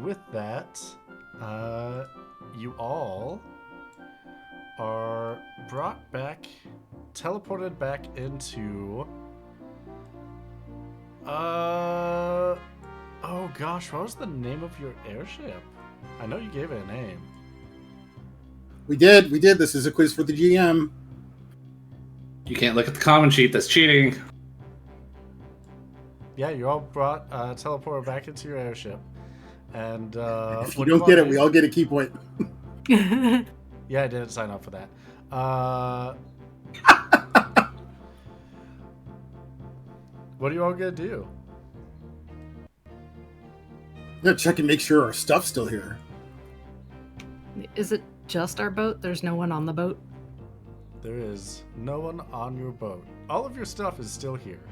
with that, you all are brought back, teleported back into. Uh, oh gosh, what was the name of your airship? I know you gave it a name. We did. This is a quiz for the GM. You can't look at the common sheet. That's cheating. Yeah, you all brought teleported back into your airship, and If you don't get it, we all get a key point. Yeah, I didn't sign up for that. What are you all gonna do? I'm gonna check and make sure our stuff's still here. Is it just our boat? There's no one on the boat? There is no one on your boat. All of your stuff is still here.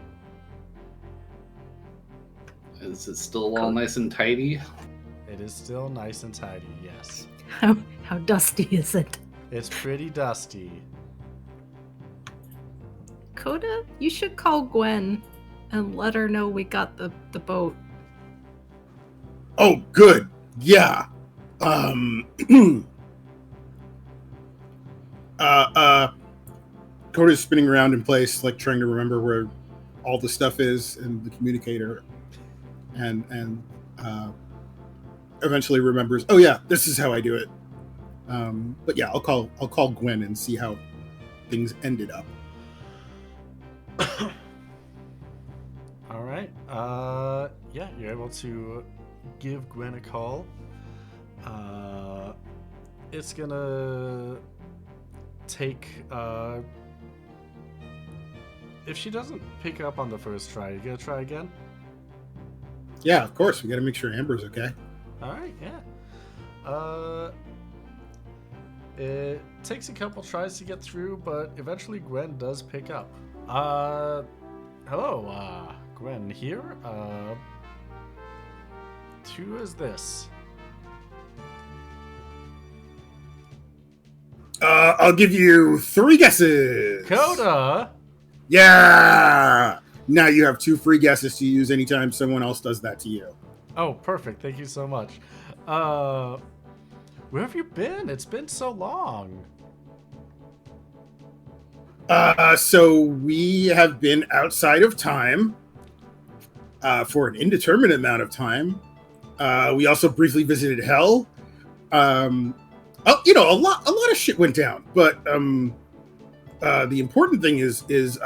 Is it still all nice and tidy? It is still nice and tidy, yes. How dusty is it? It's pretty dusty. Coda, you should call Gwen and let her know we got the boat. Oh, good. Yeah. Coda's spinning around in place, like trying to remember where all the stuff is and the communicator, and eventually remembers. Oh yeah, this is how I do it. But yeah, I'll call Gwen and see how things ended up. All right. Yeah, you're able to give Gwen a call. It's gonna take. If she doesn't pick up on the first try, you gonna try again? Yeah, of course. We got to make sure Amber's okay. All right. Yeah. It takes a couple tries to get through, but eventually Gwen does pick up. Hello, Gwen here. Who is this? I'll give you 3 guesses. Coda. Yeah. Now you have 2 free guesses to use anytime someone else does that to you. Oh, perfect. Thank you so much. Where have you been? It's been so long. So we have been outside of time for an indeterminate amount of time. We also briefly visited Hell. A lot of shit went down, but the important thing is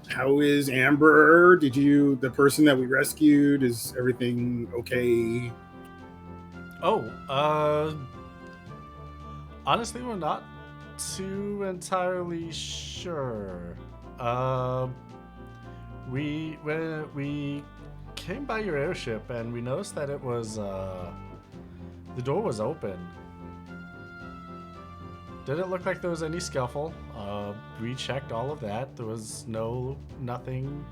how is Amber? The person that we rescued, is everything okay? Oh, honestly, we're not too entirely sure. We came by your airship and we noticed that it was the door was open. Didn't look like there was any scuffle. We checked all of that. There was nothing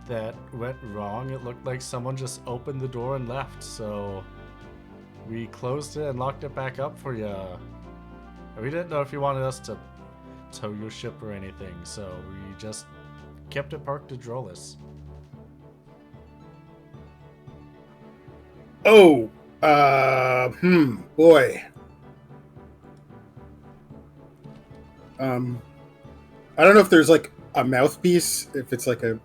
that went wrong. It looked like someone just opened the door and left. So we closed it and locked it back up for you. We didn't know if you wanted us to tow your ship or anything, so we just kept it parked to Drollus. Oh, boy. I don't know if there's like a mouthpiece, if it's like an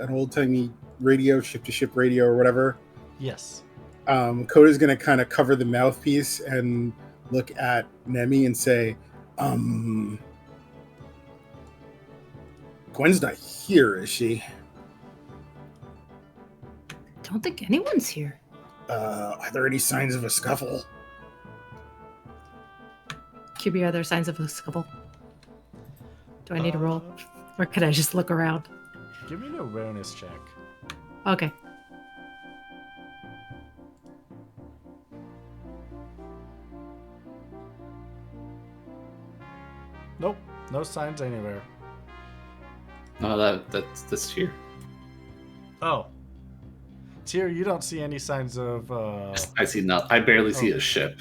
old timey radio, ship to ship radio or whatever. Yes. Coda's gonna kind of cover the mouthpiece and look at Nemi and say, Gwen's not here, is she? Don't think anyone's here. Are there any signs of a scuffle? QB, are there signs of a scuffle? Do I need to roll? Or could I just look around? Give me an awareness check. Okay. Nope. No signs anywhere. No, that's here. Oh. Tyr, you don't see any signs of I see nothing. I barely see a ship.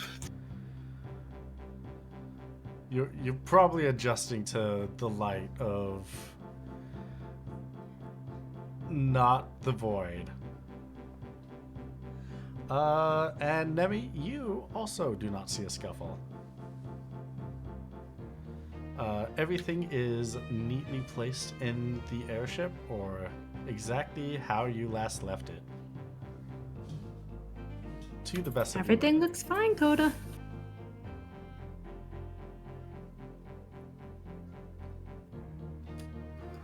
You're probably adjusting to the light of not the void. And Nemi, you also do not see a scuffle. Everything is neatly placed in the airship, or exactly how you last left it. To the best of your Everything looks fine, Coda.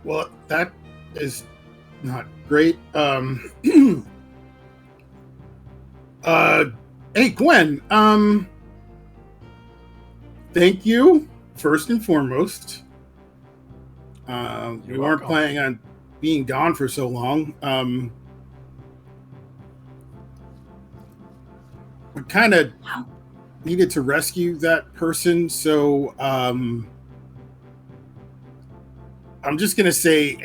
Well, that is not great. Hey Gwen, thank you first and foremost. We You're weren't welcome. planning on being gone for so long. We kind of Wow. needed to rescue that person, so I'm just gonna say,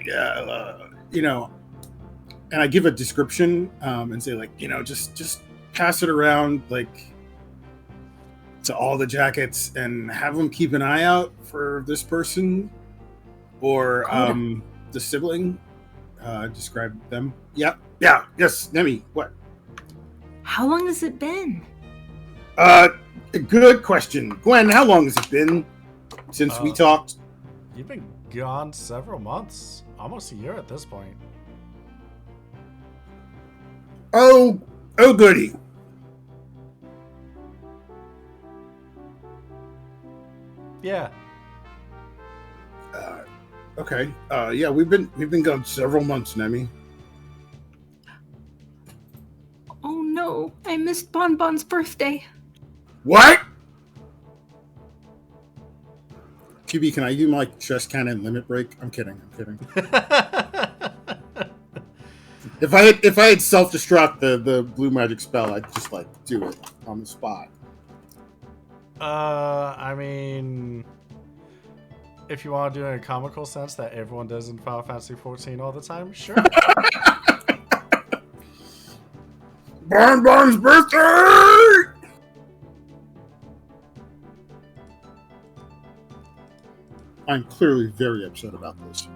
and I give a description and say, like, just pass it around, like, to all the jackets and have them keep an eye out for this person or Coda. the sibling. Describe them. Yeah. Yes, Nemi. What? How long has it been? Good question, Gwen. How long has it been since we talked? You've been gone several months, almost a year at this point. Oh, goody. Yeah. Okay. Yeah, we've been gone several months, Nemi. Oh no, I missed Bonbon's birthday. What? QB, can I do my chest cannon limit break? I'm kidding. If I had self destruct the blue magic spell, I'd just like do it on the spot. I mean, if you want to do it in a comical sense that everyone does in Final Fantasy XIV all the time, sure. Bonbon's birthday! I'm clearly very upset about this.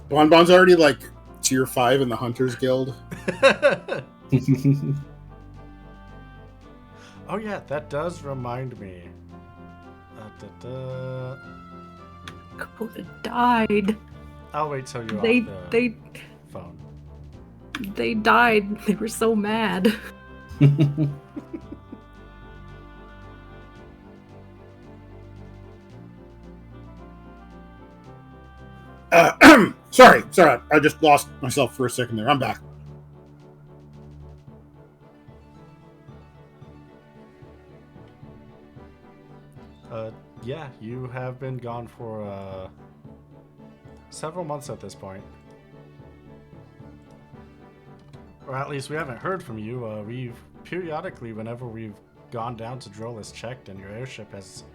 Bonbon's already like tier 5 in the Hunters Guild. Oh yeah, that does remind me. Coda died. I'll wait till you're They off they the phone. they died. They were so mad. Sorry. I just lost myself for a second there. I'm back. Yeah, you have been gone for several months at this point. Or at least we haven't heard from you. We've periodically, whenever we've gone down to Drolis, checked, and your airship has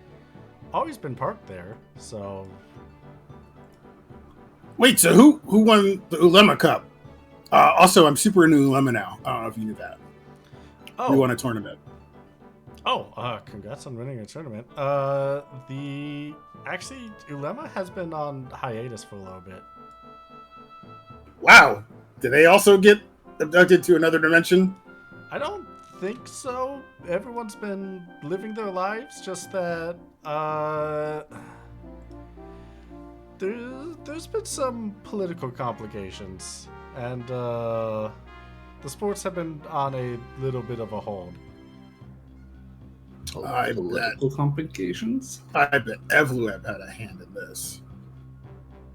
always been parked there. So Wait, so who won the Ulema Cup? Also, I'm super into Ulema now. I don't know if you knew that. We won a tournament. Congrats on winning a tournament. Actually, Ulema has been on hiatus for a little bit. Wow. Did they also get abducted to another dimension? I don't think so. Everyone's been living their lives, just that, there's been some political complications, and, the sports have been on a little bit of a hold. I Political complications? I bet Evlueb had a hand in this.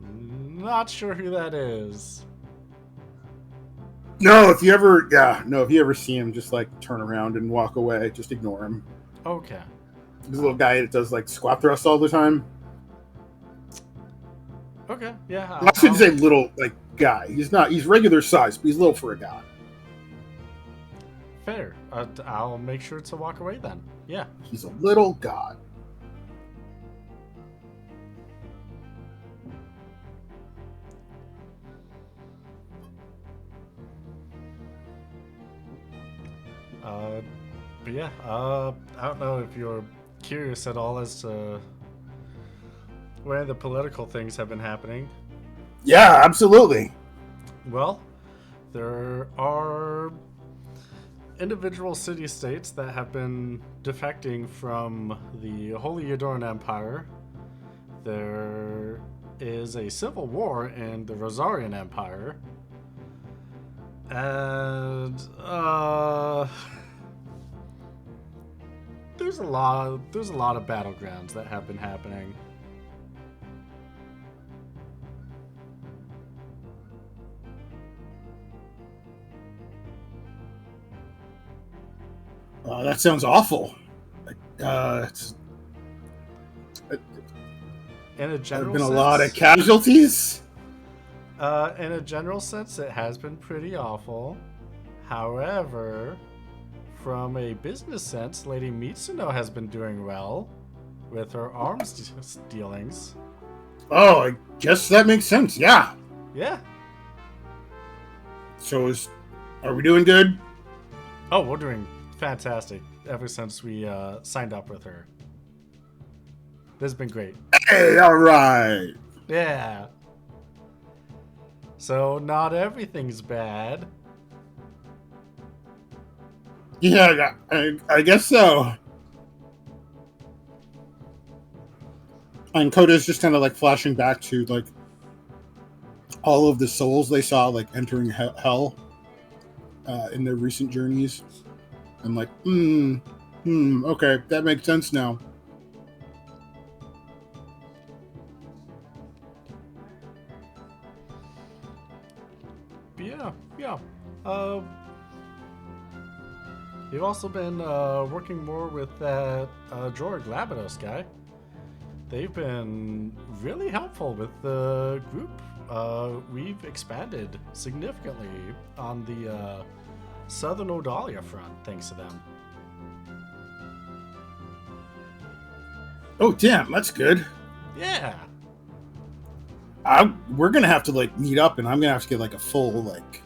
Not sure who that is. No, if you ever see him, just like turn around and walk away. Just ignore him. Okay. He's a little guy that does like squat thrusts all the time. Okay, yeah. I shouldn't say little like guy. He's regular size, but he's little for a guy. Fair. I'll make sure to walk away then. Yeah. He's a little god. But yeah, I don't know if you're curious at all as to where the political things have been happening. Yeah, absolutely. Well, there are individual city-states that have been defecting from the Holy Edoran Empire. There is a civil war in the Rosarian Empire. And there's a lot of battlegrounds that have been happening. That sounds awful. It's In a there general have been a sense, lot of casualties. in a general sense, it has been pretty awful. However, from a business sense, Lady Mitsuno has been doing well with her arms dealings. Oh, I guess that makes sense. Yeah. Yeah. So are we doing good? Oh, we're doing fantastic ever since we signed up with her. This has been great. Hey, all right. Yeah. So not everything's bad. Yeah, I guess so. And Coda's just kind of like flashing back to like all of the souls they saw like entering hell in their recent journeys. I'm like, okay, that makes sense now. Yeah. You've also been working more with that Jorg Labados guy. They've been really helpful with the group. We've expanded significantly on the Southern Odalia front, thanks to them. Oh, damn, that's good. Yeah. We're gonna have to like meet up, and I'm gonna have to get like a full like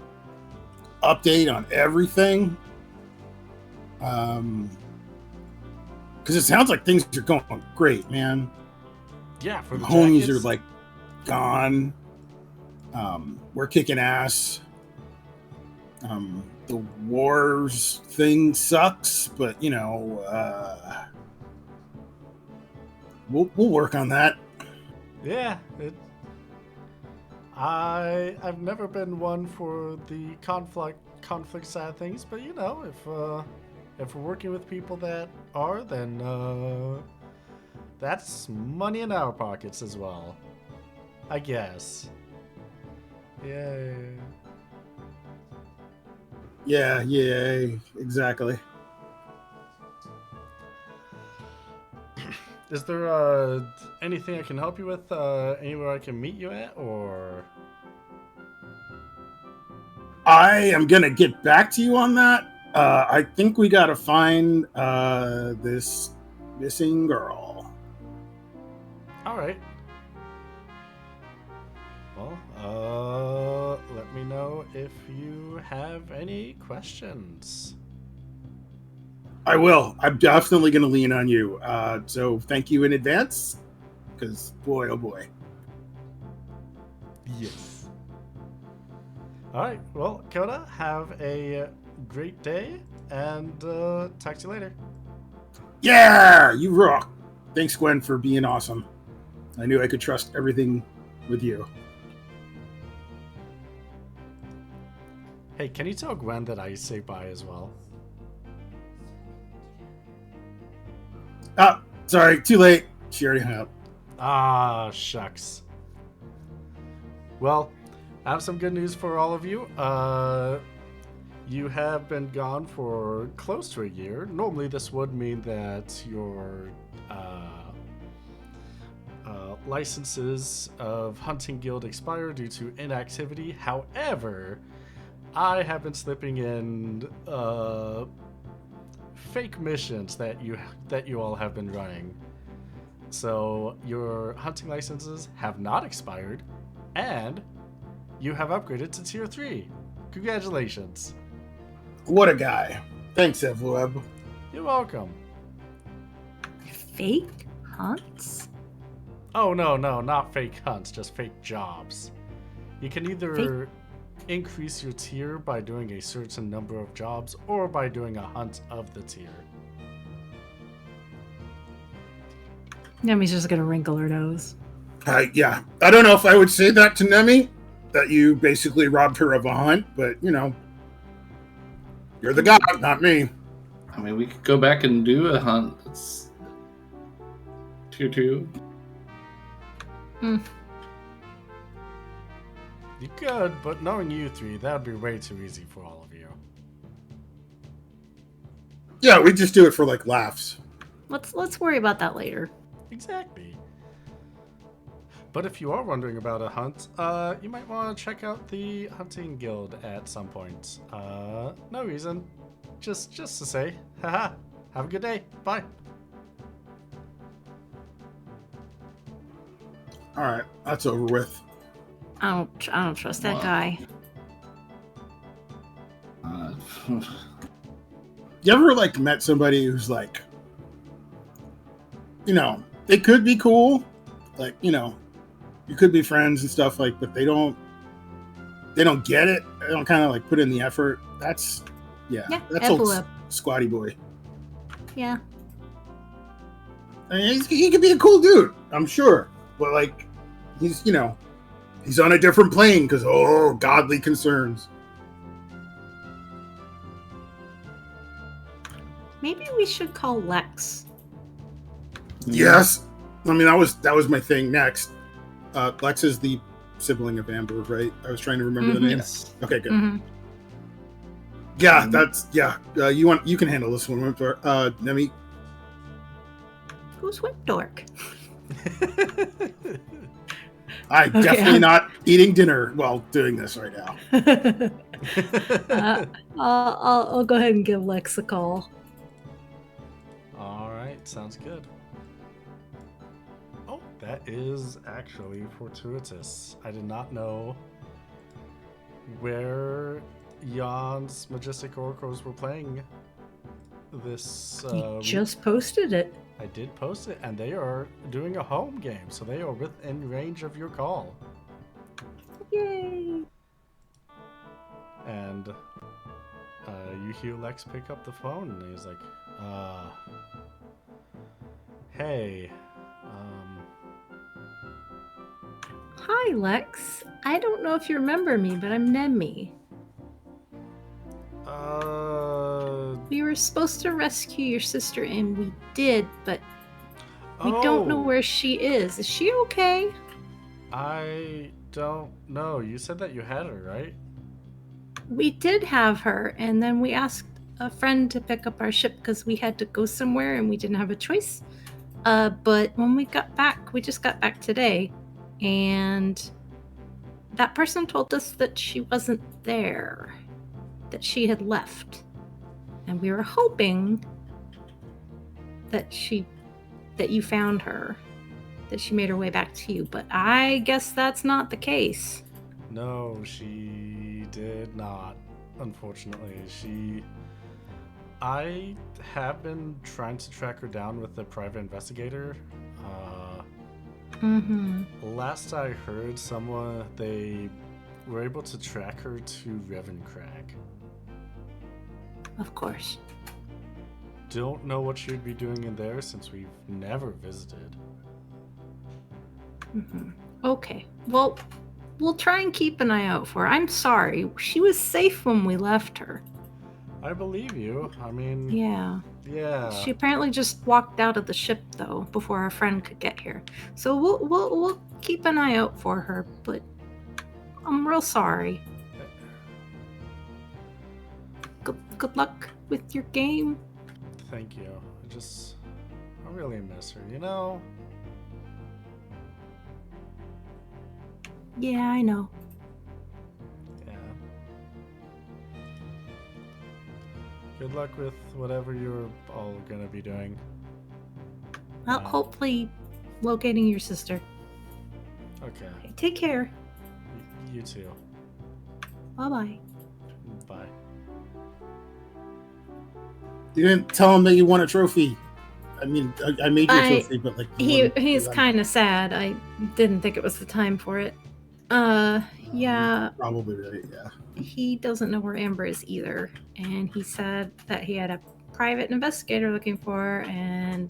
update on everything. Because it sounds like things are going great, man. Yeah, for the Homies jackets. are like gone. We're kicking ass. The wars thing sucks, but you know, we'll work on that. Yeah, I've never been one for the conflict side of things, but you know, if we're working with people that are, then that's money in our pockets as well, I guess. Yeah, exactly. Is there anything I can help you with? Anywhere I can meet you at, or? I am gonna get back to you on that. I think we gotta find this missing girl. All right. Well, let me know if you have any questions. I will. I'm definitely gonna lean on you. So thank you in advance. Because boy, oh boy. Yes. All right. Well, Coda, have a great day, and talk to you later. Yeah, you rock. Thanks, Gwen, for being awesome. I knew I could trust everything with you. Hey, can you tell Gwen that I say bye as well? Ah, sorry, too late. She already hung up. Ah, shucks. Well, I have some good news for all of you. You have been gone for close to a year. Normally, this would mean that your licenses of Hunting Guild expire due to inactivity. However, I have been slipping in fake missions that you all have been running. So your hunting licenses have not expired, and you have upgraded to tier 3. Congratulations. What a guy. Thanks, Evweb. You're welcome. fake hunts? Oh, no, not fake hunts, just fake jobs. You can either increase your tier by doing a certain number of jobs or by doing a hunt of the tier. Nemi's just gonna wrinkle her nose. Yeah, I don't know if I would say that to Nemi, that you basically robbed her of a hunt, but you're the guy, not me. I mean, we could go back and do a hunt. It's tier 2. You could, but knowing you three, that would be way too easy for all of you. Yeah, we just do it for like laughs. Let's worry about that later. Exactly. But if you are wondering about a hunt, you might want to check out the hunting guild at some point. No reason. Just to say, haha, have a good day, bye. Alright, that's over with. I don't trust that guy. You ever like met somebody who's like, they could be cool, like, you could be friends and stuff, like, but they don't get it. They don't kind of like put in the effort. That's Ed old Blip. Squatty boy. Yeah. I mean, he could be a cool dude, I'm sure, but like, he's on a different plane because godly concerns. Maybe we should call Lex. Yes, I mean that was my thing next. Lex is the sibling of Amber, right? I was trying to remember the name. Yes. Okay, good. Mm-hmm. Yeah, you can handle this one, Nemi. Who's Whip Dork? I'm definitely not eating dinner while doing this right now. I'll go ahead and give Lex a call. All right, sounds good. Oh, that is actually fortuitous. I did not know where Jan's Majestic Oracles were playing this. You just posted it. I did post it, and they are doing a home game, so they are within range of your call. Yay! And you hear Lex pick up the phone, and he's like, hey, Hi, Lex. I don't know if you remember me, but I'm Nemi. We were supposed to rescue your sister, and we did, but we don't know where she is. Is she okay? I don't know. You said that you had her, right? We did have her, and then we asked a friend to pick up our ship because we had to go somewhere and we didn't have a choice. But when we got back, we just got back today, and that person told us that she wasn't there, that she had left. And we were hoping that you found her, that she made her way back to you, but I guess that's not the case. No, she did not, unfortunately. I have been trying to track her down with the private investigator. Last I heard, they were able to track her to Revencrag. Of course. Don't know what she'd be doing in there since we've never visited. Okay. Well, we'll try and keep an eye out for her. I'm sorry. She was safe when we left her. I believe you. I mean, Yeah. yeah. She apparently just walked out of the ship though before our friend could get here. So we'll keep an eye out for her, but I'm real sorry. Good luck with your game. Thank you. I really miss her, you know? Yeah, I know. Yeah. Good luck with whatever you're all gonna be doing. Well, hopefully locating your sister. Okay. Take care. You too. Bye-bye. Bye. You didn't tell him that you won a trophy. I mean, I made you a trophy, but like He's kind of sad. I didn't think it was the time for it. Yeah. Probably right. Yeah. He doesn't know where Amber is either, and he said that he had a private investigator looking for her, and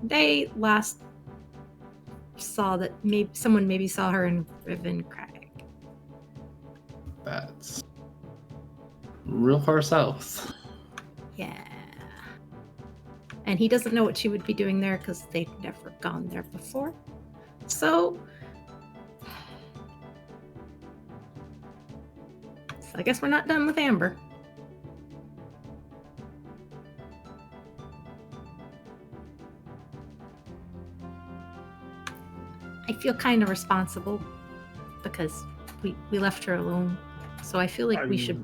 they last saw that someone maybe saw her in Riven Crag. That's real far south. Yeah. And he doesn't know what she would be doing there because they've never gone there before. So I guess we're not done with Amber. I feel kind of responsible because we left her alone. So I feel like we should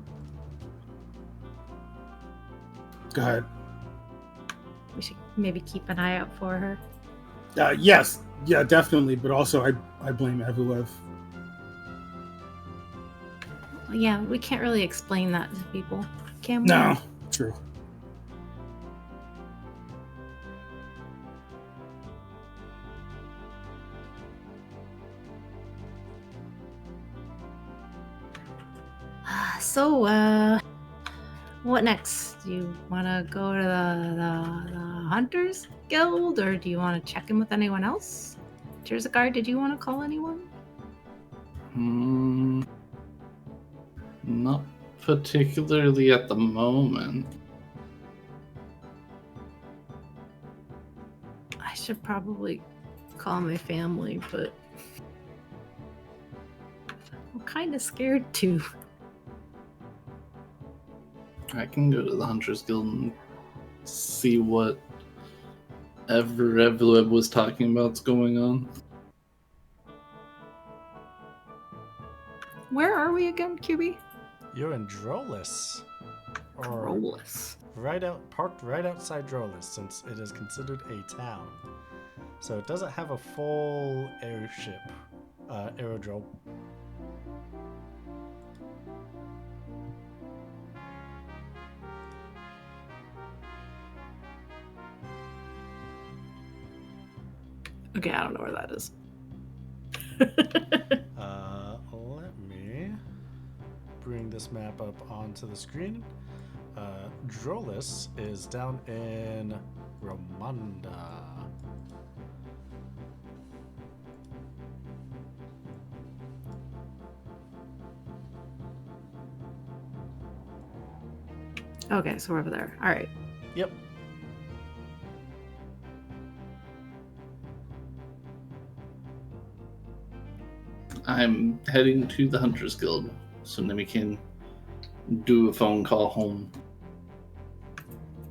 Go ahead. maybe keep an eye out for her. Yes. Yeah, definitely. But also, I blame Evulev. Yeah, we can't really explain that to people, can we? No. True. So, what next? Do you want to go to the Hunters Guild, or do you want to check in with anyone else? Terzagard, did you want to call anyone? Not particularly at the moment. I should probably call my family, but I'm kind of scared too. I can go to the Hunters Guild and see what Evulev was talking about's going on. Where are we again, QB? You're in Drolis. Or Rollis. parked right outside Drolis, since it is considered a town. So it doesn't have a full airship, aerodrome. Okay, I don't know where that is. Let me bring this map up onto the screen. Drolis is down in Romanda. Okay, so we're over there. All right. Yep. I'm heading to the Hunters Guild so then we can do a phone call home.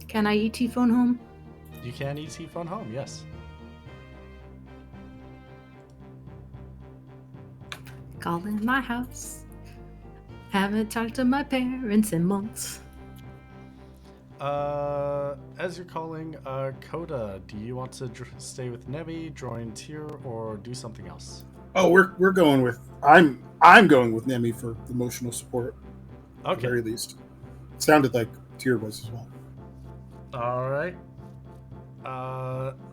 Can I ET phone home? You can ET phone home, yes. Calling my house. Haven't talked to my parents in months. As you're calling, Coda, do you want to stay with Nemi, join Tyr, or do something else? Oh, we're going with I'm going with Nemi for emotional support. At the very least. It sounded like Tyr was as well. All right.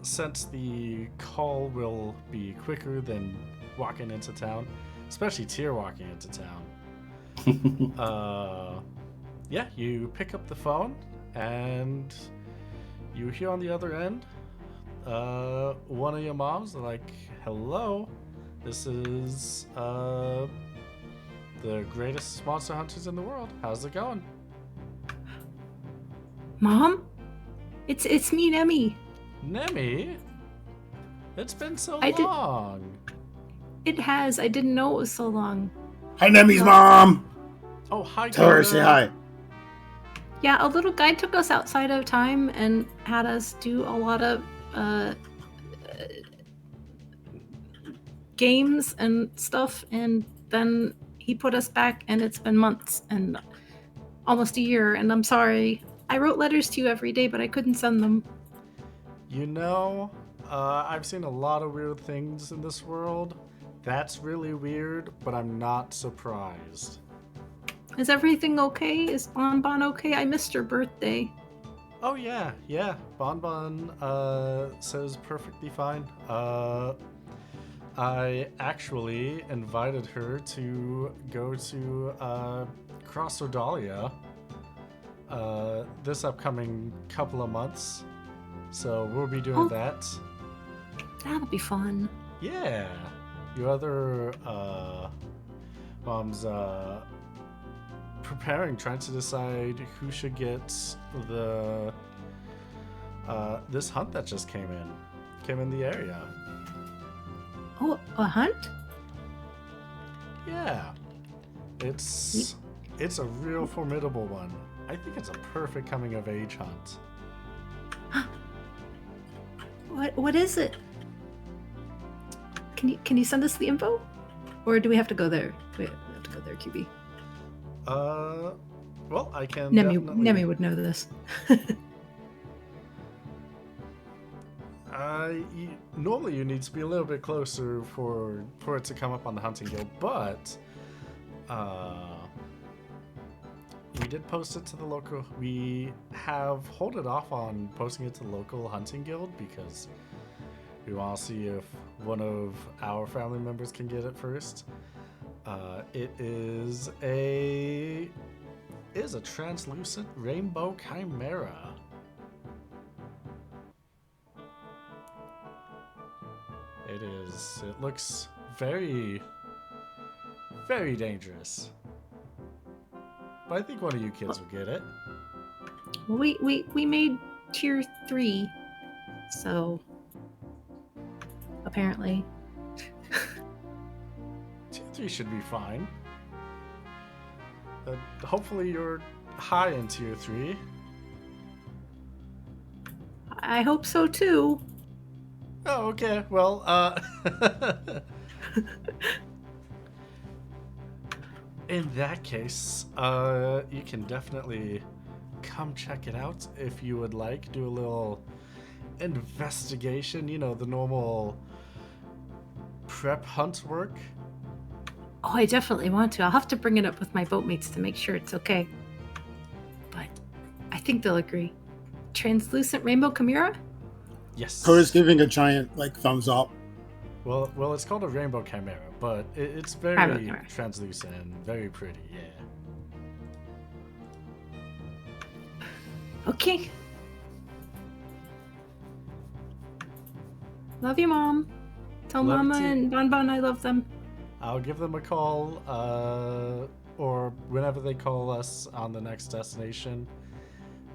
Since the call will be quicker than walking into town, especially Tyr walking into town. Yeah, you pick up the phone and you hear on the other end, one of your moms are like, "Hello, this is the greatest monster hunters in the world. How's it going?" Mom? It's me, Nemi. Nemi? It's been so I did- long. It has. I didn't know it was so long. Hi, Nemi's mom. Oh, hi. Tell her Coda. say hi. Yeah, a little guy took us outside of time and had us do a lot of games and stuff, and then he put us back, and it's been months and almost a year, and I'm sorry. I wrote letters to you every day, but I couldn't send them. You know, I've seen a lot of weird things in this world. That's really weird, but I'm not surprised. Is everything okay? Is Bon Bon okay? I missed her birthday. Oh yeah, yeah. Bonbon says perfectly fine. I actually invited her to go to Cross Odalia this upcoming couple of months. So we'll be doing Oh. that. That'll be fun. Yeah. Your other mom's preparing, trying to decide who should get the this hunt that just came in the area. Oh, a hunt? Yeah, it's a real formidable one. I think it's a perfect coming of age hunt. What is it? Can you send us the info, or do we have to go there? We have to go there, QB. Well, I can. Nemi would know this. Normally you need to be a little bit closer for it to come up on the hunting guild, but we did post it to the local. We have hold it off on posting it to the local hunting guild because we want to see if one of our family members can get it first. It is a translucent rainbow chimera. It is. It looks very, very dangerous. But I think one of you kids will get it. Well, we made tier 3, so apparently. Tier 3 should be fine. Hopefully you're high in tier 3. I hope so too. Oh, okay. Well, in that case, you can definitely come check it out if you would like. Do a little investigation, the normal prep hunt work. Oh, I definitely want to. I'll have to bring it up with my boatmates to make sure it's okay. But I think they'll agree. Translucent rainbow chimera? Yes. Coda's giving a giant thumbs up. Well, it's called a rainbow chimera, but it's very translucent and very pretty. Yeah. Okay. Love you, Mom. Tell Love you Mama too. and Bonbon I love them. I'll give them a call, or whenever they call us on the next destination,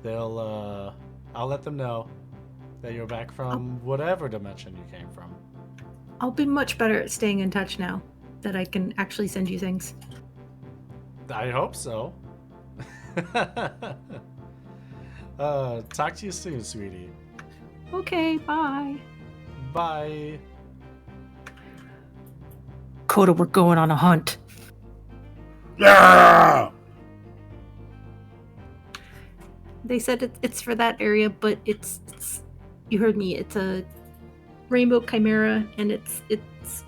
I'll let them know that you're back from whatever dimension you came from. I'll be much better at staying in touch now that I can actually send you things. I hope so. Talk to you soon, sweetie. Okay, bye. Bye. Coda, we're going on a hunt. Yeah! They said it's for that area, but it's you heard me. It's a rainbow chimera, and it's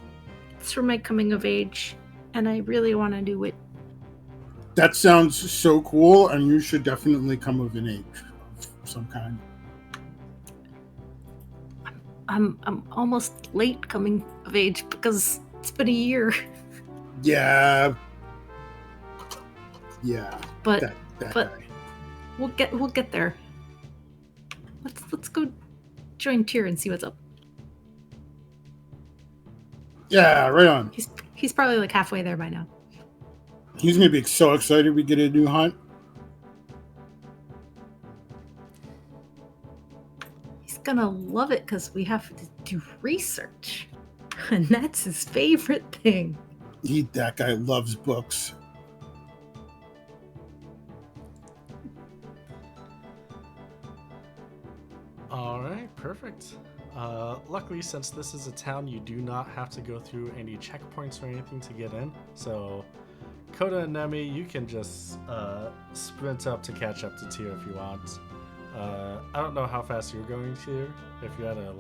for my coming of age, and I really want to do it. That sounds so cool, and you should definitely come of an age of some kind. I'm almost late coming of age because it's been a year. Yeah. But That but- guy. we'll get there. Let's go join Tyr and see what's up. Yeah, right on. He's probably like halfway there by now. He's gonna be so excited we get a new hunt. He's gonna love it because we have to do research, and that's his favorite thing. That guy loves books. All right, perfect. Luckily, since this is a town, you do not have to go through any checkpoints or anything to get in. So, Coda and Nemi, you can just sprint up to catch up to Tyr if you want. I don't know how fast you're going, Tyr. If you had a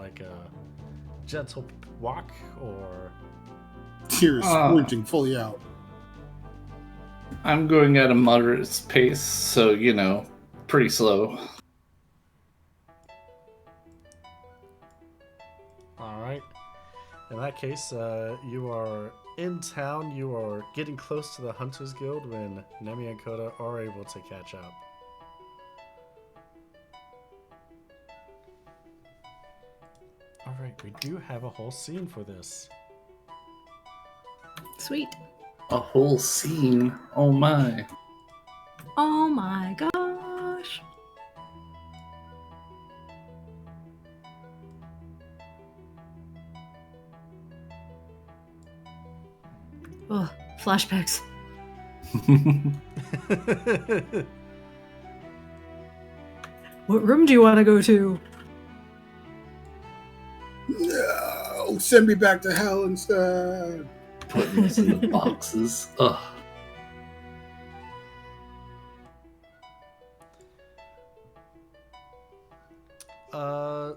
gentle walk or. Tears squinting fully out. I'm going at a moderate pace, so, pretty slow. that case, you are in town. You are getting close to the Hunters Guild when Nemi and Koda are able to catch up. Alright, we do have a whole scene for this. Sweet. A whole scene. Oh my. Oh my gosh. Oh, flashbacks. What room do you want to go to? No, send me back to hell instead. Putting this in the boxes. Ugh.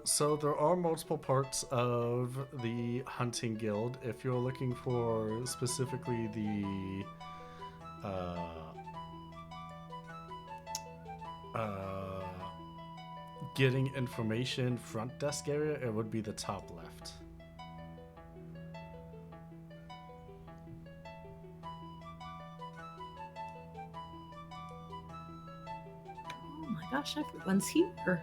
So there are multiple parts of the hunting guild. If you're looking for specifically the getting information front desk area, it would be the top left. Oh my gosh, everyone's here.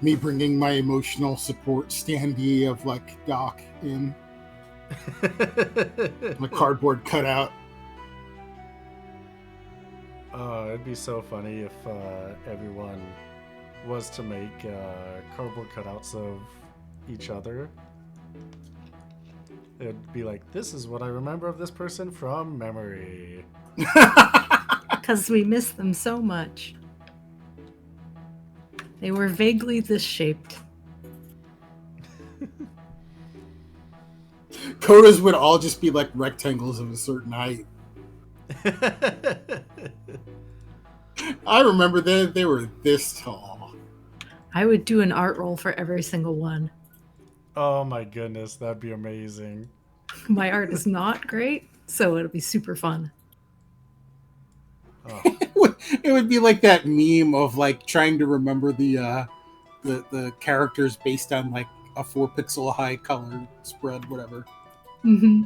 Me bringing my emotional support standee of like Doc in my cardboard cutout. It'd be so funny if everyone was to make cardboard cutouts of each other. It'd be like, this is what I remember of this person from memory. Because we miss them so much. They were vaguely this shaped. Kodas would all just be like rectangles of a certain height. I remember they were this tall. I would do an art roll for every single one. Oh my goodness, that'd be amazing. My art is not great, so it'll be super fun. Oh. It would be like that meme of like trying to remember the characters based on like a 4-pixel high color spread, whatever. Mm-hmm.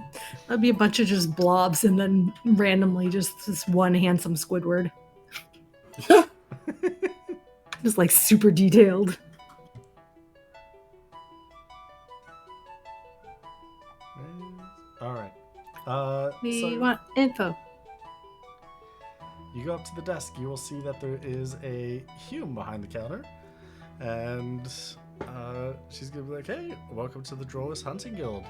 That'd be a bunch of just blobs and then randomly just this one handsome Squidward. Just like super detailed. All right. We So want info. you go up to the desk. You will see that there is a Hume behind the counter, and she's gonna be like, "Hey, welcome to the Drollus Hunting Guild.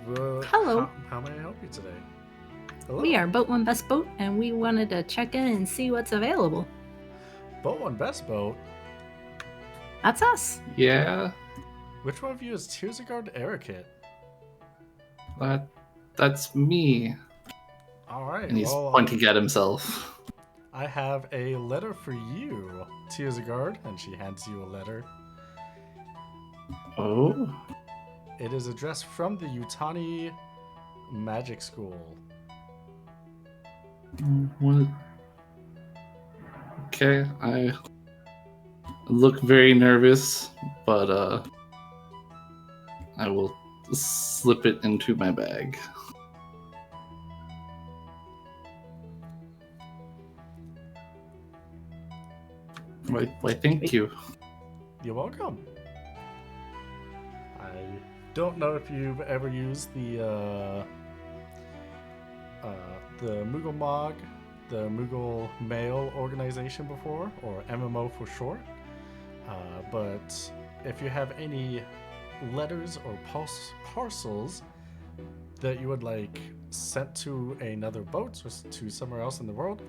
Hello. How may I help you today?" Hello. We are Boat One Best Boat, and we wanted to check in and see what's available. Boat One Best Boat. That's us. Yeah, Which one of you is Tearsegard Erikit? that's me. All right. And he's well, pointing at himself. I have a letter for you, Tearsegard, and she hands you a letter. Oh, It is addressed from the Utani Magic School. what? Okay, I look very nervous, but I will slip it into my bag. Why, thank you. You're welcome. I don't know if you've ever used the Moogle Mog, the Moogle Mail organization before, or MMO for short. But if you have any letters or parcels that you would like sent to another boat or to somewhere else in the world,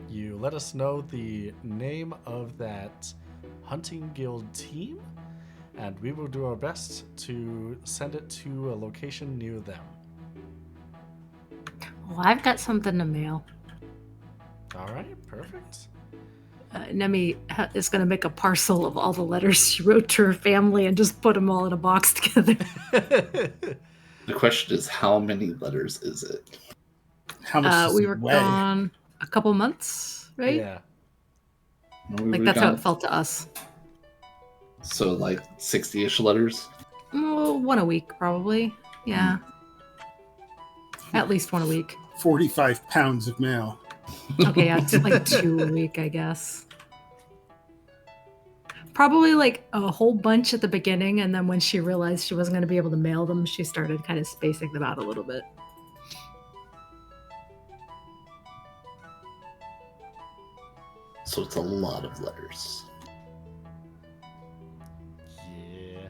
you let us know the name of that hunting guild team, and we will do our best to send it to a location near them. Well, I've got something to mail. All right, perfect. Nemi is going to make a parcel of all the letters she wrote to her family and just put them all in a box together. The question is, how many letters is it? How much does We it were weigh? gone a couple months, right? Yeah. We Like were that's how gone- it felt to us. So like 60-ish letters. One a week, probably. Yeah. At least one a week. 45 pounds of mail. Okay, yeah, it's like 2 a week, I guess. Probably like a whole bunch at the beginning, and then when she realized she wasn't going to be able to mail them, she started kind of spacing them out a little bit. So it's a lot of letters. Yeah.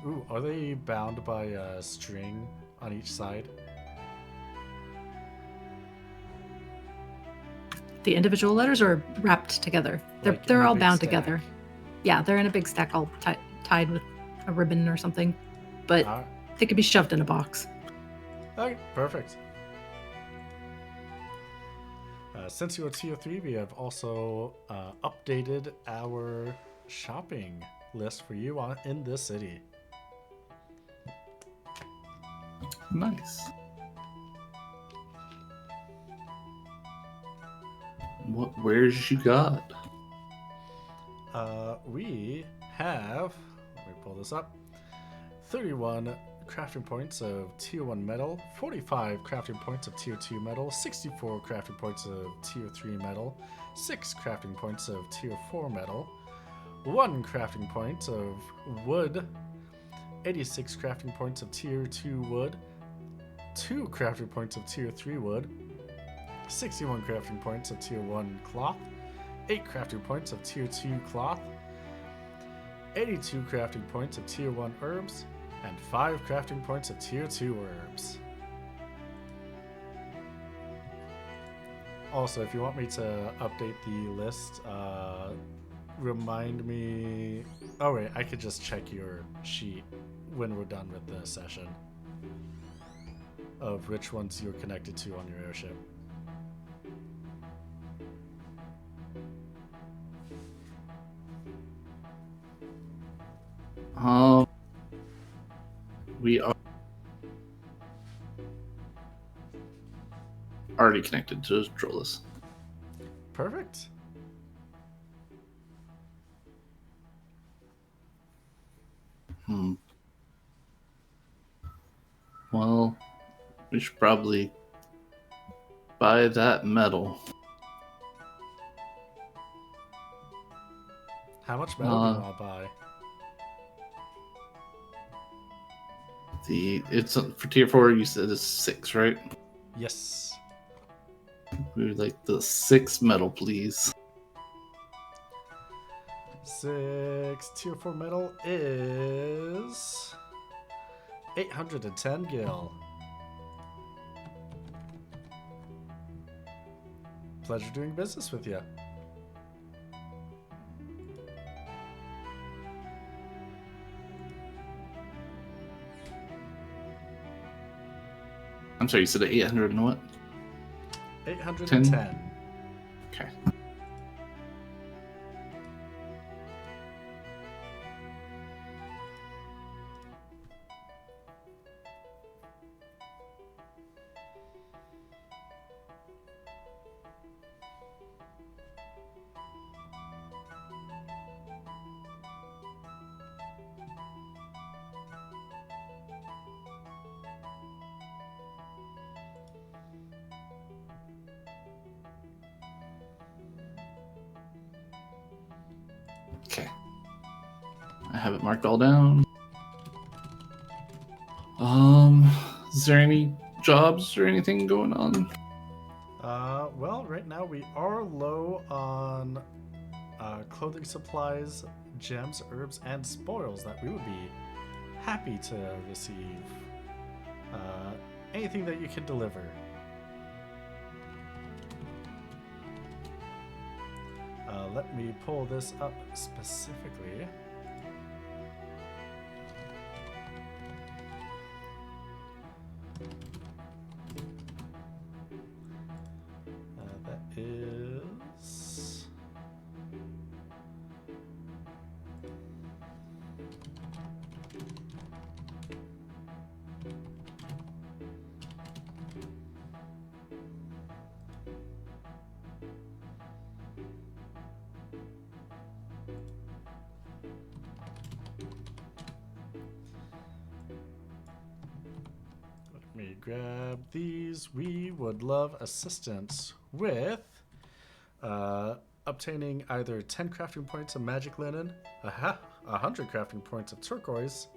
Ooh, are they bound by a string on each side? The individual letters are wrapped together. They're Like in they're a all big bound stack? together. Yeah, they're in a big stack, all tied with a ribbon or something. But Ah, they could be shoved in a box. okay, perfect. Since you are tier 3, we have also updated our shopping list for you in this city. Nice. What wares you got? We have, let me pull this up, 31 crafting points of tier 1 metal, 45 crafting points of tier 2 metal, 64 crafting points of tier 3 metal, 6 crafting points of tier 4 metal, 1 crafting point of wood, 86 crafting points of tier 2 wood, 2 crafting points of tier 3 wood, 61 crafting points of tier 1 cloth, 8 crafting points of tier 2 cloth, 82 crafting points of tier 1 herbs, and 5 crafting points of tier 2 herbs. Also, if you want me to update the list, remind me. Oh, wait, I could just check your sheet when we're done with the session of which ones you're connected to on your airship. We are already connected to Drolus. Perfect. Well, we should probably buy that metal. How much metal do you want to buy? It's for tier 4. You said it's 6, right? Yes. We would like the 6 metal, please. 6 tier 4 metal is 810 gil. Pleasure doing business with you. I'm sorry, you said 800 and what? 810. Okay. Okay. I have it marked all down. Is there any jobs or anything going on? Well, right now we are low on clothing supplies, gems, herbs, and spoils that we would be happy to receive. Anything that you can deliver. Let me pull this up specifically. That is me grab these. We would love assistance with obtaining either 10 crafting points of magic linen, 100 crafting points of turquoise,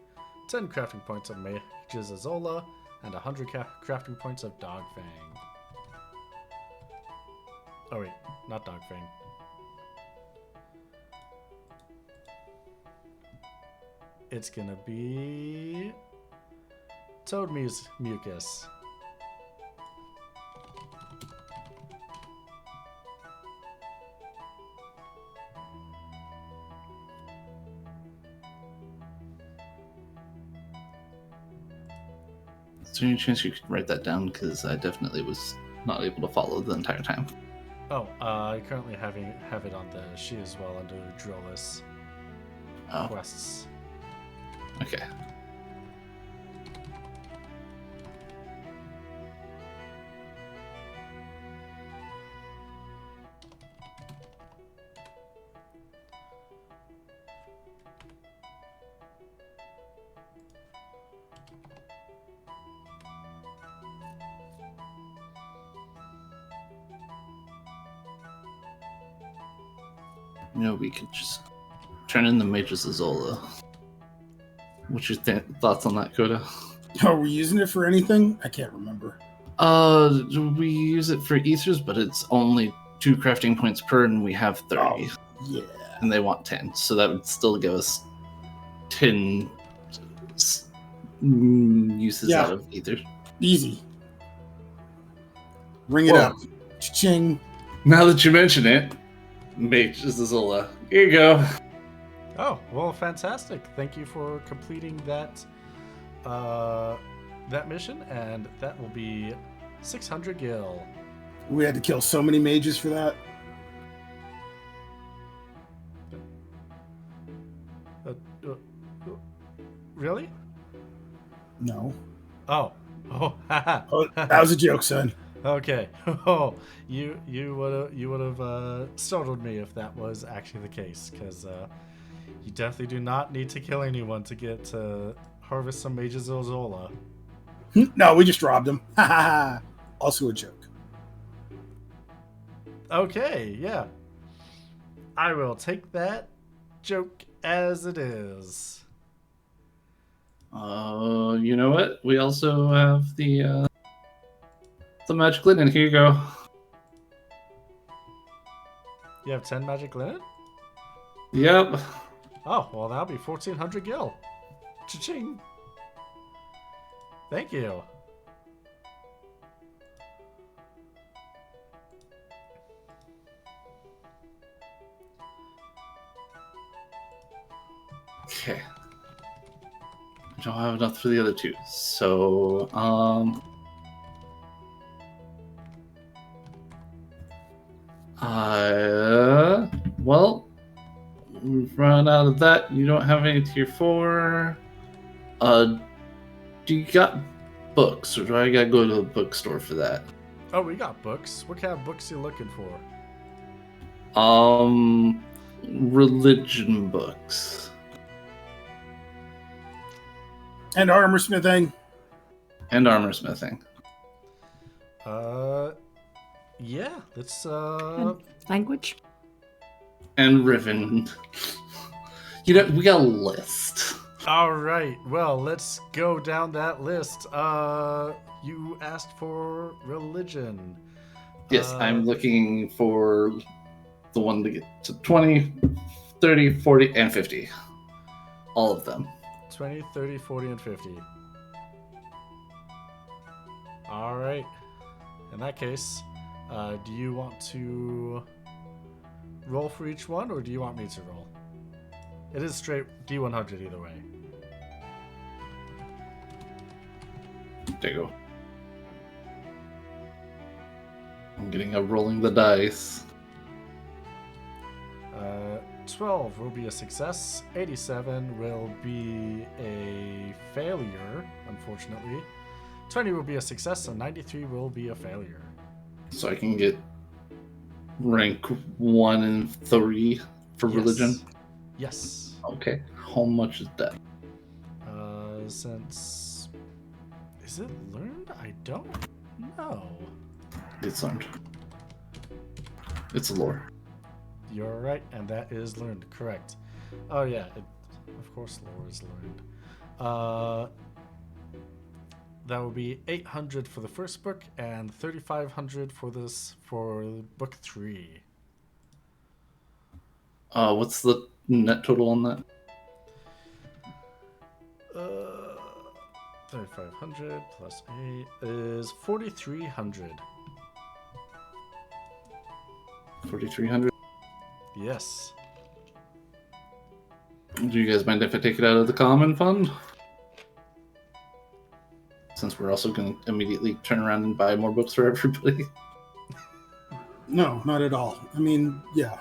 10 crafting points of mage's azola, and 100 crafting points of dogfang. Oh wait, not dogfang. It's gonna be toad mucus. Is there any chance you could write that down? Because I definitely was not able to follow the entire time. Oh, I currently have it on the sheet as well under Drollis Oh, quests. okay. You know, we could just turn in the Mage's Azola. What's your thoughts on that, Coda? Are we using it for anything? I can't remember. We use it for ethers, but it's only 2 crafting points per, and we have 30. Yeah. And they want 10, so that would still give us 10 uses Yeah. out of ether. Easy. Ring it Well- up. Cha-ching. Now that you mention it, Mage's Azola. Here you go. Oh, well, fantastic. Thank you for completing that mission, and that will be 600 gil. We had to kill so many mages for that. Really? No. Oh. Oh, haha. Oh, that was a joke, son. Okay. Oh, you would have startled me if that was actually the case, because you definitely do not need to kill anyone to get to harvest some Mage's Azola. No, we just robbed him. Ha ha ha. Also a joke. Okay, yeah. I will take that joke as it is. You know what? We also have the magic linen. Here you go. You have 10 magic linen? Yep. Oh, well, that'll be 1,400 gil. Cha-ching. Thank you. Okay. I don't have enough for the other 2. So, well, we've run out of that. You don't have any tier 4. Do you got books, or do I gotta go to the bookstore for that? Oh, we got books. What kind of books are you looking for? Religion books. And armor smithing. And armor smithing. Yeah, let's, Language? And ribbon. You know, we got a list. all right. Well, let's go down that list. You asked for religion. Yes, I'm looking for the one to get to 20, 30, 40, and 50. All of them. 20, 30, 40, and 50. All right. In that case, do you want to roll for each one, or do you want me to roll? It is straight D100 either way. There you go. I'm getting a rolling the dice. 12 will be a success. 87 will be a failure, unfortunately. 20 will be a success, and 93 will be a failure. So I can get rank 1 and 3 for Yes. religion. Yes. Okay. How much is that? Since Is it learned? I don't know. It's learned. It's lore. You're right, and that is learned. Correct. Oh yeah, of course lore is learned. That would be 800 for the first book and 3,500 for book 3. What's the net total on that? 3,500 plus 8 is 4,300. 4,300. Yes. Do you guys mind if I take it out of the common fund? Since we're also going to immediately turn around and buy more books for everybody. No, not at all. I mean, yeah.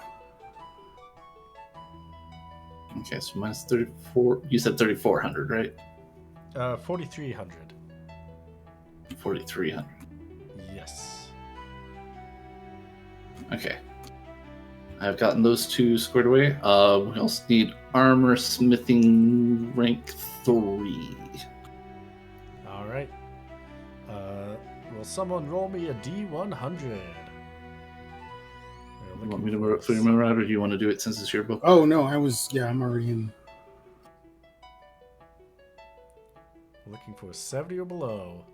Okay, so minus 34. You said 3,400, right? 4,300. 4,300. Yes. Okay. I've gotten those two squared away. We also need armor smithing rank 3. All right. Will someone roll me a D100? You want me to remember out, or do you want to do it since it's your book? Oh no, I'm already in. Looking for 70 or below.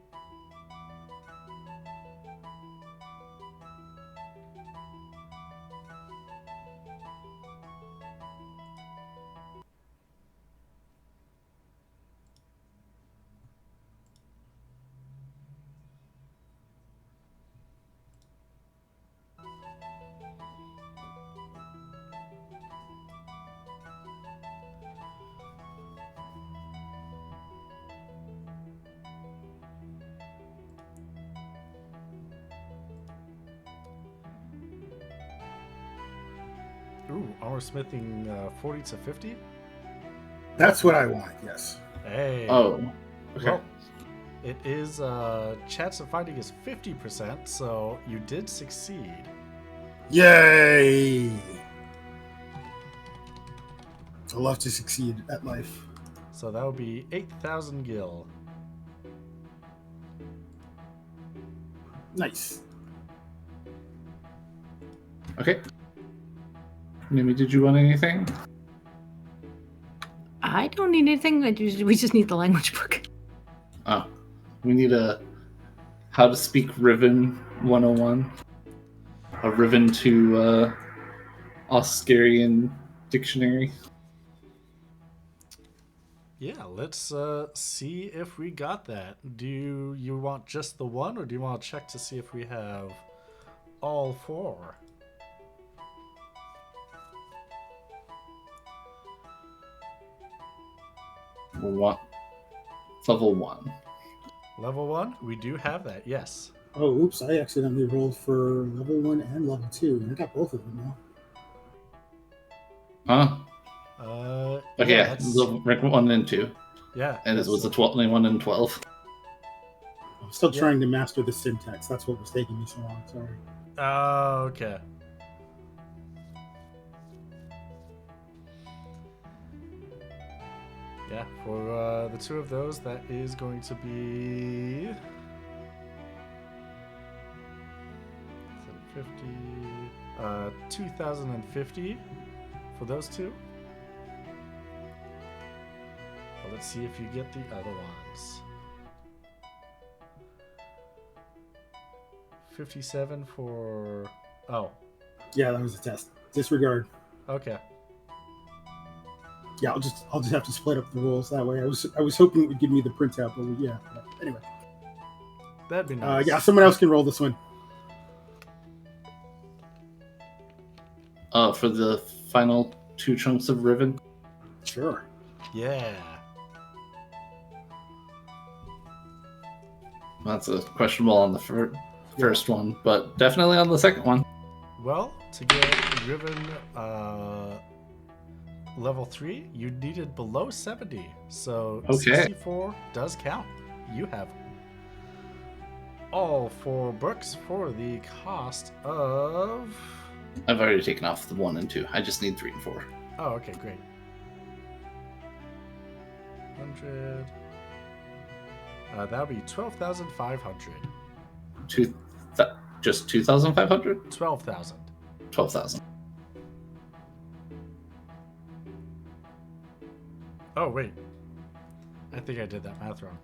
Ooh, armor smithing 40 to 50? That's what I want. Yes. Hey. Oh, okay. Well, it is chance of finding is 50%, so you did succeed. Yay! I love to succeed at life. So that would be 8,000 gil. Nice. Okay. Mimi, did you want anything? I don't need anything. We just need the language book. Oh, we need a How to Speak Riven 101. A Riven to Oscarian dictionary. Yeah, let's see if we got that. Do you want just the one, or do you want to check to see if we have all 4? We want level 1. Level 1? We do have that, yes. Oh, oops! I accidentally rolled for level 1 and level 2. I got both of them now. Huh? Okay, yeah, yeah, level rank 1 and 2. yeah. And it was the 1 and 12. I'm still Yeah. trying to master the syntax. That's what was taking me so long. Sorry. Oh, okay. Yeah, for the 2 of those, that is going to be 750, 2,050 for those 2. Well, let's see if you get the other ones. 57 for... Oh, Yeah, that was a test. Disregard. okay. Yeah, I'll just have to split up the rolls that way. I was hoping it would give me the printout, but yeah. Anyway, That'd be nice. yeah, someone else can roll this one. For the final 2 chunks of Riven. Sure. Yeah. That's a questionable on the first one, but definitely on the second one. Well, to get Riven level 3, you needed below 70. So Okay. 64 does count. You have all 4 books for the cost of... I've already taken off the 1 and 2. I just need 3 and 4. Oh, okay, great. 100... That would be 12,500. Just 2,500? 12,000. 12,000. Oh, wait. I think I did that math wrong.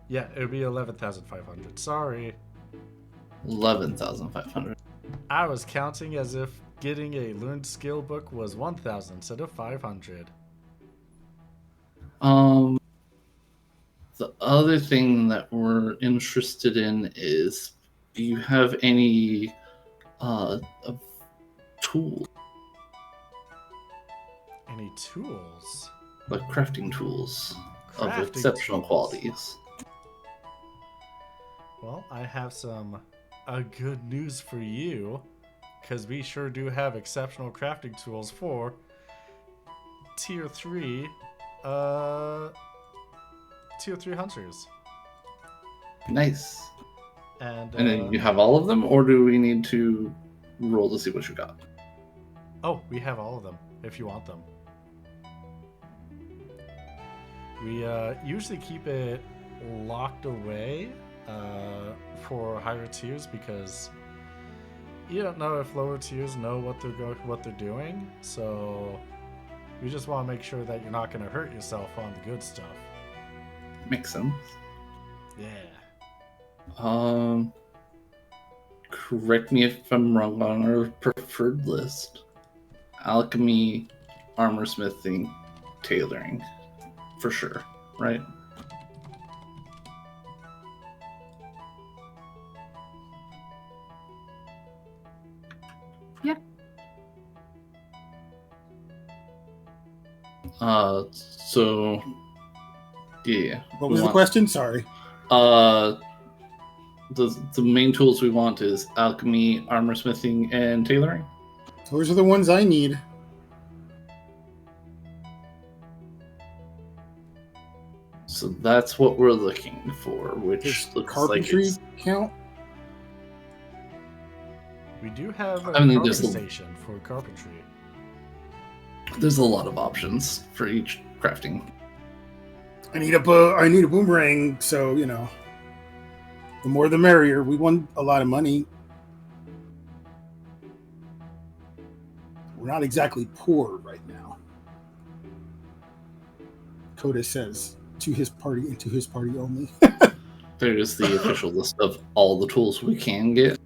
Yeah, it would be 11,500. Sorry. 11,500. I was counting as if getting a learned skill book was 1,000 instead of 500. The other thing that we're interested in is, do you have any of tools, Any tools? like crafting tools of Crafting exceptional tools. qualities? Well, I have some good news for you, because we sure do have exceptional crafting tools for tier 3 hunters. Nice. And then you have all of them, or do we need to roll to see what you got? oh, we have all of them if you want them. We usually keep it locked away for higher tiers because you don't know if lower tiers know what they're doing. So we just want to make sure that you're not going to hurt yourself on the good stuff. Makes sense. Yeah. Correct me if I'm wrong on our preferred list. Alchemy, armor smithing, tailoring. For sure, right? Yeah. So yeah. What was the question? Sorry. The main tools we want is alchemy, armor smithing, and tailoring. Those are the ones I need. So that's what we're looking for, which Does looks carpentry like it's, count? We do have a I mean, carpet there's a- station for carpentry. there's a lot of options for each crafting. I need a boomerang, so you know, the more the merrier. We won a lot of money. We're not exactly poor right now. Coda says to his party and to his party only. There's the official list of all the tools we can get.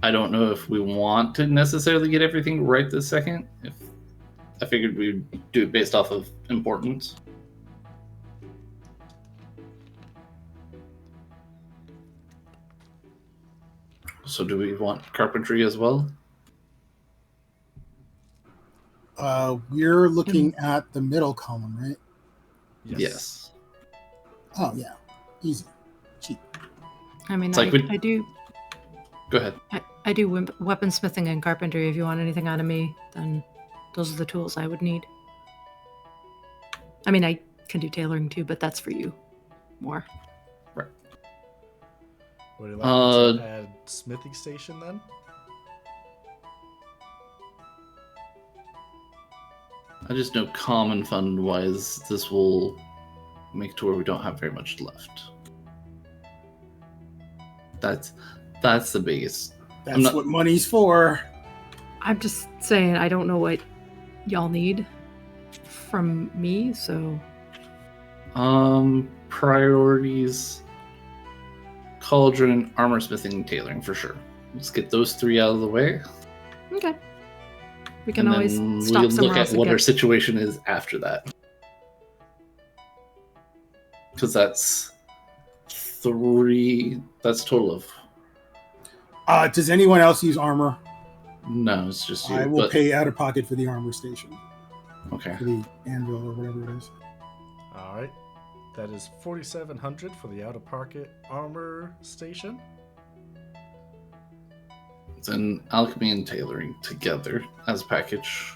I don't know if we want to necessarily get everything right this second. If I figured we'd do it based off of importance. So do we want carpentry as well? We're looking at the middle column, right? Yes. Oh yeah, easy, cheap. I mean, It's like we- I do Go ahead. I do weaponsmithing and carpentry. If you want anything out of me, then those are the tools I would need. I mean, I can do tailoring too, but that's for you more. Would you like me to add smithing station then? I just know common fund wise, this will make to where we don't have very much left. That's the biggest. That's not- what money's for. I'm just saying, I don't know what y'all need from me, so Priorities: cauldron, armor smithing, tailoring for sure. Let's get those three out of the way. okay. We can and always then stop we'll somewhere look else at and what get. our situation is after that. Because that's three. That's a total of. Does anyone else use armor? No, it's just you. I will but, pay out of pocket for the armor station, Okay. for the anvil or whatever it is. All right. That is 4,700 for the out-of-pocket armor station. Then alchemy and tailoring together as a package.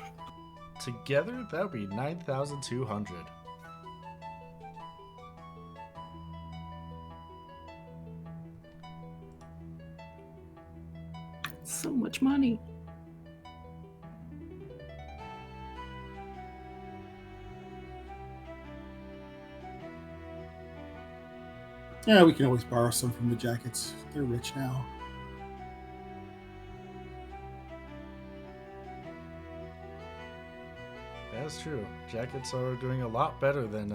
Together, that would be 9,200. So much money. Yeah, we can always borrow some from the jackets. They're rich now. That's true. Jackets are doing a lot better than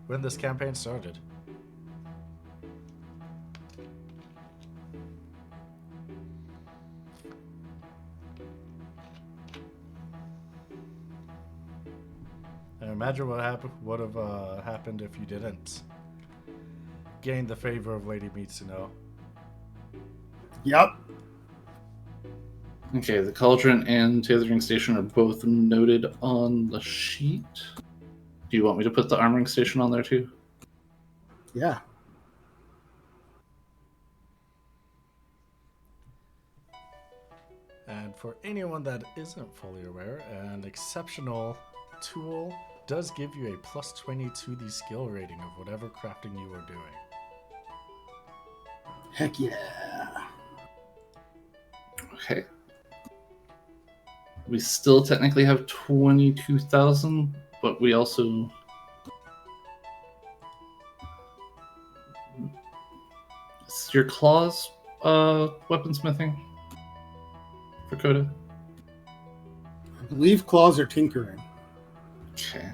when this campaign started. And imagine what would have happened if you didn't gain the favor of Lady Mitsuno. Yep. Okay, the cauldron and tailoring station are both noted on the sheet. Do you want me to put the armoring station on there too? Yeah. And for anyone that isn't fully aware, an exceptional tool does give you a plus 20 to the skill rating of whatever crafting you are doing. Heck yeah. Okay. We still technically have 22,000, but we also... Is your claws weaponsmithing for Coda? I believe claws are tinkering. Okay.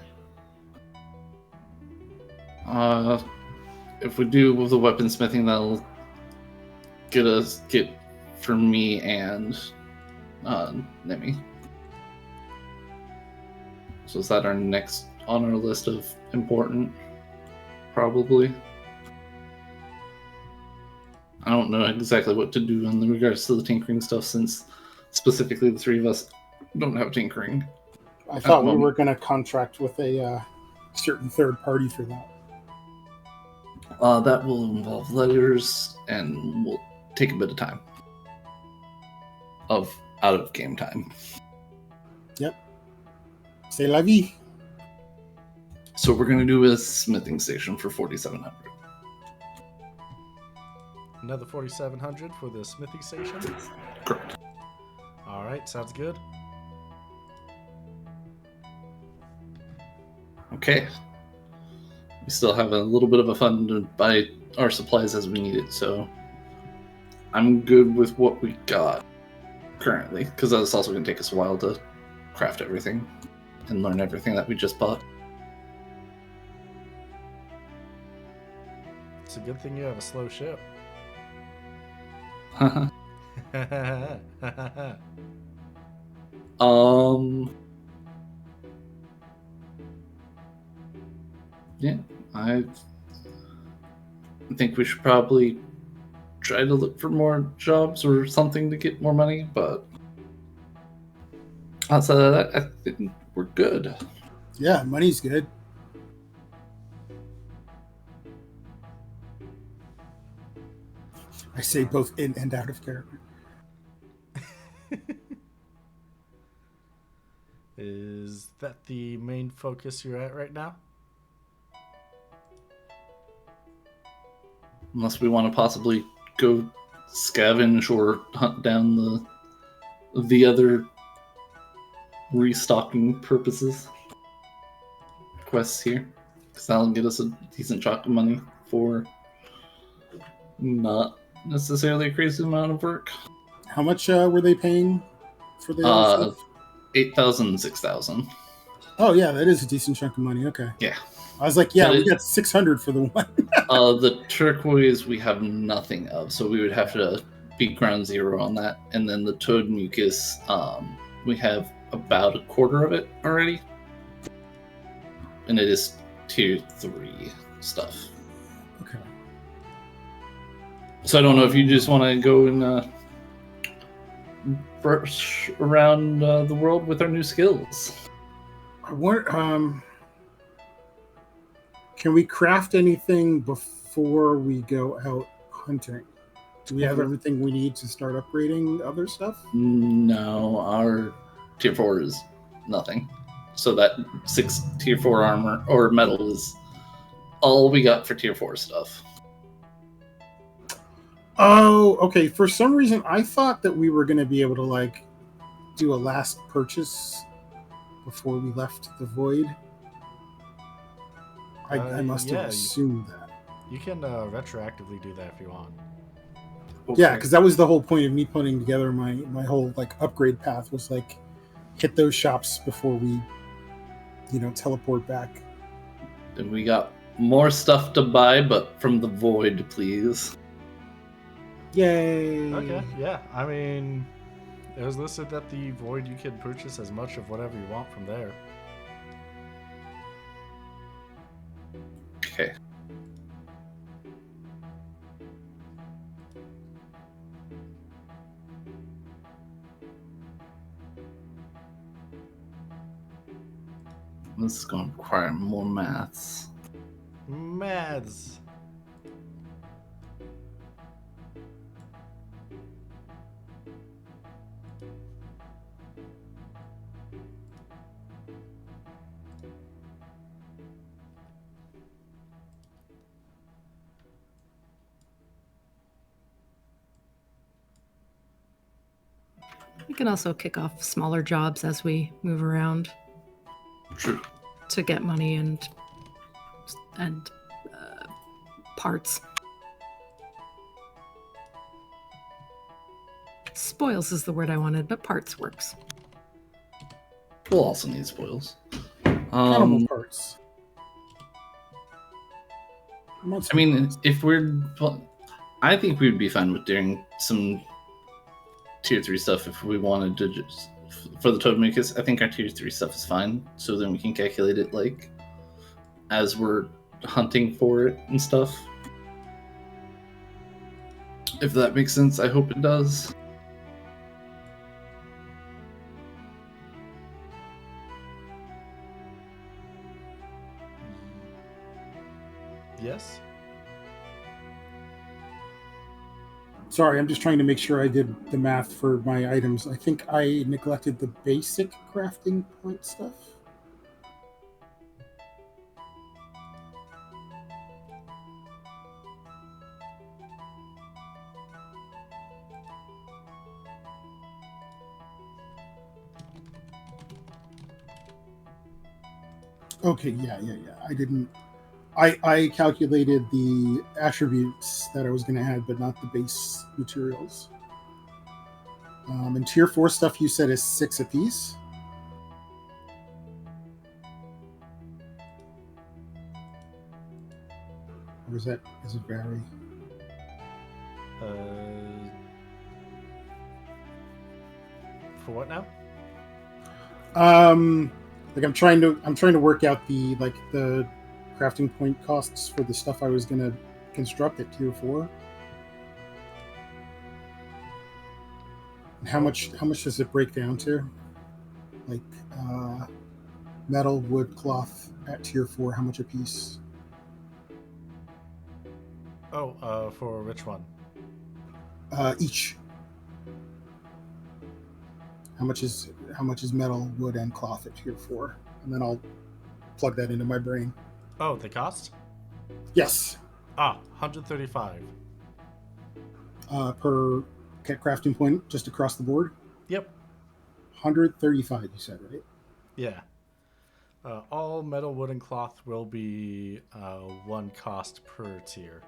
If we do with the weaponsmithing, that'll get for me and Nemi. So is that our next on our list of important? Probably. I don't know exactly what to do in regards to the tinkering stuff, since specifically the three of us don't have tinkering. I thought we were going to contract with a certain third party for that. That will involve letters and will take a bit of time. Out of game time. Yep. C'est la vie. So we're going to do a smithing station for 4,700. Another 4,700 for the smithing station? Correct. Alright, sounds good. Okay. We still have a little bit of a fund to buy our supplies as we need it, so I'm good with what we got currently, because that's also going to take us a while to craft everything and learn everything that we just bought. It's a good thing you have a slow ship. Yeah, I think we should probably try to look for more jobs or something to get more money, but outside of that, I think we're good. Yeah, money's good. I say both in and out of character. Is that the main focus you're at right now? Unless we want to possibly go scavenge or hunt down the other restocking purposes quests here, because that'll get us a decent chunk of money for not necessarily a crazy amount of work. How much were they paying for the stuff? 8,000, 6,000. Oh yeah, that is a decent chunk of money. Okay. Yeah. I was like, yeah, we got 600 for the one. The turquoise we have nothing of, so we would have to beat ground zero on that. And then the toad mucus, we have about a quarter of it already. And it is tier 3 stuff. Okay. So I don't know if you just want to go and brush around the world with our new skills. What, can we craft anything before we go out hunting? Do we have everything we need to start upgrading other stuff? No, our tier 4 is nothing. So that 6 tier 4 armor or metal is all we got for tier 4 stuff. Oh, okay. For some reason, I thought that we were going to be able to like do a last purchase before we left the void. I must have assumed that. You can retroactively do that if you want. Yeah, because that was the whole point of me putting together my whole like upgrade path was like hit those shops before we, teleport back. And we got more stuff to buy, but from the void, please. Yay! Okay, yeah. I mean, it was listed that the void you can purchase as much of whatever you want from there. Okay. This is going to require more maths. Mads. We can also kick off smaller jobs as we move around True. to get money and parts. Spoils is the word I wanted, but parts works. We'll also need spoils. Animal parts. I mean, if we're... Well, I think we'd be fine with doing some tier 3 stuff if we wanted to just... For the totem makers, I think our tier 3 stuff is fine. So then we can calculate it, like, as we're hunting for it and stuff. If that makes sense, I hope it does. Yes? Sorry, I'm just trying to make sure I did the math for my items. I think I neglected the basic crafting point stuff. Okay, yeah. I didn't. I calculated the attributes that I was going to add, but not the base materials. And tier 4 stuff you said is 6 apiece. Or does it vary? For what now? Like I'm trying to work out the crafting point costs for the stuff I was gonna construct at tier 4. And how much does it break down to? Like metal, wood, cloth at tier 4, how much a piece? Oh, for which one? Each. How much is metal, wood, and cloth at tier 4? And then I'll plug that into my brain. Oh, the cost? Yes. 135. Per crafting point, just across the board? Yep. 135, you said, right? Yeah. All metal, wood, and cloth will be 1 cost per tier.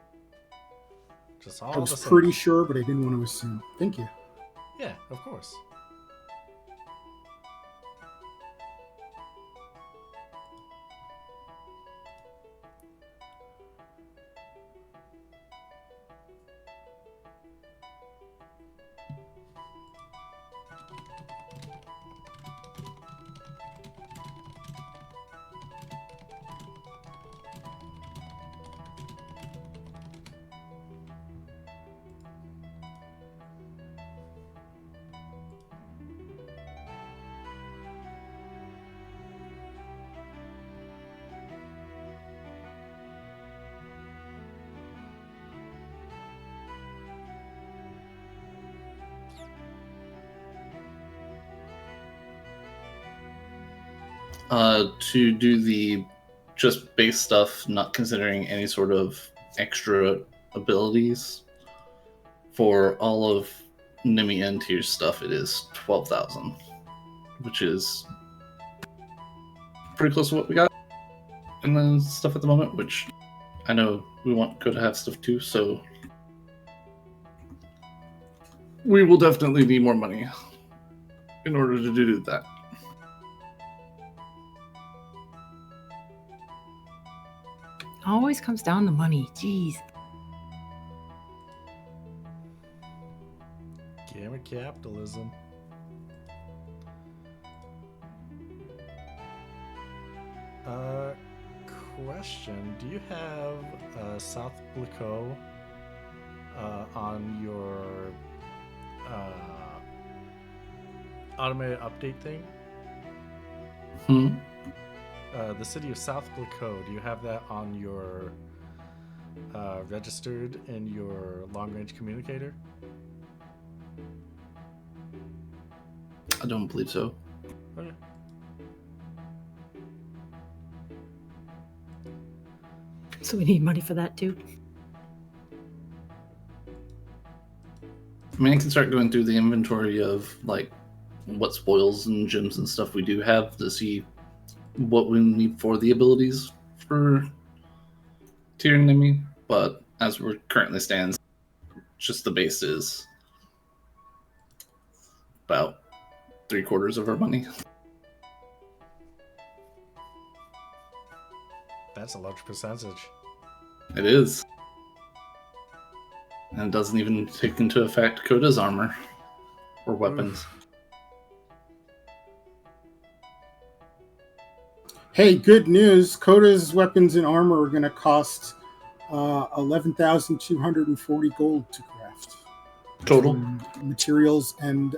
Just all I was the same. pretty sure, but I didn't want to assume. Thank you. Yeah, of course. To do the just base stuff, not considering any sort of extra abilities, for all of Nimi N tier stuff, it is 12,000, which is pretty close to what we got and then stuff at the moment, which I know we want Ko to have stuff too, so we will definitely need more money in order to do that. Always comes down to money. Jeez. Gamma capitalism. Question: do you have South Blico on your automated update thing? The city of South Blico, do you have that on your registered in your long-range communicator? I don't believe so. Okay. So we need money for that too. I mean, I can start going through the inventory of like what spoils and gems and stuff we do have to see what we need for the abilities for Tyranny. But as we're currently stands, just the base is about 3/4 of our money. That's a large percentage. It is. And it doesn't even take into effect Koda's armor or weapons. Hey, good news. Koda's weapons and armor are going to cost 11,240 gold to craft. Total. Materials and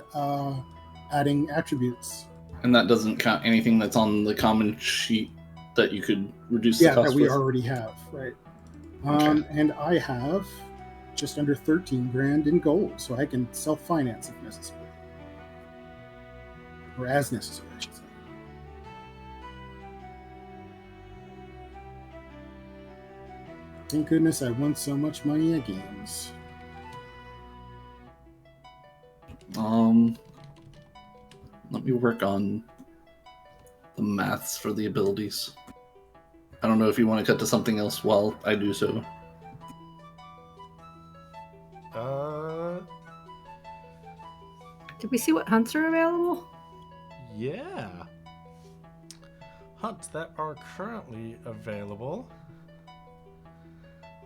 adding attributes. And that doesn't count anything that's on the common sheet that you could reduce the cost that we with. already have, right? Okay. And I have just under 13 grand in gold, so I can self-finance if necessary. Or as necessary, I should say. Thank goodness I won so much money at games. Let me work on the maths for the abilities. I don't know if you want to cut to something else while I do so. Did we see what hunts are available? Yeah. Hunts that are currently available.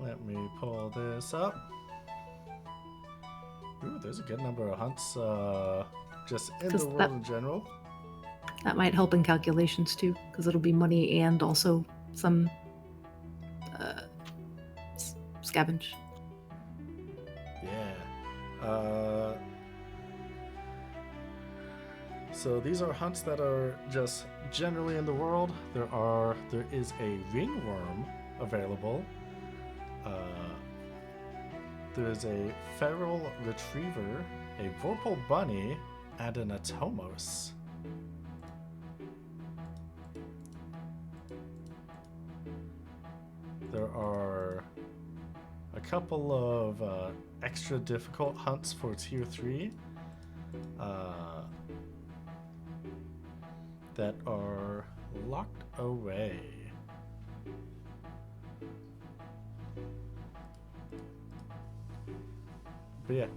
Let me pull this up. Ooh, there's a good number of hunts just in the world in general. That might help in calculations too, because it'll be money and also some scavenge. Yeah. So these are hunts that are just generally in the world. There is a ringworm available. There is a feral retriever, a vorpal bunny, and an atomos. There are a couple of extra difficult hunts for tier 3 that are locked away. But yeah,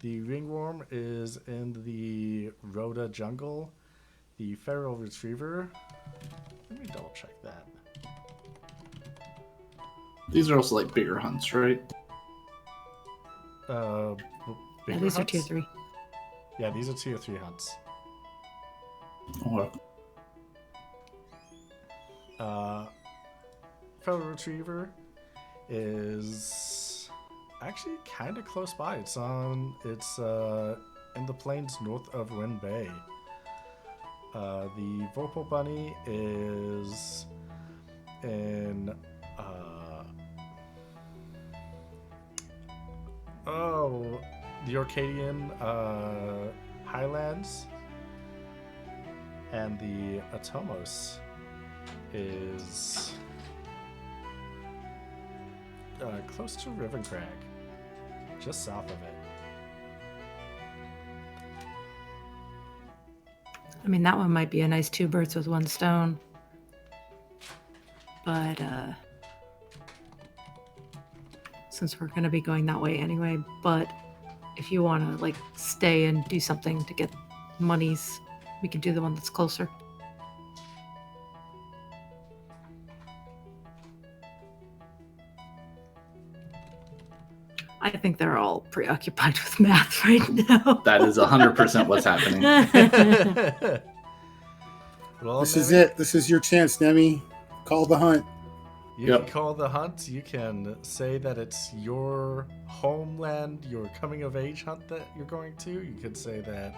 the ringworm is in the Rhoda jungle. The feral retriever, let me double check that. These are also like bigger hunts, right? Bigger These hunts? are tier 3. Yeah, these are tier 3 hunts. Oh, Feral retriever is actually kind of close by. It's in the plains north of Ren Bay. The vorpal bunny is in the Orcadian Highlands, and the atomos is close to Rivencrag, just south of it. I mean, that one might be a nice 2 birds with 1 stone. But since we're going to be going that way anyway, but if you want to like stay and do something to get monies, we can do the one that's closer. I think they're all preoccupied with math right now. That is 100% what's happening. Well, This is Nemi, it. This is your chance, Nemi. Call the hunt. You Yep. can call the hunt. You can say that it's your homeland, your coming of age hunt that you're going to. You could say that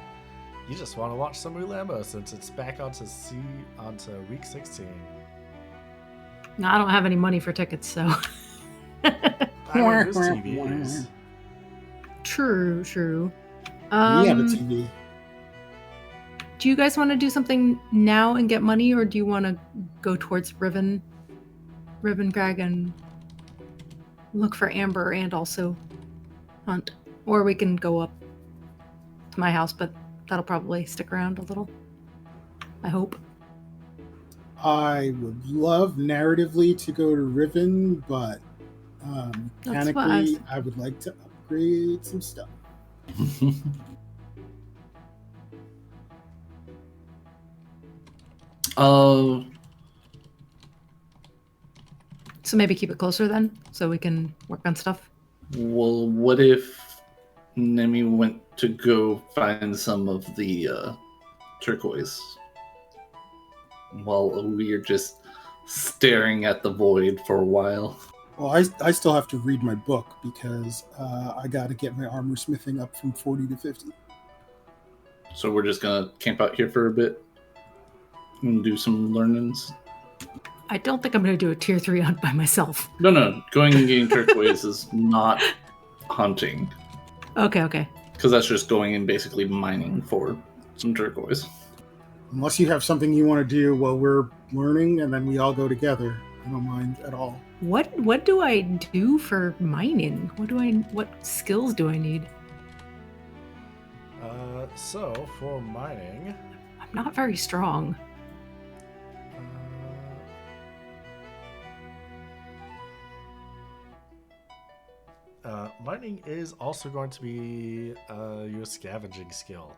you just want to watch some Ulambo since it's back onto week 16. No, I don't have any money for tickets, so. I mean, there's TVs. True. We have a TV. Do you guys want to do something now and get money, or do you want to go towards Riven Crag and look for Amber and also hunt? Or we can go up to my house, but that'll probably stick around a little. I hope. I would love narratively to go to Riven, but That's what I was- mechanically, I would like to upgrade some stuff. Uh, So maybe keep it closer then, so we can work on stuff. well, what if Nemi went to go find some of the turquoise while we are just staring at the void for a while? Well, I still have to read my book because I got to get my armor smithing up from 40 to 50. So we're just gonna camp out here for a bit and do some learnings. I don't think I'm going to do a tier 3 hunt by myself. No, going and getting turquoise is not hunting, Okay. because that's just going and basically mining for some turquoise. Unless you have something you want to do while we're learning, and then we all go together. I don't mind at all. What do I do for mining? What skills do I need? So for mining, I'm not very strong. mining is also going to be your scavenging skill.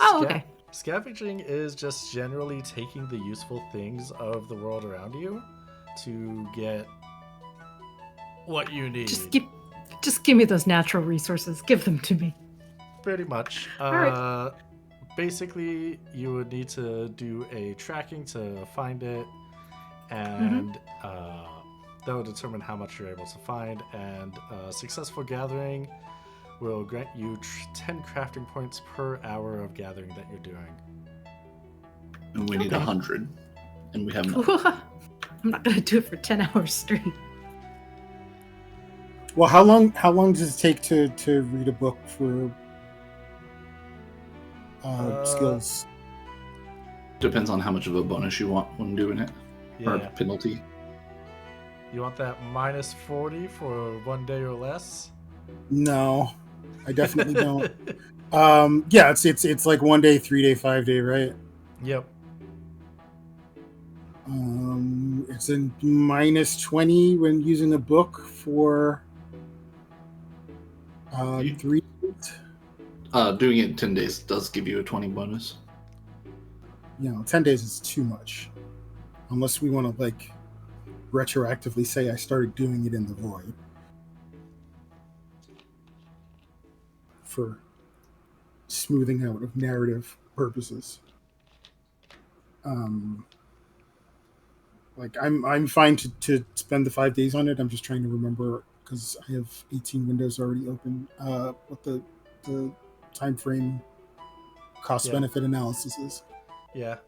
Oh, okay. Scavenging is just generally taking the useful things of the world around you to get what you need. Just give me those natural resources. Give them to me. Pretty much. Alright. Basically, you would need to do a tracking to find it, and that will determine how much you're able to find. And successful gathering will grant you 10 crafting points per hour of gathering that you're doing. And we need Okay. 100, and we have none. I'm not gonna do it for 10 hours straight. Well, how long does it take to read a book for skills? Depends on how much of a bonus you want when doing it, or Yeah. penalty. You want that minus 40 for 1 day or less? No, I definitely don't. Yeah, it's like 1 day, 3 day, 5 day, right? Yep. It's a minus 20 when using a book for You- 3. Doing it in 10 days does give you a 20 bonus. 10 days is too much. Unless we want to like retroactively say I started doing it in the void. For smoothing out of narrative purposes. Like I'm fine to spend the 5 days on it. I'm just trying to remember because I have 18 windows already open. What the time frame cost benefit analysis is. Yeah.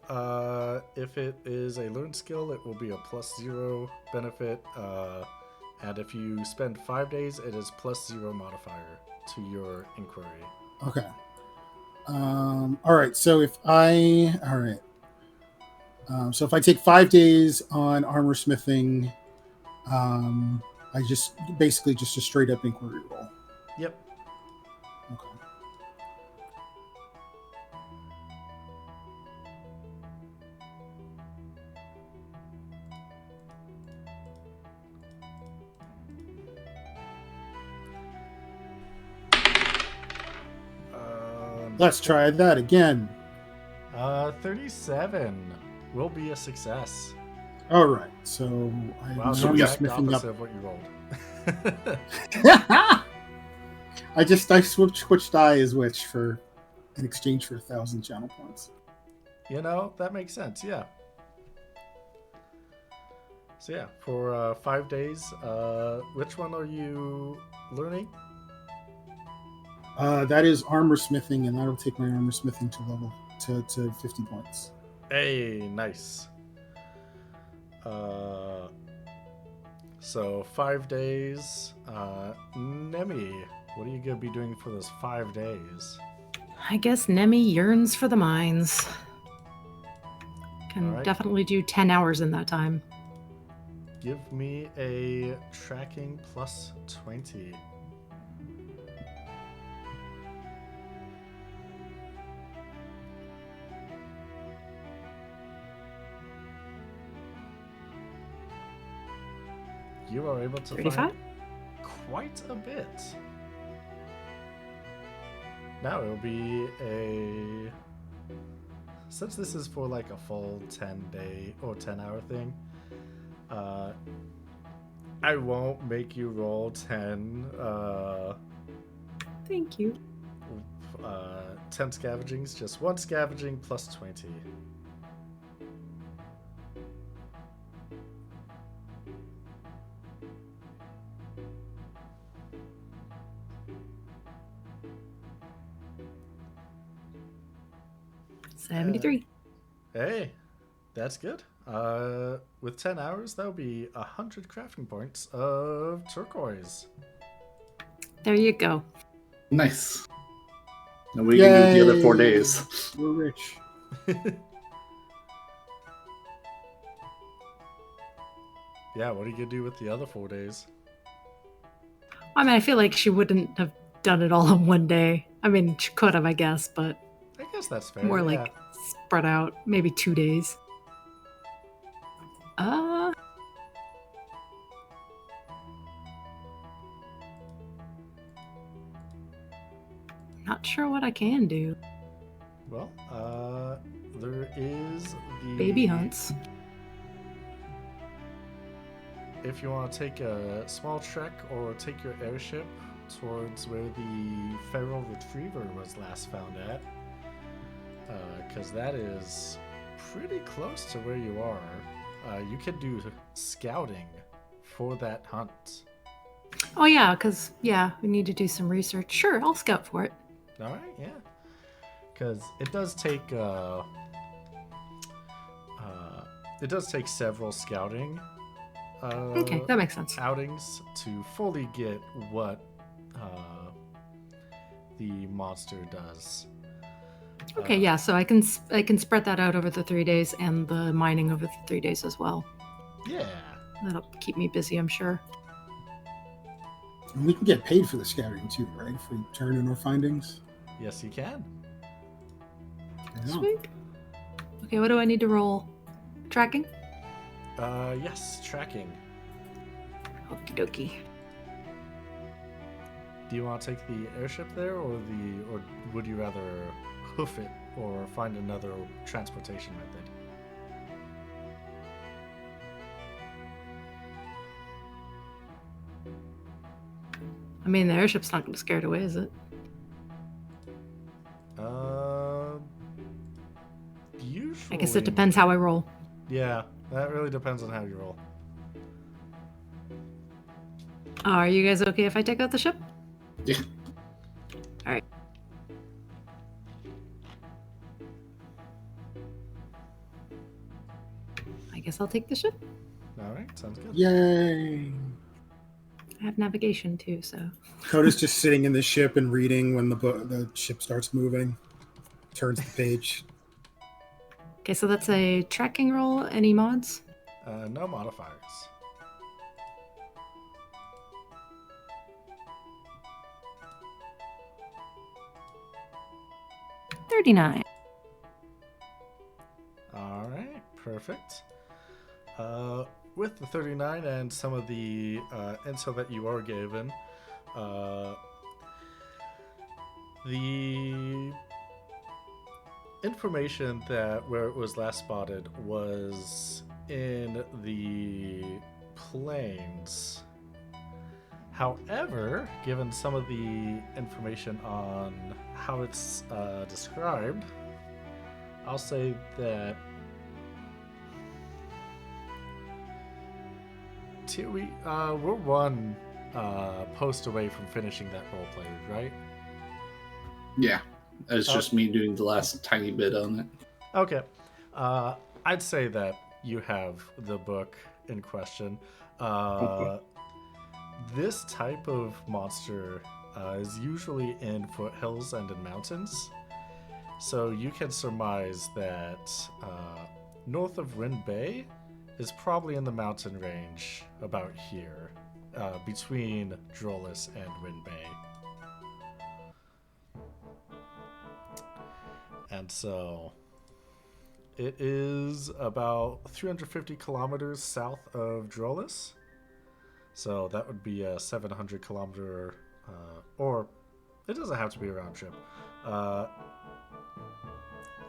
If it is a learned skill, it will be a +0 benefit. And if you spend 5 days, it is +0 modifier to your inquiry. Okay. All right. So if I take 5 days on armor smithing, I just basically just a straight up inquiry roll. Yep. Okay. Let's try that again. 37 will be a success. All right, so I'm Wow, So the we got exact smithing opposite up. of what you rolled. I switched which die is which for in exchange for 1,000 channel points. You know, that makes sense, yeah. So yeah, for 5 days, which one are you learning? That is armor smithing, and that'll take my armor smithing to 50 points. Hey, nice. So 5 days. Nemi, what are you gonna be doing for those 5 days? I guess Nemi yearns for the mines. Can Alright. definitely do 10 hours in that time. Give me a tracking plus 20. You are able to 35? find quite a bit. Now it'll be a... Since this is for like a full 10-day or 10-hour thing, I won't make you roll 10 Thank you. 10 scavengings, just one scavenging plus 20. — 73. Hey, that's good. With 10 hours, that'll be 100 crafting points of turquoise. There you go. Nice. And we can do the other 4 Yay. days. We're rich. Yeah, what are you gonna do with the other 4 days? I mean, I feel like she wouldn't have done it all in one day. I mean, she could have, I guess, but I guess that's fair. more yeah. like spread out, maybe 2 days. Not sure what I can do. Well, there is the Baby hunts. If you want to take a small trek or take your airship towards where the feral retriever was last found at, because that is pretty close to where you are, you could do scouting for that hunt. Oh, yeah, because, we need to do some research. Sure, I'll scout for it. All right, yeah, because it does take several scouting. Okay, that makes sense. Outings to fully get what the monster does. Okay, yeah, so I can spread that out over the 3 days and the mining over the 3 days as well. Yeah. That'll keep me busy, I'm sure. And we can get paid for the scouting too, right? If we turn in our findings. Yes, you can. Yeah. Sweet. Okay, what do I need to roll? Tracking? Yes, tracking. Okie dokie. Do you want to take the airship there, or would you rather hoof it or find another transportation method? I mean, the airship's not going to scare it away, is it? Usually. I guess it depends how I roll. Yeah, that really depends on how you roll. Are you guys okay if I take out the ship? Yeah. Alright. I guess I'll take the ship. All right, sounds good. Yay! I have navigation too, so. Coda's just sitting in the ship and reading when the ship starts moving. Turns the page. Okay, so that's a tracking roll. Any mods? No modifiers. $39. All right, perfect. With the 39 and some of the intel that you are given, the information that where it was last spotted was in the plains. However, given some of the information on how it's described, I'll say that we're one post away from finishing that roleplay, right? Yeah, it's just me doing the last tiny bit on it. Okay. I'd say that you have the book in question. Okay. This type of monster is usually in foothills and in mountains. So you can surmise that north of Rin Bay is probably in the mountain range about here, between Drolis and Rin Bay. And so it is about 350 kilometers south of Drolis. So that would be a 700 kilometer, or it doesn't have to be a round trip.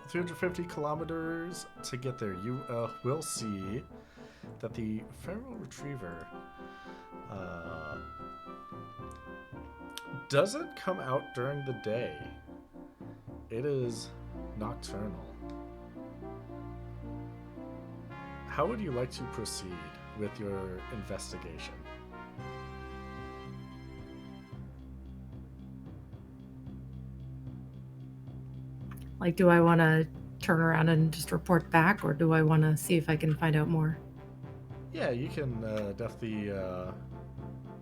350 kilometers to get there. You will see that the feral retriever doesn't come out during the day. It is nocturnal. How would you like to proceed with your investigation? Like, do I want to turn around and just report back, or do I want to see if I can find out more? Yeah, you can definitely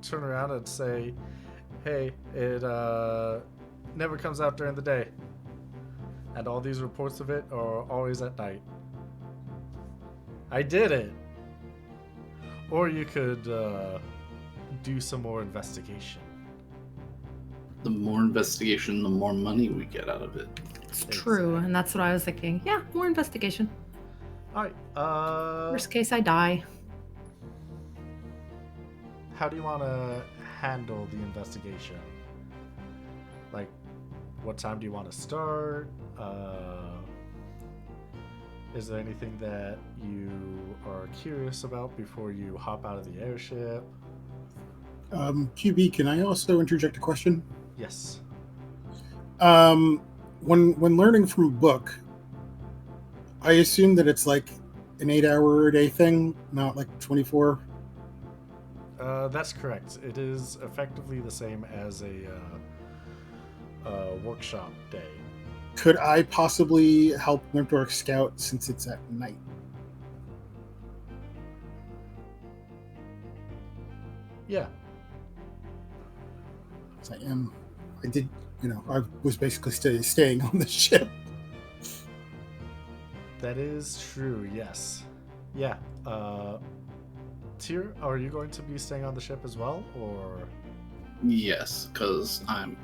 turn around and say, hey, it never comes out during the day. And all these reports of it are always at night. I did it! Or you could do some more investigation. The more investigation, the more money we get out of it. It's true, and that's what I was thinking. Yeah, more investigation. Alright, Worst case, I die. how do you want to handle the investigation? Like, what time do you want to start? Is there anything that you are curious about before you hop out of the airship? QB, can I also interject a question? Yes. When learning from a book, I assume that it's like an 8-hour-a-day thing, not like 24. That's correct. It is effectively the same as a workshop day. Could I possibly help Limpdorf scout since it's at night? Yeah. 'Cause I was basically staying on the ship. That is true, yes. Yeah. Tyr, are you going to be staying on the ship as well, or? Yes, because I'm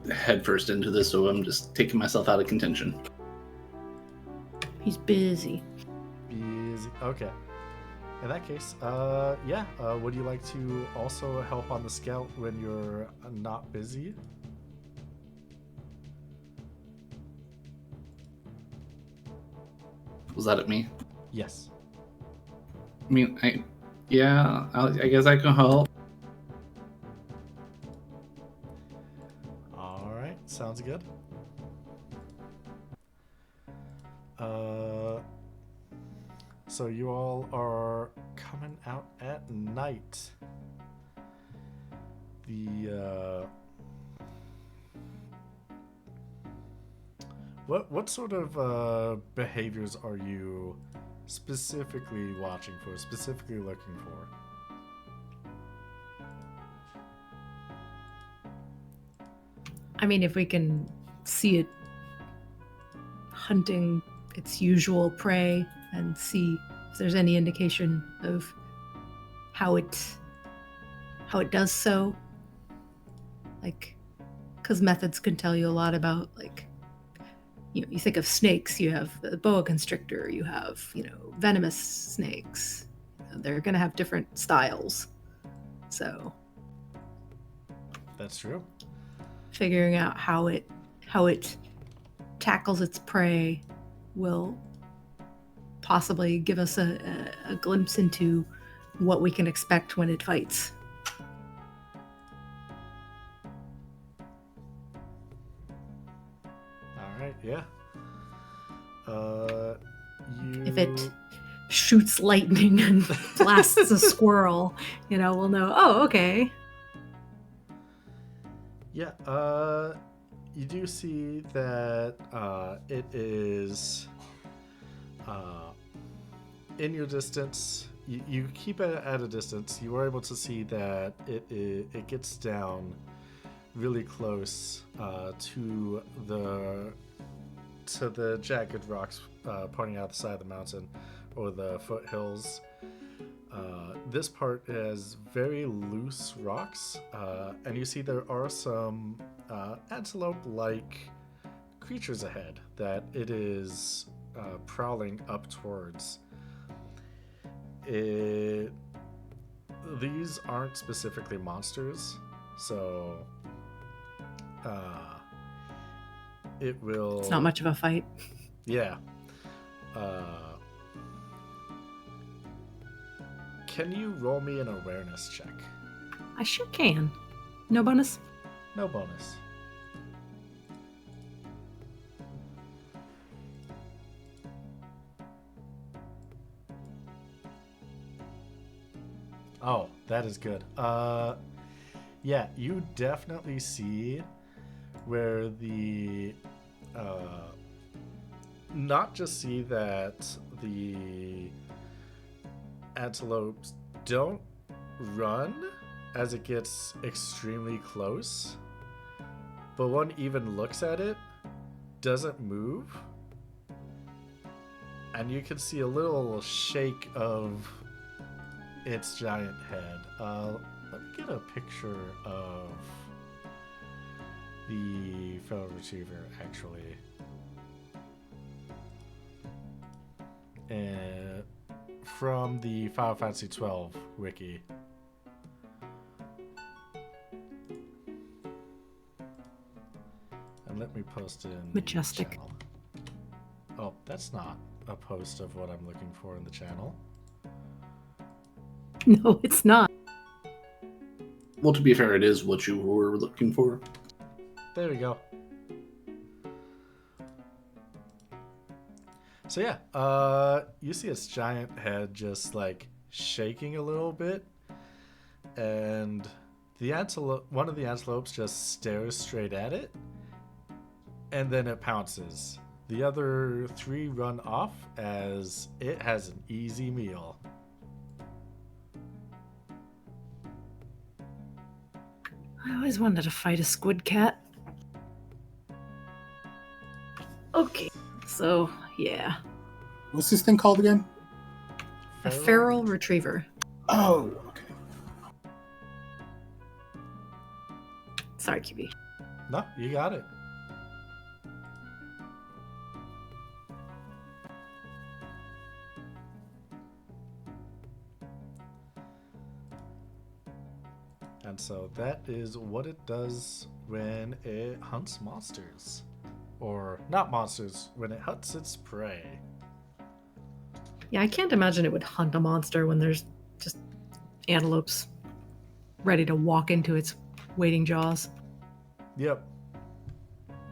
headfirst into this, so I'm just taking myself out of contention. He's busy. Busy. Okay. In that case, would you like to also help on the scout when you're not busy? Was that at me? Yes. I mean, I guess I can help. All right, sounds good. So you all are coming out at night. What sort of behaviors are you specifically watching for, specifically looking for? I mean, if we can see it hunting its usual prey and see if there's any indication of how it does so, like, because methods can tell you a lot about, like, you think of snakes, you have the boa constrictor, you have, venomous snakes. They're going to have different styles. So That's true. figuring out how it tackles its prey will possibly give us a glimpse into what we can expect when it fights. All right, yeah. If it shoots lightning and blasts a squirrel, we'll know, oh, okay. Yeah, you do see that it is in your distance. You keep it at a distance. You are able to see that it gets down really close to the jagged rocks pointing out the side of the mountain or the foothills. This part has very loose rocks, and you see there are some antelope-like creatures ahead that it is prowling up towards. These aren't specifically monsters, so it will... It's not much of a fight. Yeah. Can you roll me an awareness check? I sure can. No bonus? No bonus. Oh, that is good. Yeah, you definitely see where the not just see that the antelopes don't run as it gets extremely close, but one even looks at it, doesn't move, and you can see a little shake of its giant head. Let me get a picture of the feral retriever, actually. From the Final Fantasy XII wiki. And let me post it in Majestic. the channel. Oh, that's not a post of what I'm looking for in the channel. No, it's not. Well, to be fair, it is what you were looking for. There we go. So yeah, you see its giant head just like shaking a little bit, and one of the antelopes just stares straight at it, and then it pounces. The other three run off as it has an easy meal. I always wanted to fight a squid cat. Okay, so yeah. What's this thing called again? A feral retriever. Oh, okay. Sorry, QB. No, you got it. And so that is what it does when it hunts monsters. Or not monsters, when it hunts its prey. Yeah, I can't imagine it would hunt a monster when there's just antelopes ready to walk into its waiting jaws. Yep.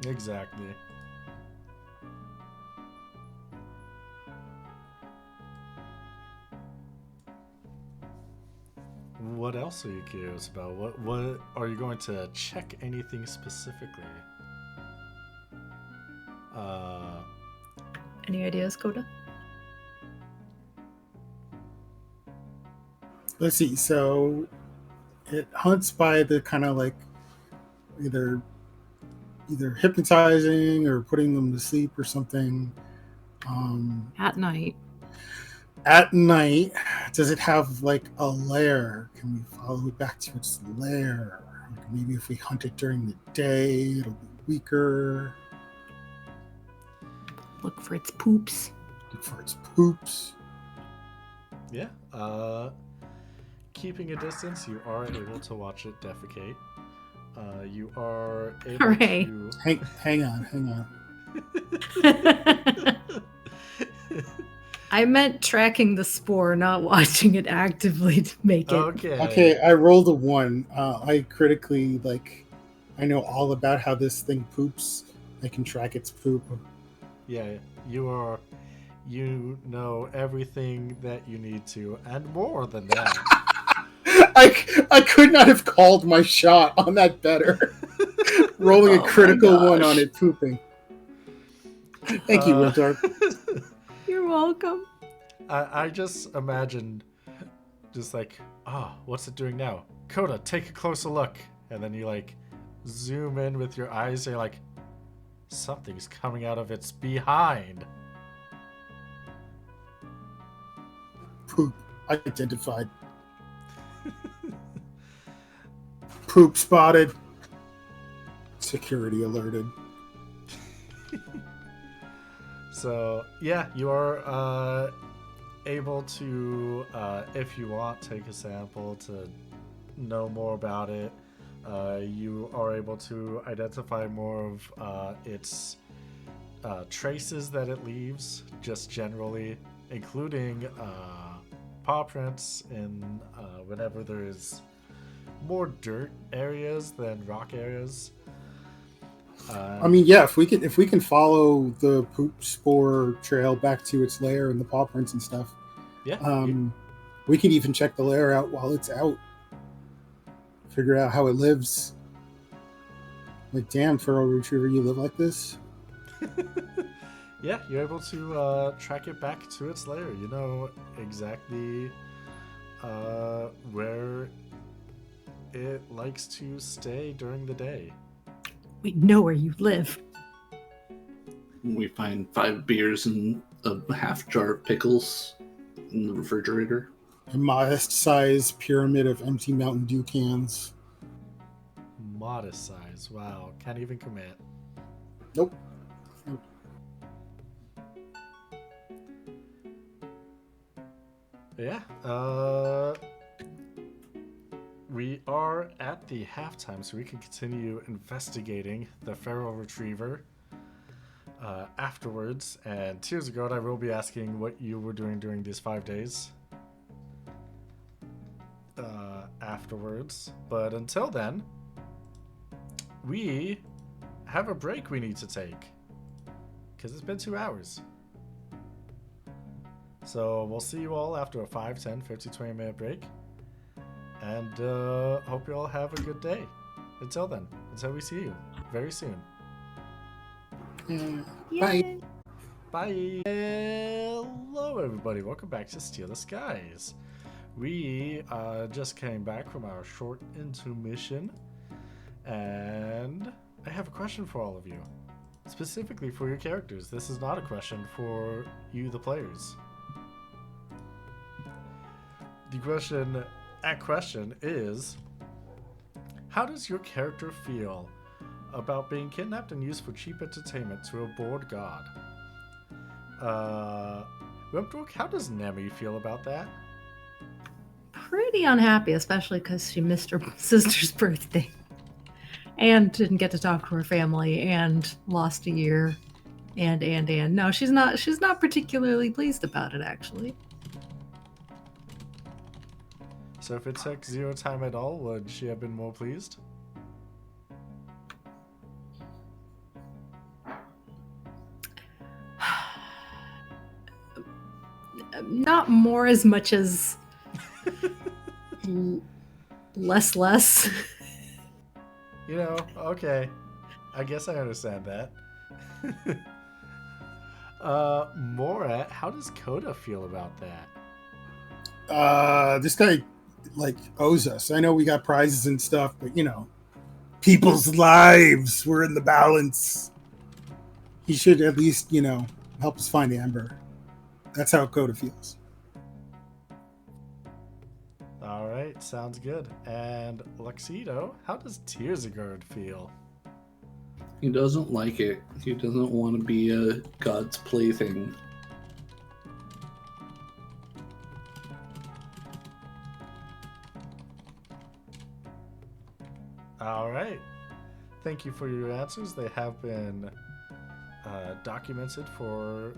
Exactly. What else are you curious about? What are you going to check anything specifically? Any ideas, Coda? Let's see. So it hunts by the kind of like either hypnotizing or putting them to sleep or something. At night. At night, does it have like a lair? Can we follow it back to its lair? Like maybe if we hunt it during the day, it'll be weaker. Look for its poops. Look for its poops. Yeah. Keeping a distance, you are able to watch it defecate. You are able Hooray. to... Hang on. I meant tracking the spore, not watching it actively to make it. Okay, I rolled a 1. I critically, I know all about how this thing poops. I can track its poop. Yeah, you know everything that you need to, and more than that. I could not have called my shot on that better. Rolling Oh a my critical 1 gosh. on it pooping. Thank you, Wildark. You're welcome. I just imagined, just what's it doing now? Coda, take a closer look, and then you zoom in with your eyes. And you're like, something's coming out of its behind. Poop identified. Poop spotted. Security alerted. So yeah, you are able to, if you want, take a sample to know more about it. You are able to identify more of its traces that it leaves, just generally, including paw prints in whenever there is more dirt areas than rock areas. I mean, yeah, if we can follow the poop spore trail back to its lair and the paw prints and stuff, Yeah. we can even check the lair out while it's out. Figure out how it lives. Like, damn, feral retriever, you live like this? Yeah, you're able to track it back to its lair. You know exactly where it likes to stay during the day. We know where you live. We find 5 beers and a half jar of pickles in the refrigerator. A modest-sized pyramid of empty Mountain Dew cans. Modest size. Wow. Can't even commit. Nope. Yeah. We are at the halftime, so we can continue investigating the feral retriever afterwards. And Tears of God, I will be asking what you were doing during these 5 days afterwards. But until then, we have a break we need to take because it's been 2 hours. So we'll see you all after a 5, 10, 50, 20 minute break. And hope you all have a good day. Until then, until we see you very soon. Bye. Bye. Hello, everybody. Welcome back to Steal the Skies. We just came back from our short intermission. And I have a question for all of you. Specifically for your characters. This is not a question for you, the players. The question is, how does your character feel about being kidnapped and used for cheap entertainment to a bored god? Wimdork, how does Nemi feel about that? Pretty unhappy, especially because she missed her sister's birthday. And didn't get to talk to her family and lost a year. And. No, she's not particularly pleased about it, actually. So if it took 0 time at all, would she have been more pleased? Not more as much as less. You know, okay. I guess I understand that. Morat, how does Coda feel about that? This guy owes us. I know we got prizes and stuff, but people's lives were in the balance. He should at least, help us find Amber. That's how Coda feels. All right, sounds good. And Luxedo, how does Tearsagard feel? He doesn't like it. He doesn't want to be a god's plaything. All right. Thank you for your answers. They have been documented for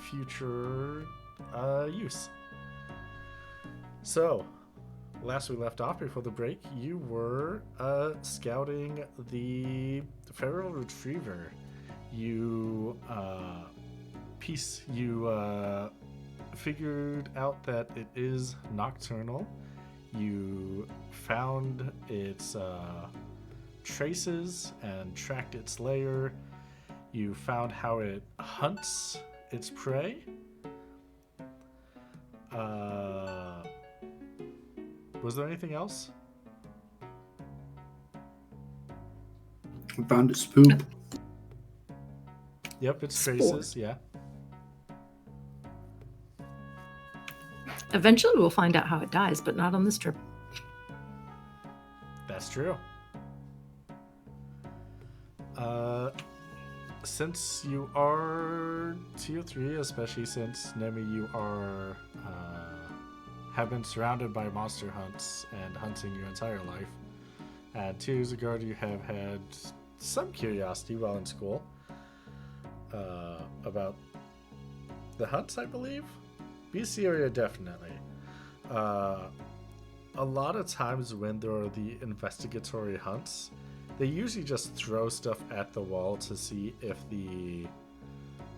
future use. So, last we left off before the break, you were scouting the feral retriever. You figured out that it is nocturnal. You found its traces and tracked its lair. You found how it hunts its prey. Was there anything else? I found its poop. Yep, its Sport. traces, yeah. Eventually, we'll find out how it dies, but not on this trip. That's true. Since you are tier 3, especially since Nemi, you are have been surrounded by monster hunts and hunting your entire life. And 2 years ago, you have had some curiosity while in school about the hunts, I believe. BC area, definitely. A lot of times when there are the investigatory hunts, they usually just throw stuff at the wall to see if the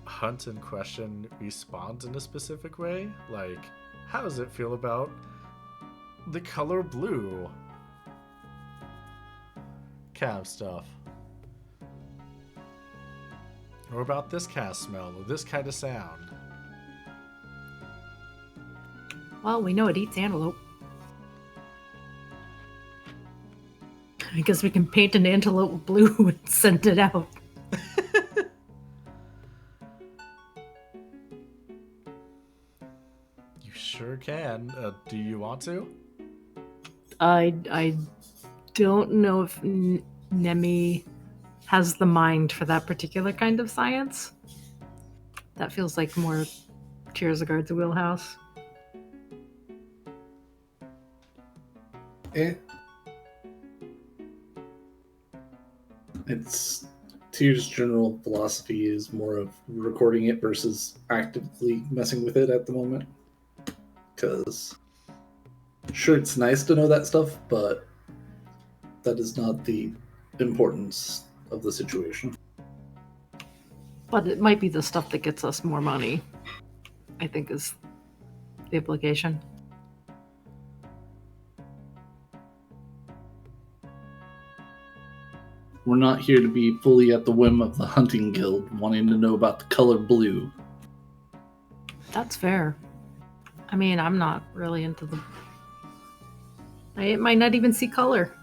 hunt in question responds in a specific way. Like, how does it feel about the color blue? Kind of stuff. Or about this kind of smell, or this kind of sound. Well, we know it eats antelope. I guess we can paint an antelope blue and send it out. You sure can. Do you want to? I don't know if Nemi has the mind for that particular kind of science. That feels like more Tears of Guard's wheelhouse. It's Tyr's general philosophy is more of recording it versus actively messing with it at the moment. Because, sure, it's nice to know that stuff, but that is not the importance of the situation. But it might be the stuff that gets us more money, I think is the implication. We're not here to be fully at the whim of the hunting guild wanting to know about the color blue. That's fair. I mean, I'm not really into the... I might not even see color.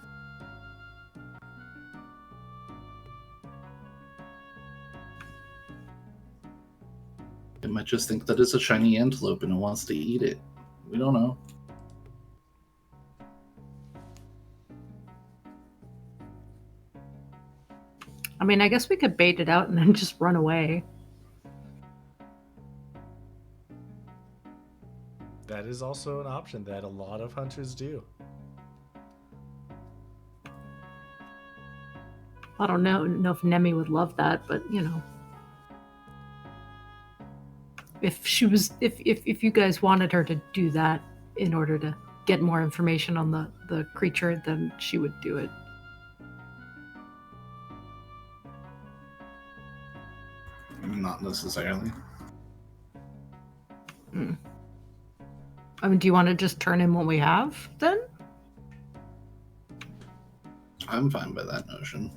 It might just think that it's a shiny antelope and it wants to eat it. We don't know. I mean, I guess we could bait it out and then just run away. That is also an option that a lot of hunters do. I don't know if Nemi would love that, but you know. If you guys wanted her to do that in order to get more information on the creature, then she would do it. Not necessarily. I mean, do you want to just turn in what we have then? I'm fine by that notion.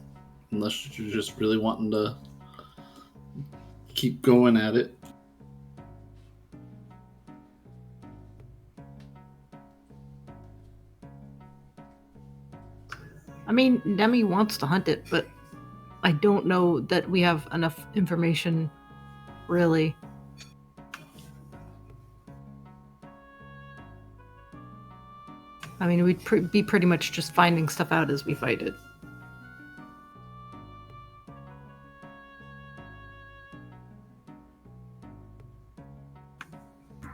Unless you're just really wanting to keep going at it. I mean, Nemi wants to hunt it, but I don't know that we have enough information, really. I mean, we'd be pretty much just finding stuff out as we fight it.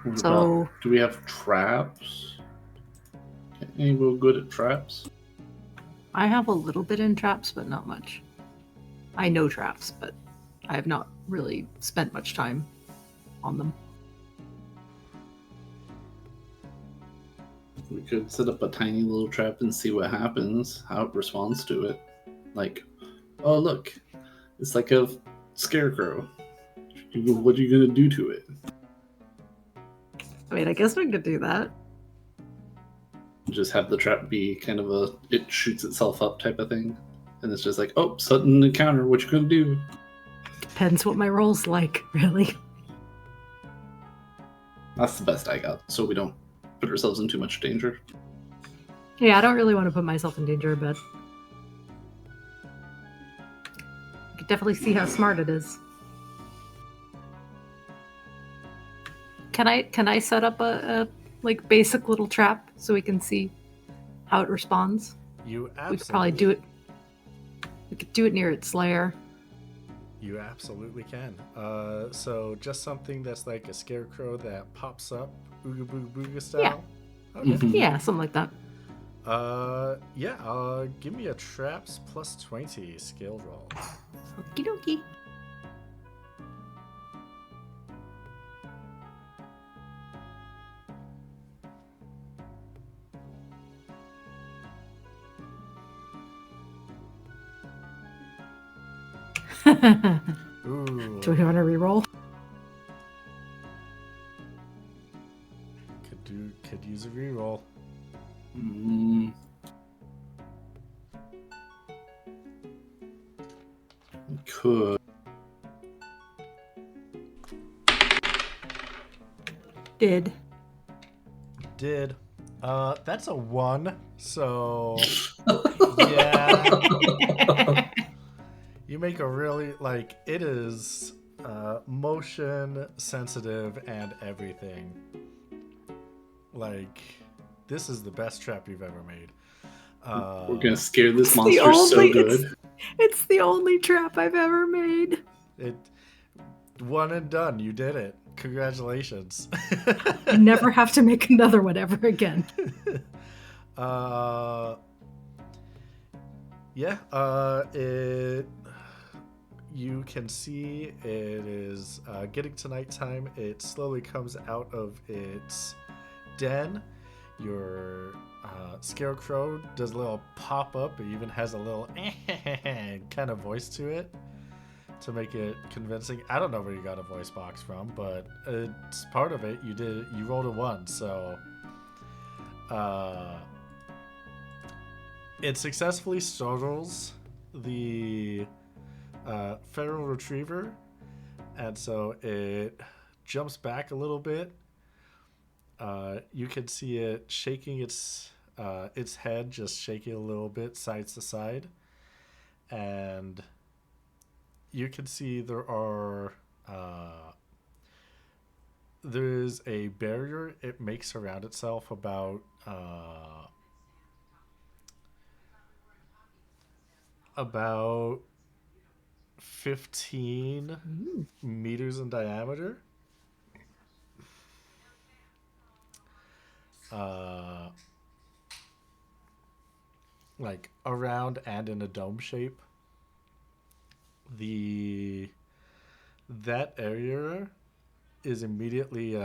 What So- about- do we have traps? Anyone good at traps? I have a little bit in traps, but not much. I know traps, but I have not really spent much time on them. We could set up a tiny little trap and see what happens, how it responds to it. Like, oh look, it's like a scarecrow. What are you gonna do to it? I mean, I guess we could do that. Just have the trap be kind of a it shoots itself up type of thing, and it's just like, oh, sudden encounter. What you gonna do? Depends what my role's like, really. That's the best I got, so we don't put ourselves in too much danger. Yeah, I don't really want to put myself in danger, but you could definitely see how smart it is. Can I set up a like basic little trap so we can see how it responds? You absolutely. We could probably do it. We could do it near its lair. You absolutely can. So just something that's like a scarecrow that pops up, ooga booga booga style. Yeah. Okay. Mhm. Yeah, something like that. Yeah. Give me a traps plus 20 skill roll. Okie dokie. Ooh. Do we want to reroll? Could use a reroll. Mm. Could. Did. That's a 1. So yeah. You make a really like it is motion sensitive and everything. Like this is the best trap you've ever made. We're gonna scare this It's the monster so only- good. It's the only trap I've ever made. It one and done. You did it. Congratulations. I never have to make another one ever again. It you can see it is getting to nighttime. It slowly comes out of its den. Your scarecrow does a little pop up. It even has a little kind of voice to it to make it convincing. I don't know where you got a voice box from, but it's part of it. You rolled a 1, so it successfully startles the feral retriever, and so it jumps back a little bit. You can see it shaking its head, just shaking a little bit side to side, and you can see there's a barrier it makes around itself about 15 meters in diameter. Like around and in a dome shape. That area is immediately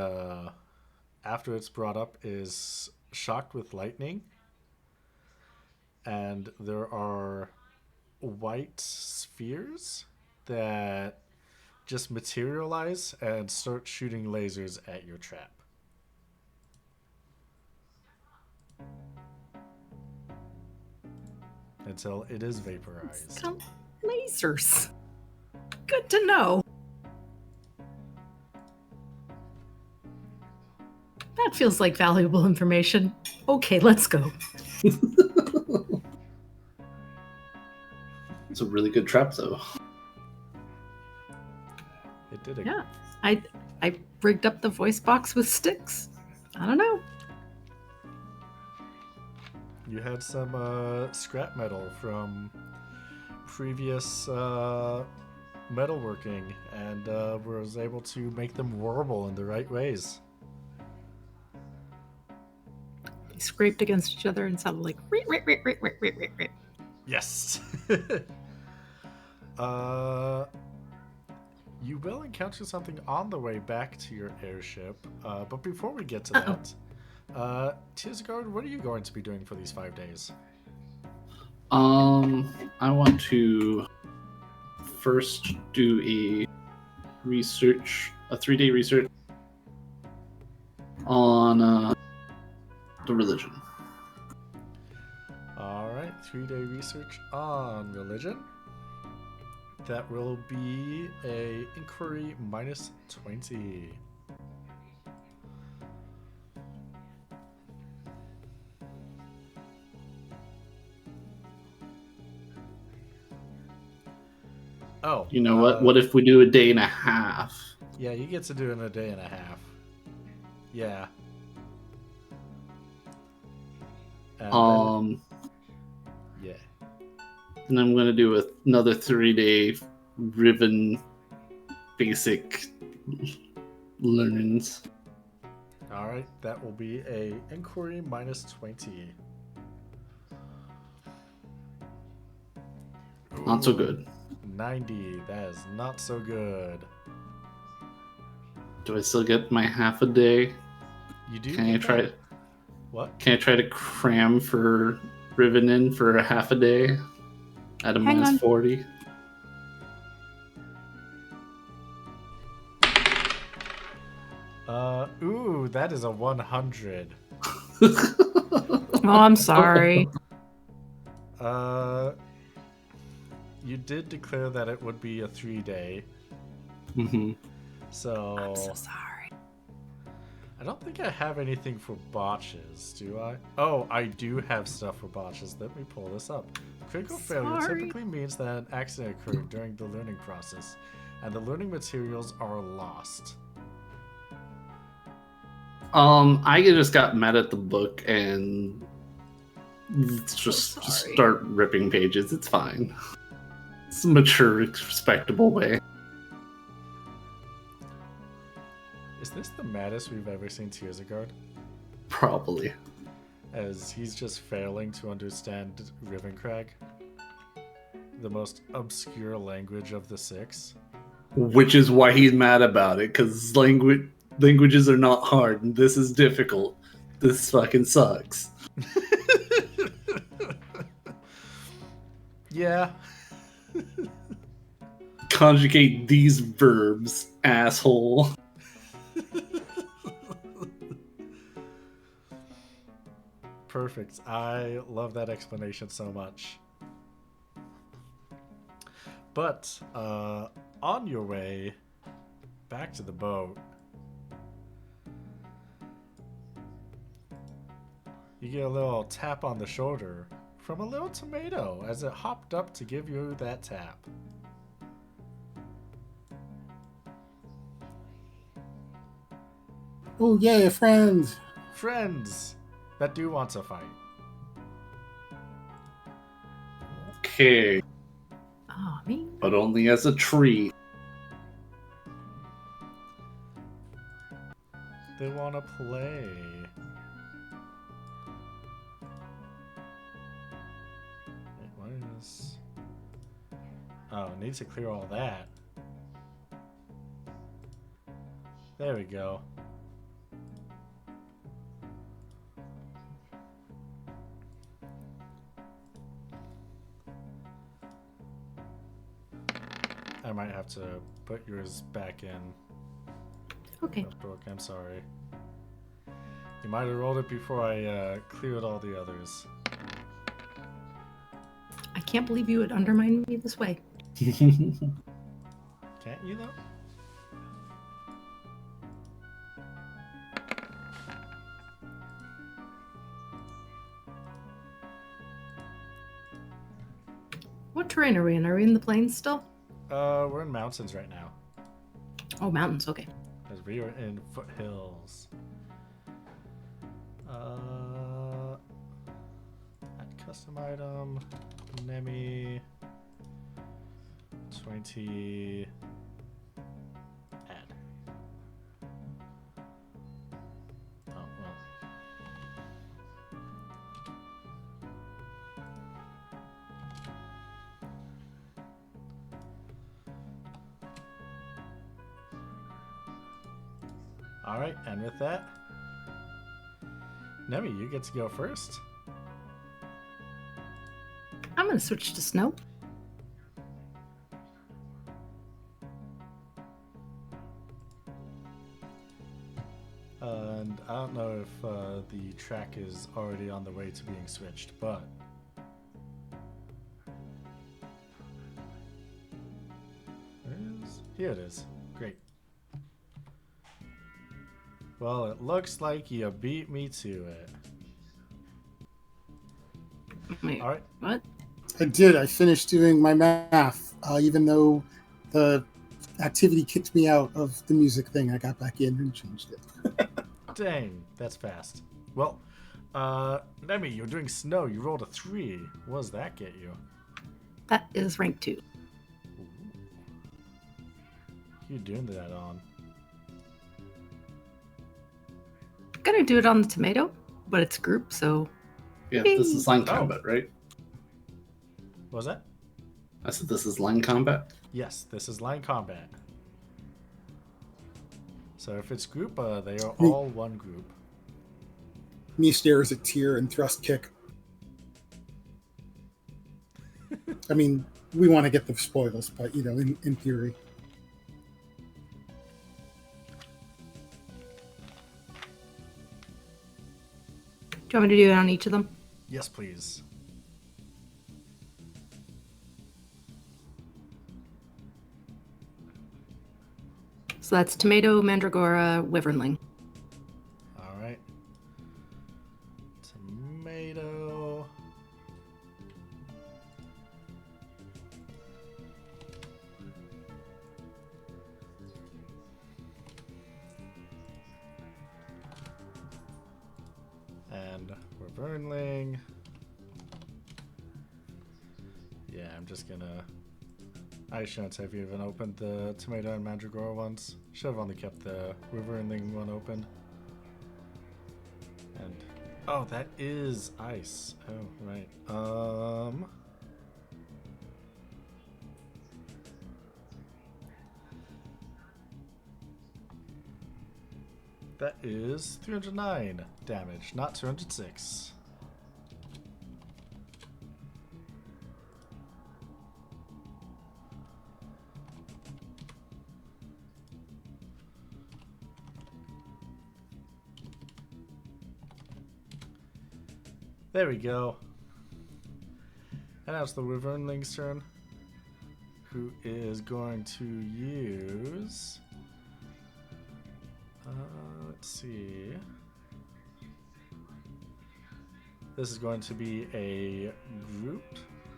after it's brought up is shocked with lightning, and there are white spheres that just materialize and start shooting lasers at your trap. Until it is vaporized. Some lasers. Good to know. That feels like valuable information. Okay, let's go. It's a really good trap, though. It did it. Yeah, I rigged up the voice box with sticks. I don't know. You had some scrap metal from previous metalworking, and was able to make them workable in the right ways. They scraped against each other and sounded like "Reet, reet, reet, reet, reet, reet, reet, reet." Yes. You will encounter something on the way back to your airship, but before we get to Uh-oh. that, Tisgard, what are you going to be doing for these 5 days? I want to first do a 3-day research on the religion. Alright, 3-day research on religion. That will be a inquiry minus 20. Oh. You know what? What if we do a day and a half? Yeah, you get to do it in a day and a half. Yeah. And yeah. And I'm going to do another 3-day Riven basic learnings. Alright, that will be a inquiry minus 20. Not so Ooh, good. 90. That is not so good. Do I still get my half a day? You do. Can I get try? that. What? Can I try to cram for Riven in for a half a day at a Hang minus on. 40? Ooh, that is a 100. Oh, I'm sorry. You did declare that it would be a 3-day, Mm-hmm. so I'm so sorry. I don't think I have anything for botches, do I? Oh, I do have stuff for botches. Let me pull this up. Critical failure Sorry. typically means that an accident occurred during the learning process, and the learning materials are lost. I just got mad at the book and just sorry. start ripping pages. It's fine. It's a mature, respectable way. Is this the maddest we've ever seen Tiersagard? Probably. As he's just failing to understand Rivencrag, the most obscure language of the 6. Which is why he's mad about it, because languages are not hard, and this is difficult. This fucking sucks. Yeah. Conjugate these verbs, asshole. Perfect. I love that explanation so much. But, on your way back to the boat, you get a little tap on the shoulder from a little tomato as it hopped up to give you that tap. Oh, yay, a friend. Friends that do want to fight. Okay, Oh, me? but only as a tree. They want to play. Wait, what is... Oh, need to clear all that. There we go. I might have to put yours back in. Okay. Brooke, I'm sorry. You might have rolled it before I cleared all the others. I can't believe you would undermine me this way. Can't you though? What terrain are we in? Are we in the plains still? We're in mountains right now. Oh, mountains. Okay. Because we are in foothills. Add custom item. Nemi. 20. Add. Oh, well. All right, and with that, Nemi, you get to go first. I'm gonna switch to snow. And I don't know if the track is already on the way to being switched, but here it is. Great. Well, it looks like you beat me to it. Wait, All right. what? I did. I finished doing my math, even though the activity kicked me out of the music thing. I got back in and changed it. Dang, that's fast. Well, Nemi, you're doing snow. You rolled a 3. What does that get you? That is rank 2. You doing that on? Gonna do it on the tomato, but it's group, so Yeah, this is line Oh. combat, right? What was that? I said this is line combat. Yes, this is line combat. So if it's group, they are all one group. Me stares at Tyr and thrust kick. I mean, we want to get the spoils, but in theory. do you want me to do it on each of them? Yes, please. So that's tomato, mandragora, wyvernling. All right. Tomato. And Wyvernling. Yeah, I'm just gonna. I shouldn't have even opened the tomato and mandragora ones. Should have only kept the Wyvernling one open. And oh, that is ice. Oh, right. That is 309 damage, not 206. There we go. And now it's the Wyvernling's turn, who is going to use... let's see. This is going to be a group,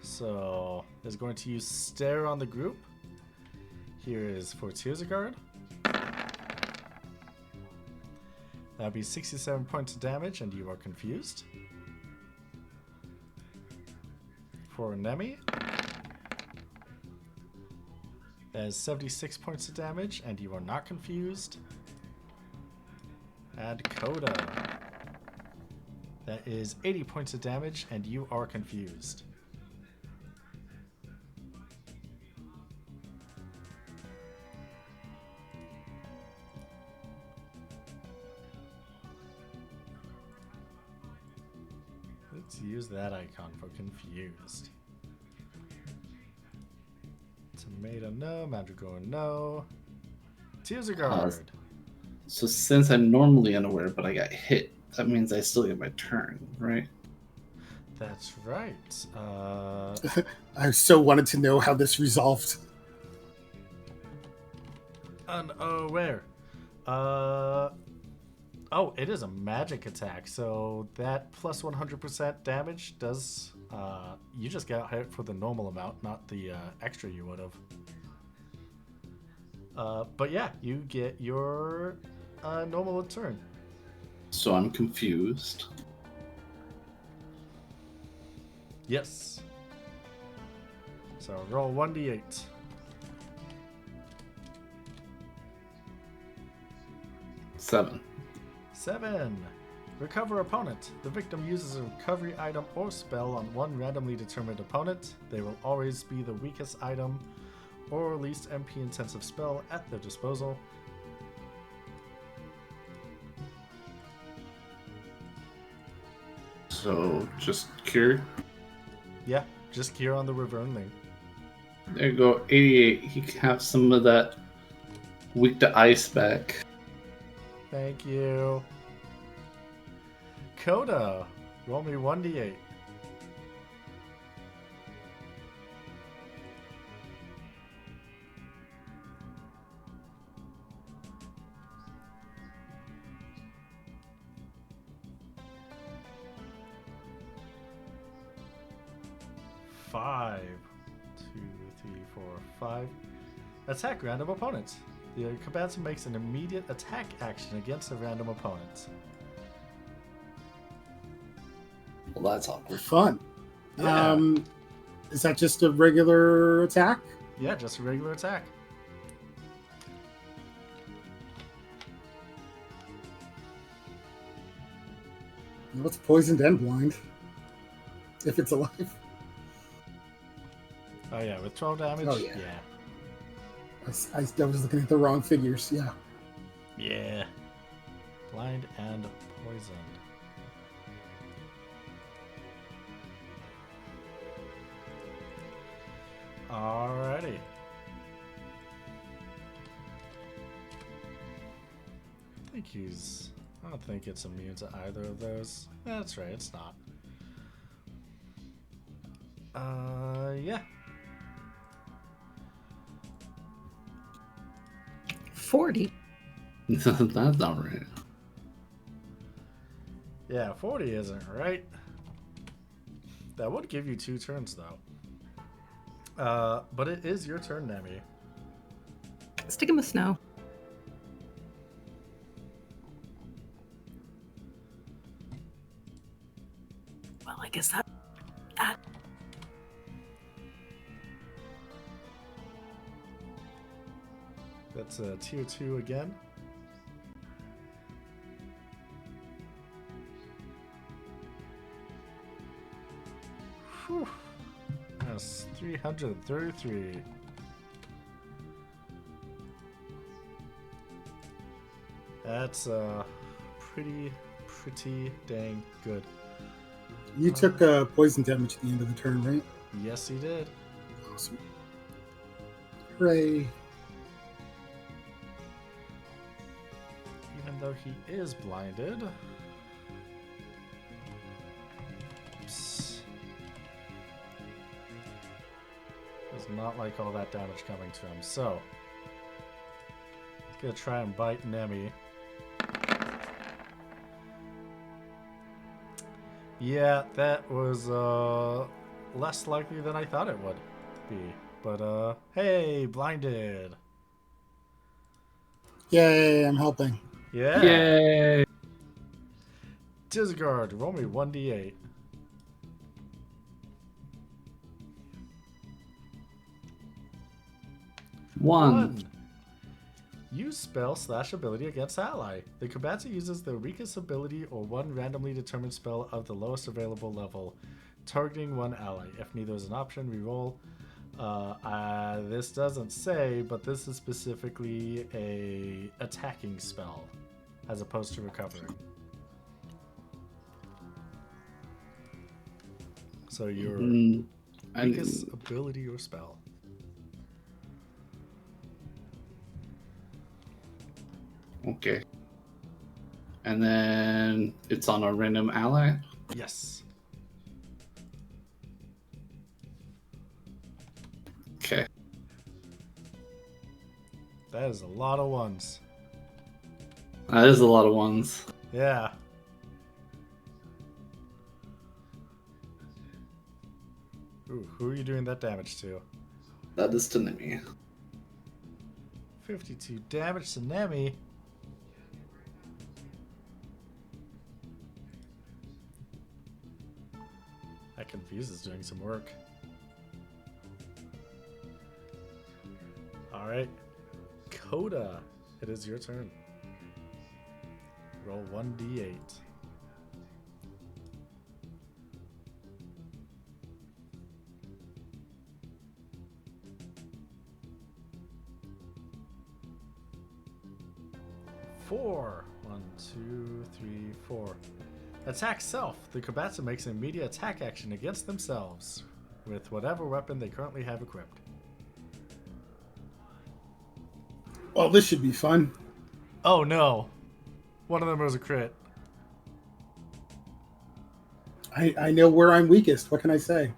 so it's going to use Stare on the group. Here is for Tearsagard. That'd be 67 points of damage, and you are confused. For Nemi, that is 76 points of damage, and you are not confused. And Coda, that is 80 points of damage, and you are confused. Let's use that icon for confused. Tomato, no. Mandragora, no. Tearsagard. So since I'm normally unaware, but I got hit, that means I still get my turn, right? That's right. I so wanted to know how this resolved. Unaware. Oh, it is a magic attack, so that plus 100% damage does. You just got hit for the normal amount, not the extra you would have. But yeah, you get your normal turn. So I'm confused. Yes. So roll 1d8. 7. 7. Recover opponent. The victim uses a recovery item or spell on one randomly determined opponent. They will always be the weakest item or least MP intensive spell at their disposal. So just cure. Yeah, just cure on the Revern thing. There you go. 88. He can have some of that weak to ice back. Thank you. Coda, roll me 1d8. Five. 2, 3, 4, 5. Attack random opponents. The Kabatsu makes an immediate attack action against a random opponent. Well, that's awkward. Fun. Yeah. Is that just a regular attack? Yeah, just a regular attack. What's poisoned and blind? If it's alive. Oh yeah, with 12 damage? Oh, yeah. Yeah. I was looking at the wrong figures. Yeah. Yeah. Blind and poisoned. Alrighty. I don't think it's immune to either of those. That's right, it's not. Yeah. 40. That's not right. Yeah, 40 isn't right. That would give you 2 turns, though. But it is your turn, Nemi. Stick him with snow. Well, I guess that. That's a tier 2 again. Whew. That's 333. That's pretty dang good. You took poison damage at the end of the turn, right? Yes, he did. Awesome. Hooray. Even though he is blinded. Oops. Does not like all that damage coming to him. So, he's gonna try and bite Nemi. Yeah, that was less likely than I thought it would be. But hey, blinded. Yay, I'm helping. Yeah. Yay! Disgard, roll me 1d8. One. Use spell / ability against ally. The Kabatsu uses the weakest ability or one randomly determined spell of the lowest available level, targeting one ally. If neither is an option, reroll. This doesn't say, but this is specifically a attacking spell, as opposed to recovering. So your weakest ability or spell. Okay. And then it's on a random ally. Yes. Okay. That is a lot of ones. That is a lot of ones. Yeah. Ooh, who are you doing that damage to? That is to Nemi. 52 damage to Nemi. That Confuse is doing some work. Alright. Coda, it is your turn. Roll 1d8. Four. 1, 2, 3, 4. Attack self. The combatant makes an immediate attack action against themselves with whatever weapon they currently have equipped. Well, this should be fun. Oh no. One of them was a crit. I know where I'm weakest. What can I say?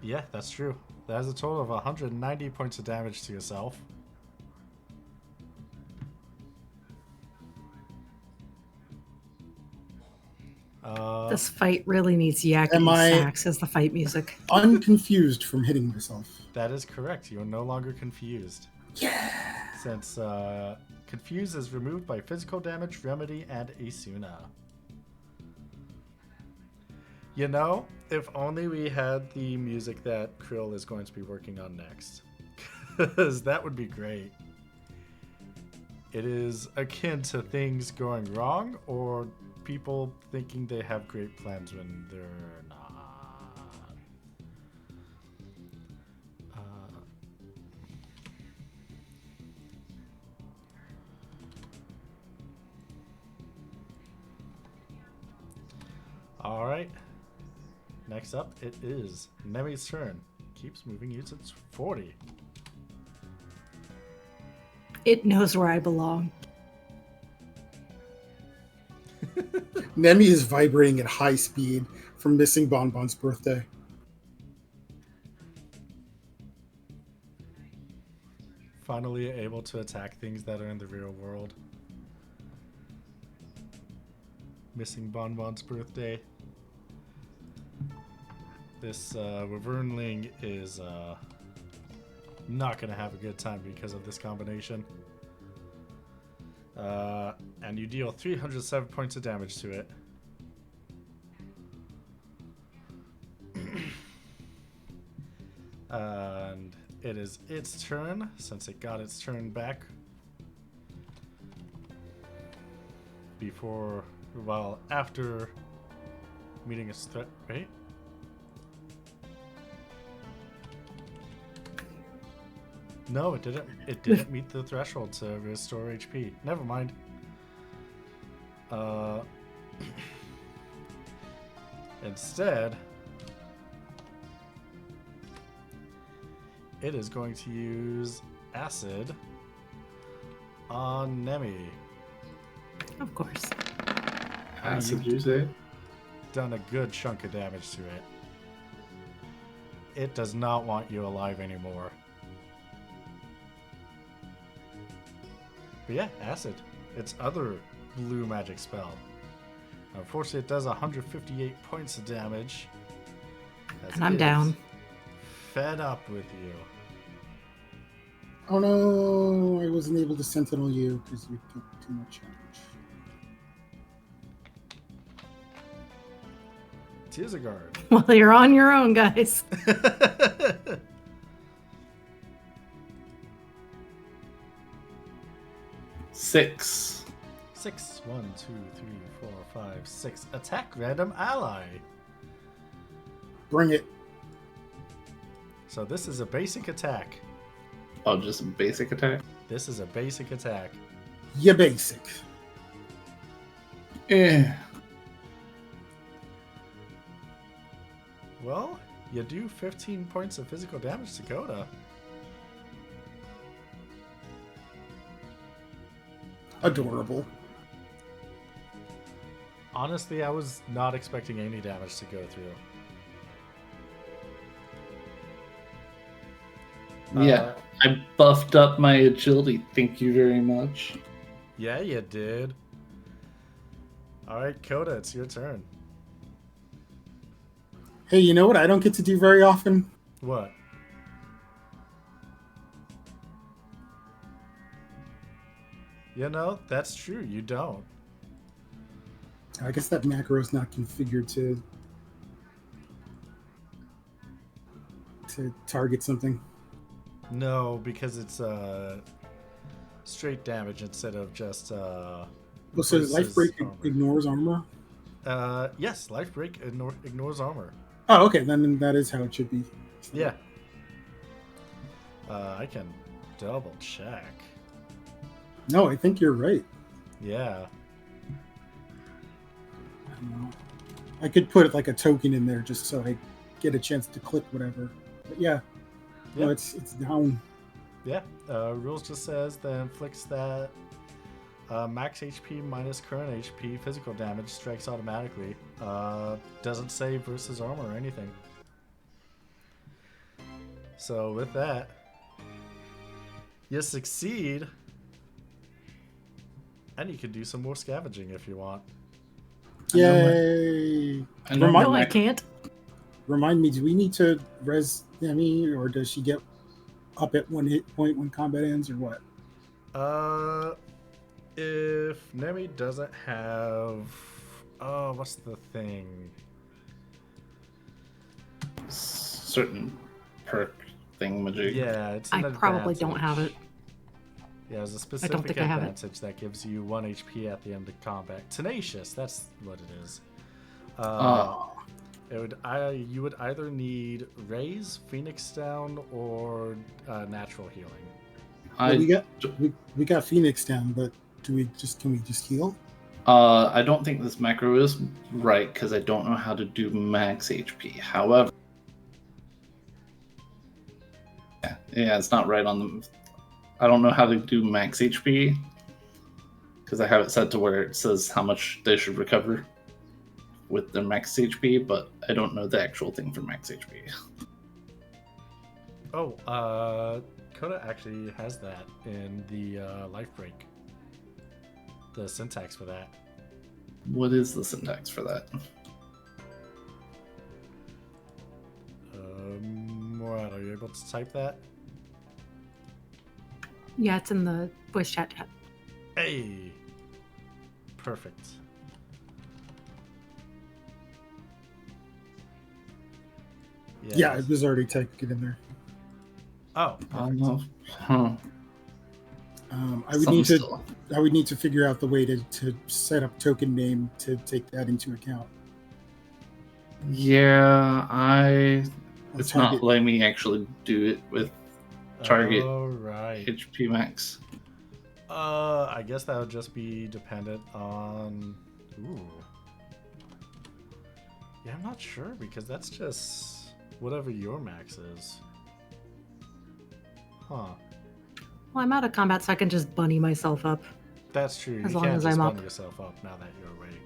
Yeah, that's true. That has a total of 190 points of damage to yourself. This fight really needs yakety Am I- sax as the fight music. Unconfused from hitting myself. That is correct. You are no longer confused. Yeah. Since confuse is removed by physical damage, remedy, and Asuna. You know, if only we had the music that Krill is going to be working on next. Because that would be great. It is akin to things going wrong or people thinking they have great plans when they're not. Alright. Next up, it is Nemi's turn. Keeps moving you to 40. It knows where I belong. Nemi is vibrating at high speed from missing Bonbon's birthday. Finally able to attack things that are in the real world. Missing Bonbon's birthday. This Wyvernling is not going to have a good time because of this combination. And you deal 307 points of damage to it. And it is its turn, since it got its turn back. After meeting its threat. Wait. No, it didn't. It didn't meet the threshold to restore HP. Never mind. Instead, it is going to use acid on Nemi. Of course. Acid, you say? Done a good chunk of damage to it. It does not want you alive anymore. But yeah, acid. Its other blue magic spell. Unfortunately, it does 158 points of damage. as And I'm it is down. Fed up with you. Oh no, I wasn't able to sentinel you because you took too much damage. Tizagard. Well, you're on your own, guys. 6. 6. 1, 2, 3, 4, 5, 6. Attack random ally. Bring it. So this is a basic attack. Oh, just a basic attack? This is a basic attack. You basic. Eh. Well, you do 15 points of physical damage to Coda. Adorable. Honestly, I was not expecting any damage to go through. Yeah, I buffed up my agility. Thank you very much. Yeah, you did. Alright, Coda, it's your turn. Hey, you know what I don't get to do very often? What? You know, that's true, you don't. I guess that macro is not configured to target something. No, because it's straight damage instead of just Well, so versus life break armor. ignores armor. Yes, life break ignores armor. Oh, okay, then that is how it should be. Yeah. I can double check. No, I think you're right. Yeah. I could put like a token in there just so I get a chance to click whatever. But yeah, no, Yeah. it's down. Yeah, rules just says that inflicts that max HP minus current HP physical damage strikes automatically. Doesn't say versus armor or anything. So with that, you succeed, and you can do some more scavenging if you want. Yay! I know Remind- No, I my- can't. Remind me, do we need to res Nemi, or does she get up at 1 hit point when combat ends, or what? If Nemi doesn't have, what's the thing? certain perk thingamajig. Yeah, it's I an probably don't have it. advantage. Yeah, there's a specific think I have it. advantage that gives you 1 HP at the end of combat. Tenacious, that's what it is. Oh, You would either need Raise, Phoenix Down, or Natural Healing. Well, I we got Phoenix down, but can we just heal? I don't think this macro is right because I don't know how to do max HP. However, yeah, it's not right on the. I don't know how to do max HP because I have it set to where it says how much they should recover with their max HP, but I don't know the actual thing for max HP. Oh, Coda actually has that in the Life Break. The syntax for that. What is the syntax for that? Morad, are you able to type that? Yeah, it's in the voice chat. Hey! Perfect. Yeah, it was already typed in there. Oh, Huh. I would Something need to still- I would need to figure out the way to set up token name to take that into account. Yeah, Let's it's not letting me actually do it with target All right. HP max. I guess that would just be dependent on. Ooh. Yeah, I'm not sure because that's just whatever your max is. Huh. Well, I'm out of combat, so I can just bunny myself up. That's true. As You long can't as just I'm bun up. yourself up now that you're awake.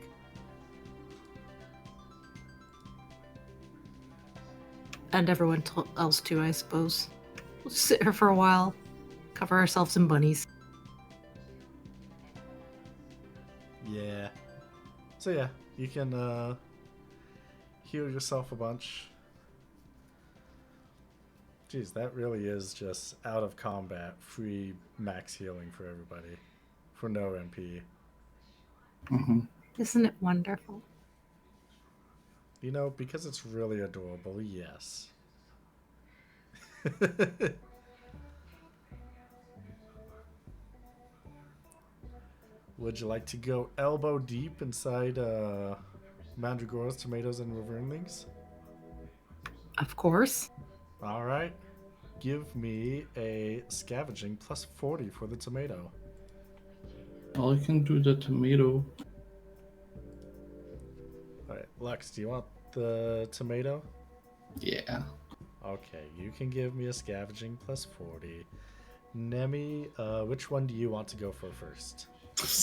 And everyone else too, I suppose. We'll just sit here for a while, cover ourselves in bunnies. Yeah. So yeah, you can heal yourself a bunch. Jeez, that really is just out of combat, free max healing for everybody. For no MP. Hmm. Isn't it wonderful? You know, because it's really adorable, yes. Would you like to go elbow deep inside Mandragoras, tomatoes, and Revernlings? Of course. All right. Give me a scavenging plus 40 for the tomato. Well, I can do the tomato. All right, Lux, do you want the tomato? Yeah. Okay, you can give me a scavenging plus 40. Nemi, which one do you want to go for first?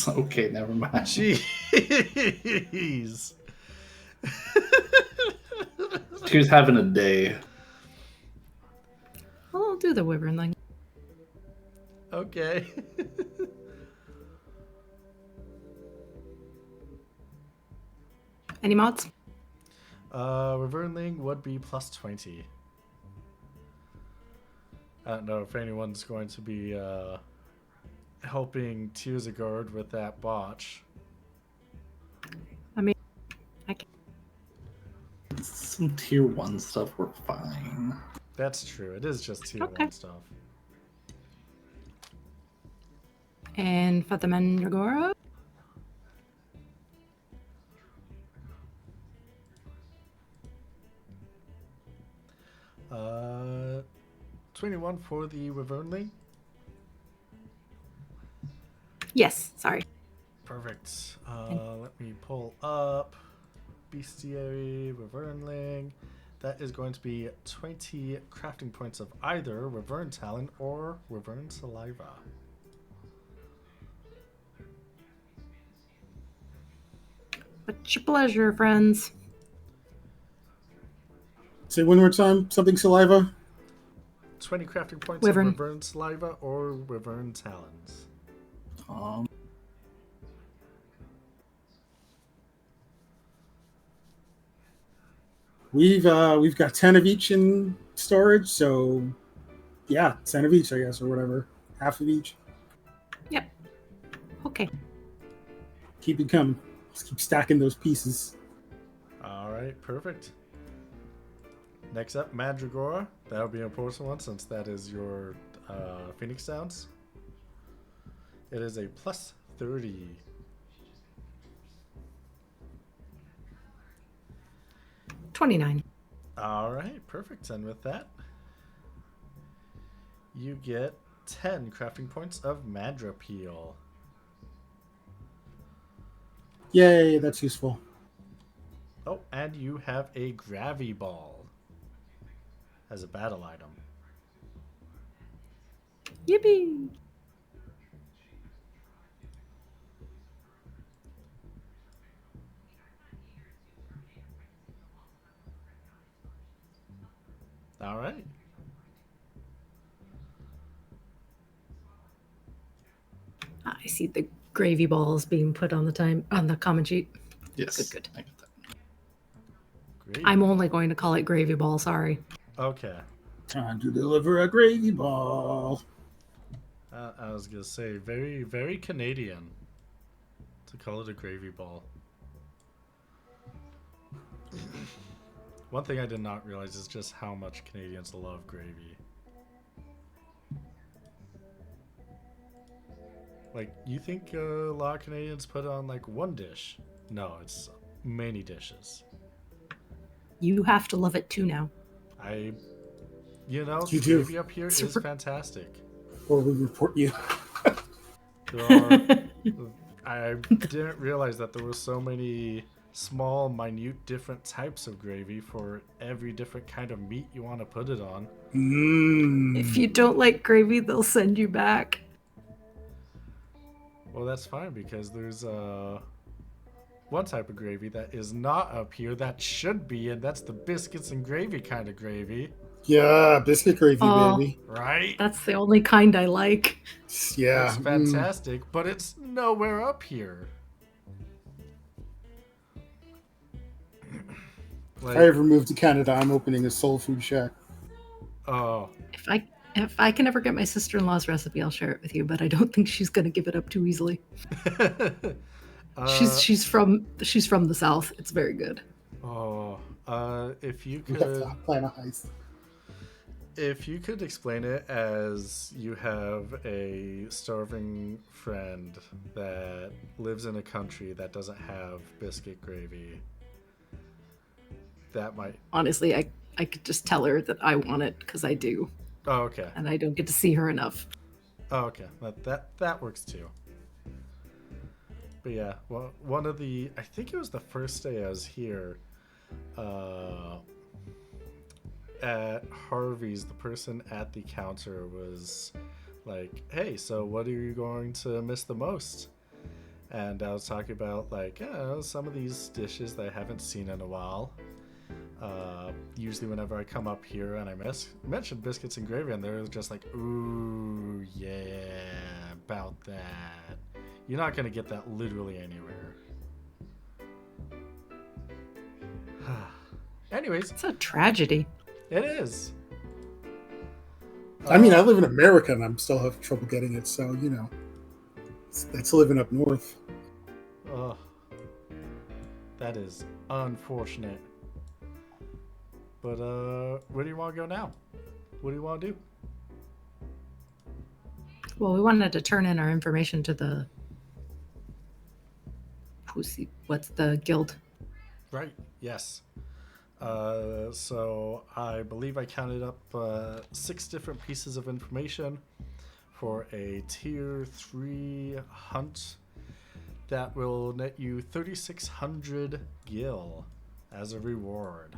Okay, never mind. Jeez. She was having a day. Well, I'll do the wyvern thing. Okay. Any mods? Revernling would be plus 20. I don't know if anyone's going to be helping Tears of Guard with that botch. I mean, I can. Some tier 1 stuff work fine. That's true. It is just tier Okay. 1 stuff. And for the Mandragora? Uh, 21 for the Revernling. Yes, sorry. Perfect. Let me pull up Bestiary, Wyvernling. That is going to be 20 crafting points of either Wyvern Talon or Wyvern Saliva. What's your pleasure, friends? Say one more time. Something saliva. 20 crafting points Wyvern. of Wyvern Saliva or Wyvern Talons. We've got 10 of each in storage, so yeah, 10 of each, I guess, or whatever. Half of each. Yep. Okay. Keep it coming. Just keep stacking those pieces. All right, perfect. Next up, Mandragora. That'll be an important one since that is your Phoenix Downs. It is a plus 30. $29. All right, perfect. And with that, you get 10 crafting points of Mandra Peel. Yay, that's useful. Oh, and you have a Gravy Ball as a battle item. Yippee! All right. I see the gravy balls being put on the common sheet. Yes. Good. I get that. Great. I'm only going to call it gravy ball. Sorry. Okay. Time to deliver a gravy ball. I was going to say, very, very Canadian to call it a gravy ball. One thing I did not realize is just how much Canadians love gravy. Like, you think a lot of Canadians put on like one dish? No, it's many dishes. You have to love it too now. You know, You do. gravy up here is fantastic. Or we report you. I didn't realize that there were so many small, minute, different types of gravy for every different kind of meat you want to put it on. If you don't like gravy, they'll send you back. Well, that's fine because there's one type of gravy that is not up here that should be, and that's the biscuits and gravy kind of gravy. Yeah, biscuit gravy, Oh. baby. Right? That's the only kind I like. Yeah. It's fantastic, but it's nowhere up here. If I ever move to Canada, I'm opening a soul food shack. Oh, If I can ever get my sister-in-law's recipe, I'll share it with you. But I don't think she's gonna give it up too easily. She's from the South. It's very good. If you We have could, to plan a heist. if you could explain it as you have a starving friend that lives in a country that doesn't have biscuit gravy, that might. Honestly, I could just tell her that I want it because I do, Oh, okay. and I don't get to see her enough. Oh, okay. That works too. But yeah, well, I think it was the first day I was here, at Harvey's, the person at the counter was like, "Hey, so what are you going to miss the most?" And I was talking about like, some of these dishes that I haven't seen in a while. Usually whenever I come up here and I mention biscuits and gravy, and they're just like, "Ooh, yeah, about that." You're not going to get that literally anywhere. Anyways, It's a tragedy. it is. I mean, I live in America and I'm still having trouble getting it, so, you know. That's living up north. Ugh. That is unfortunate. But, where do you want to go now? What do you want to do? Well, we wanted to turn in our information to the what's the guild? Right, yes. So I believe I counted up 6 different pieces of information for a tier 3 hunt that will net you 3,600 gil. as a reward.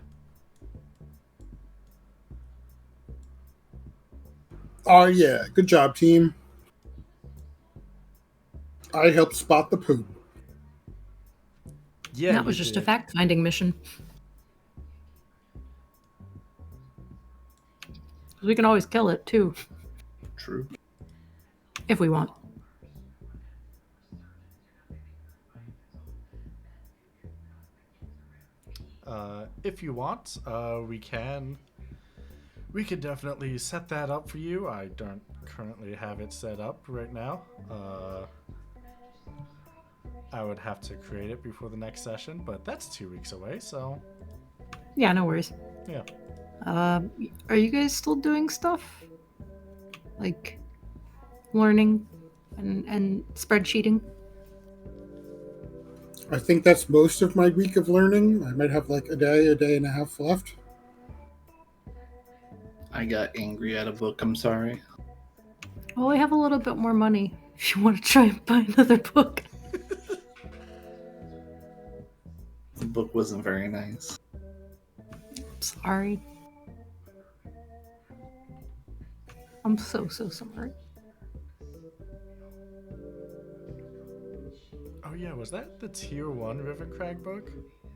Oh yeah, good job, team. I helped spot the poop. Yeah, That was you just did. a fact-finding mission. We can always kill it too, True. if we want. If you want, we could definitely set that up for you. I don't currently have it set up right now. I would have to create it before the next session, but that's 2 weeks away, so Yeah, no worries. yeah. Are you guys still doing stuff? Like learning and spreadsheeting? I think that's most of my week of learning. I might have like a day and a half left. I got angry at a book. I'm sorry. Well, I have a little bit more money if you want to try and buy another book. The book wasn't very nice. Sorry. I'm so sorry. Oh yeah, was that the tier 1 Rivencrag book?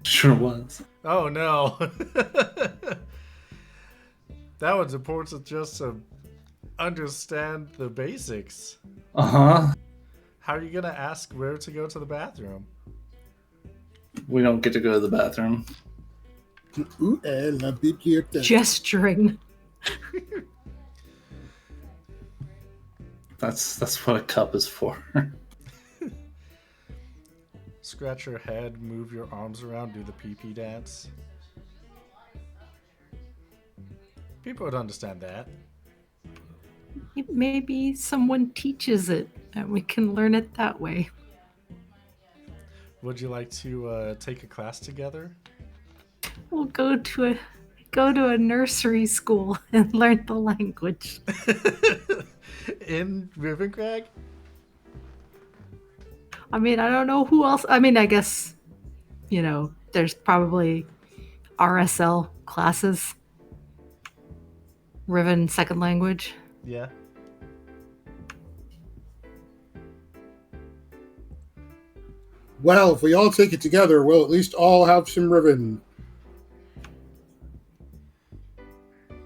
Sure was. Oh no. That one's important just to understand the basics. Uh-huh. How are you gonna ask where to go to the bathroom? We don't get to go to the bathroom. Ooh, la bibliothèque. Gesturing. That's what a cup is for. Scratch your head, move your arms around, do the pee-pee dance. People would understand that. Maybe someone teaches it and we can learn it that way. Would you like to take a class together? We'll go to a nursery school and learn the language. In Rivencrag? I mean, I don't know who else. I mean, I guess, there's probably RSL classes. Riven second language. Yeah. Well, if we all take it together, we'll at least all have some ribbon.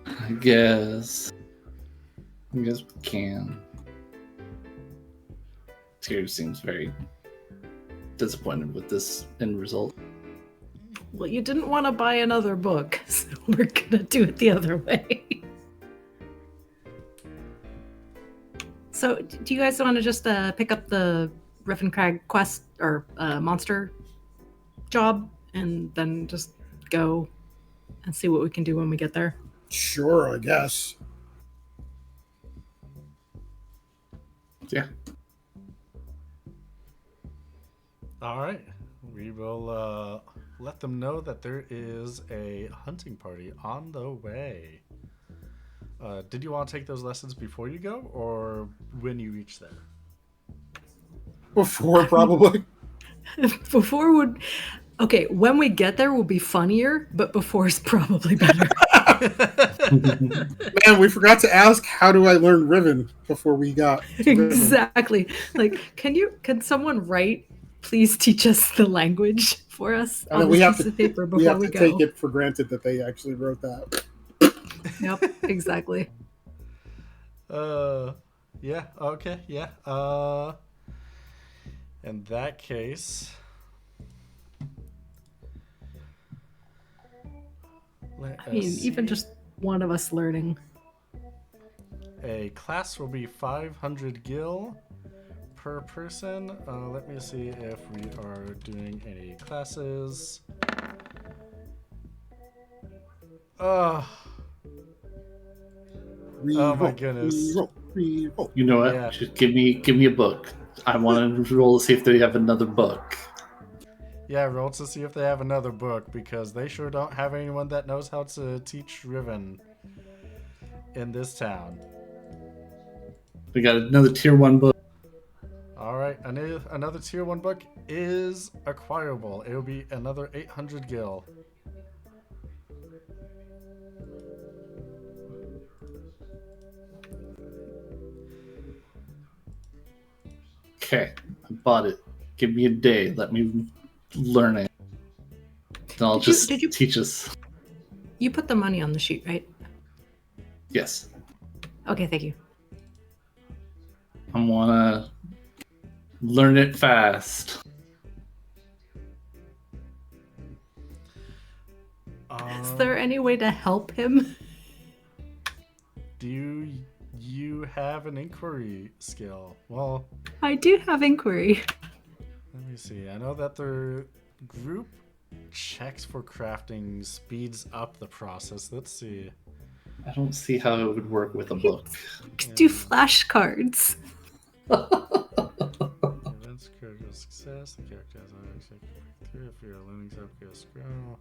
I guess we can. Tyr seems very disappointed with this end result. Well, you didn't want to buy another book, so we're gonna do it the other way. So, do you guys want to just pick up the Rivencrag quest or monster job and then just go and see what we can do when we get there? Sure, I guess. Yeah. All right. We will let them know that there is a hunting party on the way. Did you want to take those lessons before you go or when you reach there? Before, probably. Before would... Okay, when we get there will be funnier, but before is probably better. Man, we forgot to ask, how do I learn Riven before we got to Riven? Exactly. Like, can someone write, please teach us the language for us I know, on we this have piece to- of paper We before have we to go? take it for granted that they actually wrote that. Yep, exactly. Yeah, okay, yeah. In that case, let I mean, us even see. just one of us learning. A class will be 500 gil per person. Let me see if we are doing any classes. Oh my goodness. Reroll. You know what? Yeah. Just give me a book. I want to roll to see if they have another book. Yeah, roll to see if they have another book because they sure don't have anyone that knows how to teach Riven in this town. We got another tier 1 book. All right, another tier 1 book is acquirable. It'll be another 800 gil. Okay, I bought it. Give me a day. Let me learn it. Then I'll Did you- teach us. You put the money on the sheet, right? Yes. Okay, thank you. I want to learn it fast. Is there any way to help him? Do you have an inquiry skill? Well, I do have inquiry. let me see. I know that the group checks for crafting speeds up the process. Let's see. I don't see how it would work with a book. Do flashcards. Events critical success. The character has an actually through if you're a learning subskill scroll.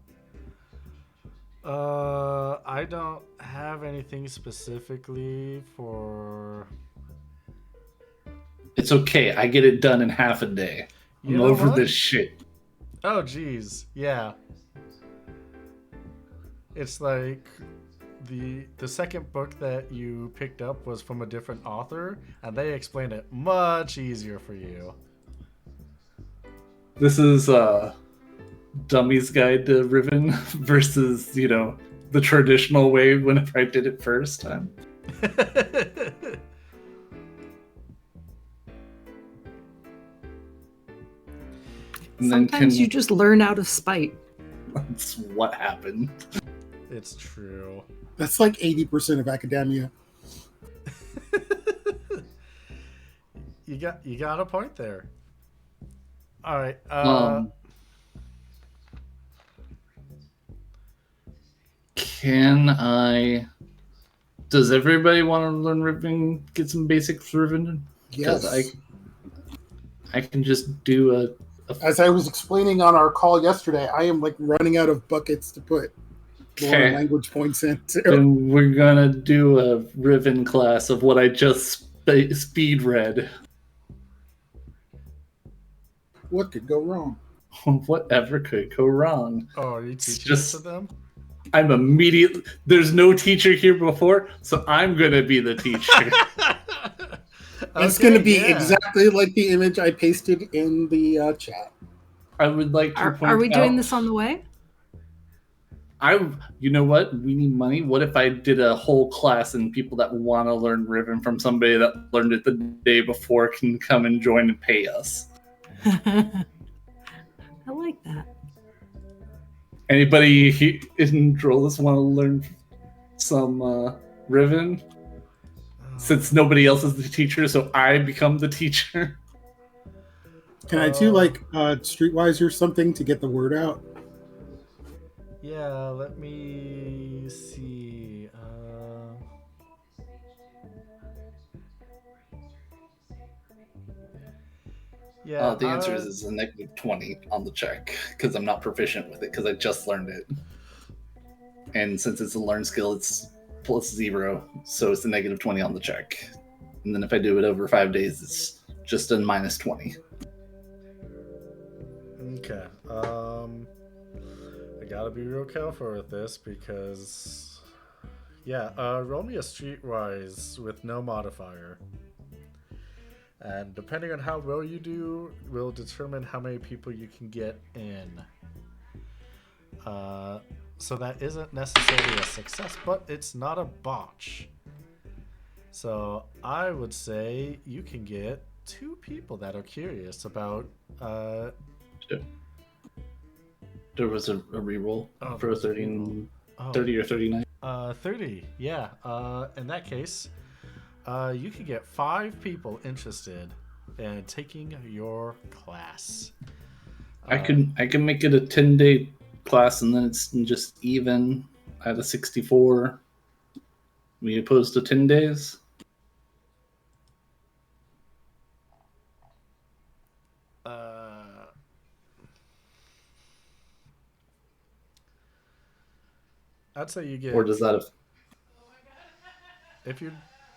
I don't have anything specifically for. It's okay. I get it done in half a day. You I'm know over what? this shit. Oh, geez, yeah. It's like the second book that you picked up was from a different author, and they explained it much easier for you. This is Dummy's Guide to Riven versus, the traditional way whenever I did it first time. And Sometimes you just learn out of spite. That's what happened. It's true. That's like 80% of academia. You got a point there. All right. Can I? Does everybody want to learn Riven? Get some basics Riven? Yes. I can just do a. As I was explaining on our call yesterday, I am like running out of buckets to put more Okay. language points into. And we're gonna do a Riven class of what I just speed read. What could go wrong? Whatever could go wrong. Oh, are you It's teaching just- it to them? I'm immediately. There's no teacher here before, so I'm gonna be the teacher. It's going to be yeah. exactly like the image I pasted in the chat. I would like to point Are we doing out- this on the way? You know what? We need money. What if I did a whole class and people that want to learn Riven from somebody that learned it the day before can come and join and pay us? I like that. Anybody in Drollus want to learn some Riven? Since nobody else is the teacher, so I become the teacher. Can I do like Streetwise or something to get the word out? Yeah, let me see. Yeah. The answer is a negative 20 on the check because I'm not proficient with it because I just learned it. And since it's a learned skill, it's plus 0, so it's a negative 20 on the check. And then if I do it over 5 days, it's just a minus 20. Okay. I gotta be real careful with this because, yeah. Roll me a Streetwise with no modifier, and depending on how well you do, will determine how many people you can get in. So that isn't necessarily a success, but it's not a botch. So I would say you can get 2 people that are curious about. There was a reroll Oh, for there was a 30, reroll. Oh. 30 or 39. 30, yeah. In that case, you can get 5 people interested in taking your class. I can make it a 10-day class, and then it's just even at a 64. We opposed to 10 days. I'd say you get. Or does that? If you're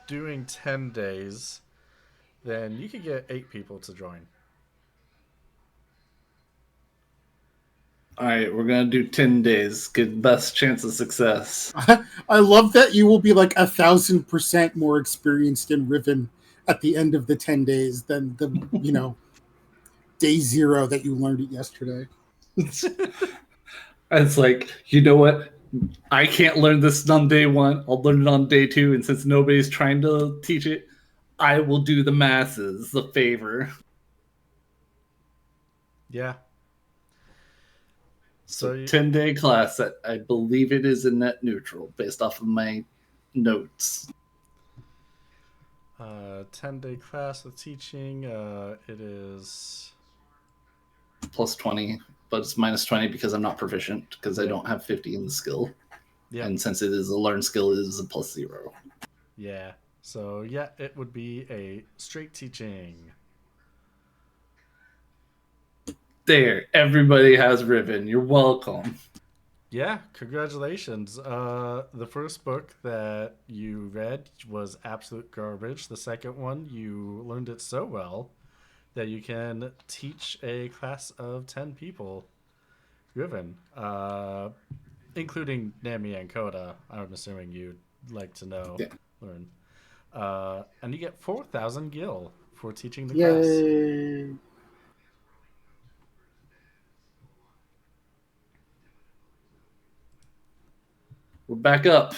doing 10 days, then you could get 8 people to join. All right, we're gonna do 10 days. Get best chance of success. I love that you will be like 1,000% more experienced in Riven at the end of the 10 days than the, day 0 that you learned it yesterday. It's like, you know what? I can't learn this on day 1. I'll learn it on day 2. And since nobody's trying to teach it, I will do the masses the favor. Yeah. So you- 10-day class that I believe it is a net neutral based off of my notes. 10-day class with teaching. It is Plus 20, but it's minus 20 because I'm not proficient because I don't have 50 in the skill. yeah, And since it is a learned skill, it is a plus 0. yeah. So yeah, it would be a straight teaching. There, everybody has Riven. You're welcome. Yeah, congratulations. The first book that you read was absolute garbage. The second one, you learned it so well that you can teach a class of 10 people Riven, including Nami and Koda. I'm assuming you'd like to know, learn. And you get 4,000 gil for teaching the class. Yay! We're back up.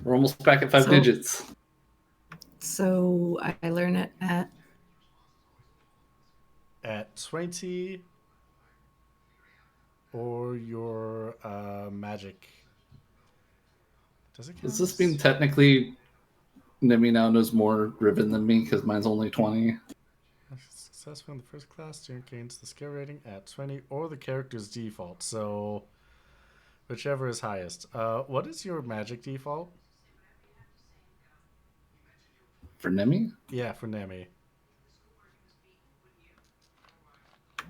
We're almost back at 5 So- digits. So I learn it at At 20 or your magic. Does it count? Does this mean technically Nemi now knows more Riven than me because mine's only 20? Successful in the first class, student gains the skill rating at 20 or the character's default. So whichever is highest. What is your magic default? For Nemi? Yeah, for Nemi.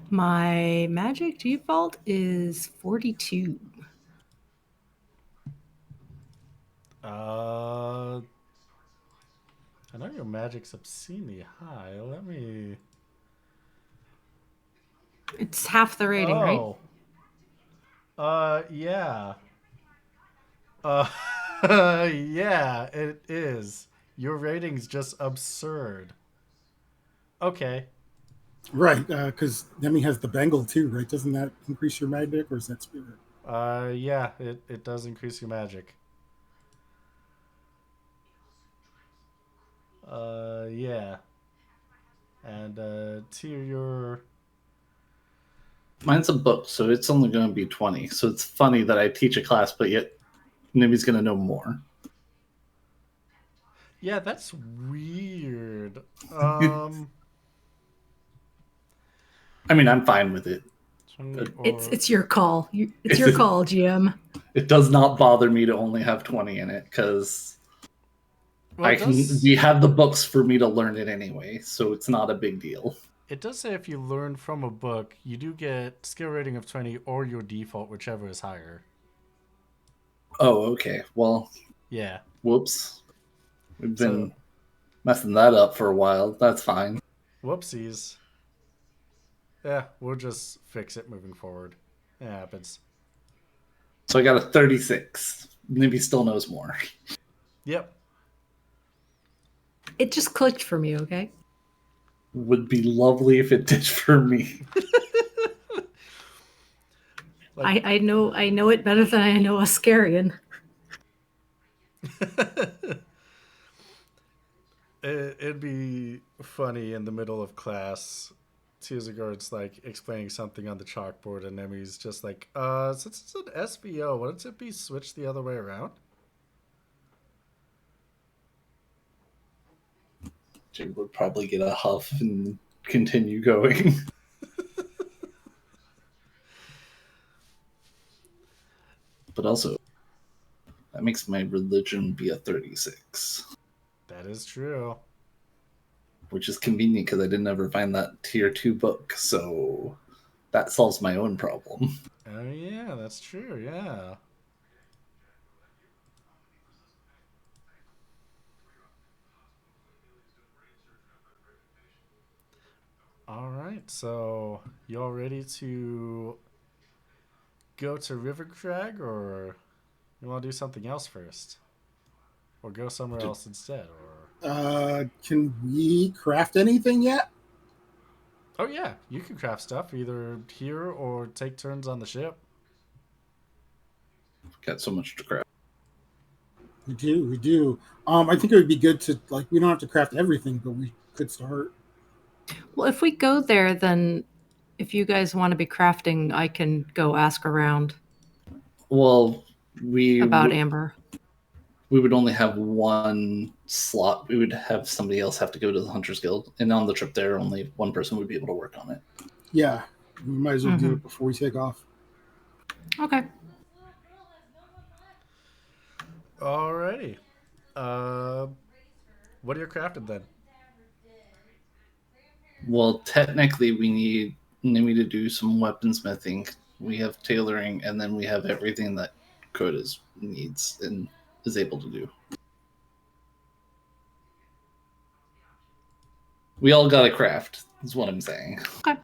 my magic default is 42. I know your magic's obscenely high. Let me. It's half the rating, right? Yeah. Yeah, it is. Your rating's just absurd. Okay. Right, because Nemi has the bangle too, right? Doesn't that increase your magic, or is that spirit? Yeah, it does increase your magic. Yeah. And, to your... Mine's a book, so it's only going to be 20. So it's funny that I teach a class, but yet Nemi's going to know more. Yeah, that's weird. I mean, I'm fine with it. 20 It's your call. It's your call, GM. It does not bother me to only have 20 in it because Well, it does- we have the books for me to learn it anyway, so it's not a big deal. It does say if you learn from a book, you do get skill rating of 20 or your default, whichever is higher. Oh, okay. Well, Yeah. whoops. We've been So- messing that up for a while. That's fine. Whoopsies. Yeah, we'll just fix it moving forward. It happens. So I got a 36. Nemi still knows more. Yep. It just clicked for me, okay? Would be lovely if it did for me. I know it better than I know Ascarian. It'd be funny in the middle of class. Tearsagard's like explaining something on the chalkboard, and Nemi's just like, since it's an SVO, wouldn't it be switched the other way around? Jim would probably get a huff and continue going. But also, that makes my religion be a 36. That is true. Which is convenient because I didn't ever find that tier 2 book, so that solves my own problem. Oh yeah, that's true. Yeah. All right, so you all ready to go to Rivercrag, or you want to do something else first, or go somewhere else instead, or? Can we craft anything yet? Oh yeah, you can craft stuff either here or take turns on the ship. Got so much to craft. We do, we do. I think it would be good to like. We don't have to craft everything, but we could start. Well, if we go there, then if you guys want to be crafting, I can go ask around Well, we about would, Amber. we would only have one slot. We would have somebody else have to go to the Hunters Guild, and on the trip there, only one person would be able to work on it. Yeah, we might as well do Mhm. it before we take off. Okay. Alrighty. What are you crafted then? Well, technically, we need to do some weaponsmithing. We have tailoring, and then we have everything that Koda's needs and is able to do. We all got to craft, is what I'm saying. Okay.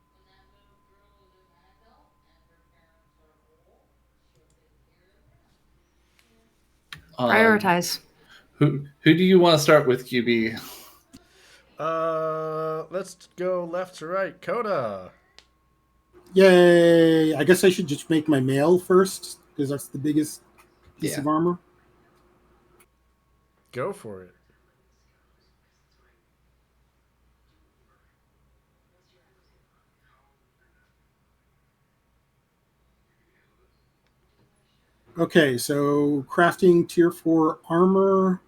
Prioritize. Who do you want to start with, QB? Let's go left to right. Coda. Yay! I guess I should just make my mail first because that's the biggest piece Yeah. of armor. Go for it. Okay, so crafting tier 4 armor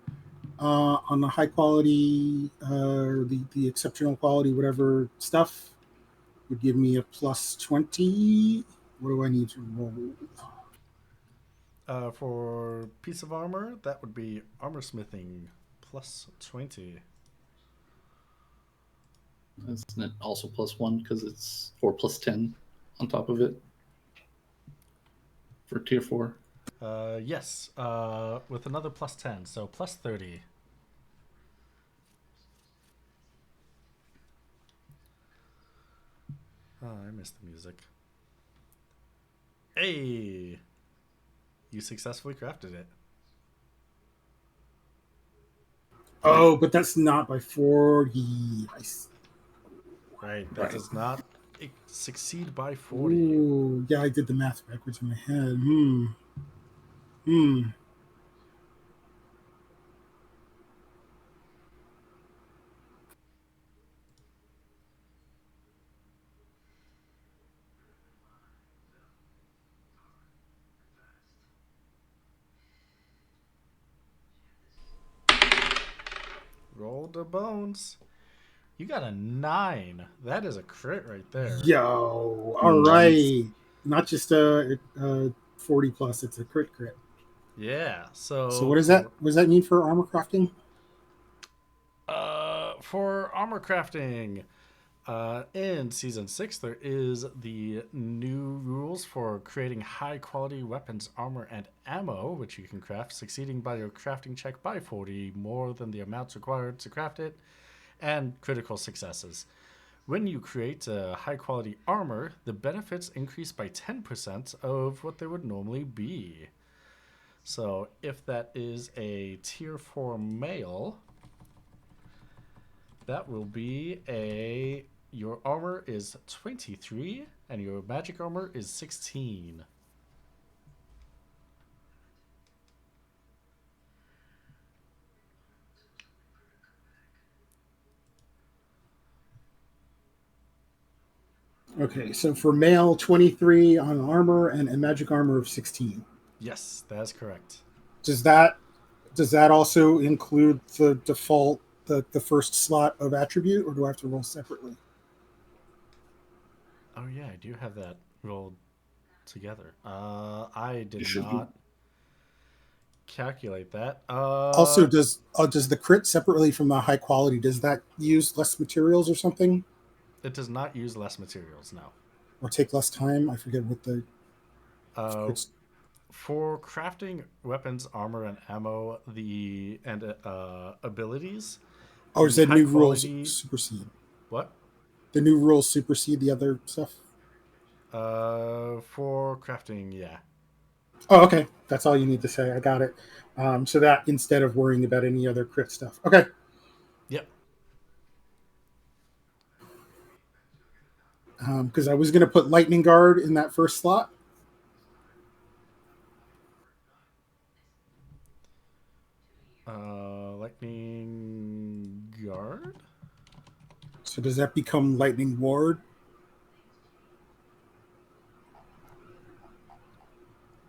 on the high quality or the exceptional quality, whatever stuff, would give me a plus 20. What do I need to roll? For piece of armor, that would be armor smithing plus 20. Isn't it also +1 because it's 4 plus 10 on top of it for tier 4? Yes. With another plus 10, so plus 30. Oh, I missed the music. Hey! You successfully crafted it. Oh, but that's not by 40. Right, that Right. does not succeed by 40. Ooh, yeah, I did the math backwards in my head. Roll the bones. You got a 9. That is a crit right there. Yo, all Nice. right. Not just a 40 plus, it's a crit. Yeah, so... So what is that? What does that mean for armor crafting? For armor crafting, in Season 6, there is the new rules for creating high-quality weapons, armor, and ammo, which you can craft, succeeding by your crafting check by 40, more than the amounts required to craft it, and critical successes. When you create a high-quality armor, the benefits increase by 10% of what they would normally be. So if that is a tier 4 male, that will be your armor is 23 and your magic armor is 16. Okay, so for male, 23 on armor and a magic armor of 16. Yes, that is correct. Does that also include the default the first slot of attribute, or do I have to roll separately? Oh yeah, I do have that rolled together. I did should not calculate that. Also, does the crit separately from the high quality, does that use less materials or something, it does not use less materials, no. or take less time? I forget what the crits. For crafting weapons, armor, and ammo, abilities. Oh, is the the new high-quality- rules supersede? What? The new rules supersede the other stuff? For crafting, yeah. Oh, okay. That's all you need to say. I got it. So that instead of worrying about any other crit stuff. Okay. because I was going to put Lightning Guard in that first slot. Lightning Guard? So does that become Lightning Ward?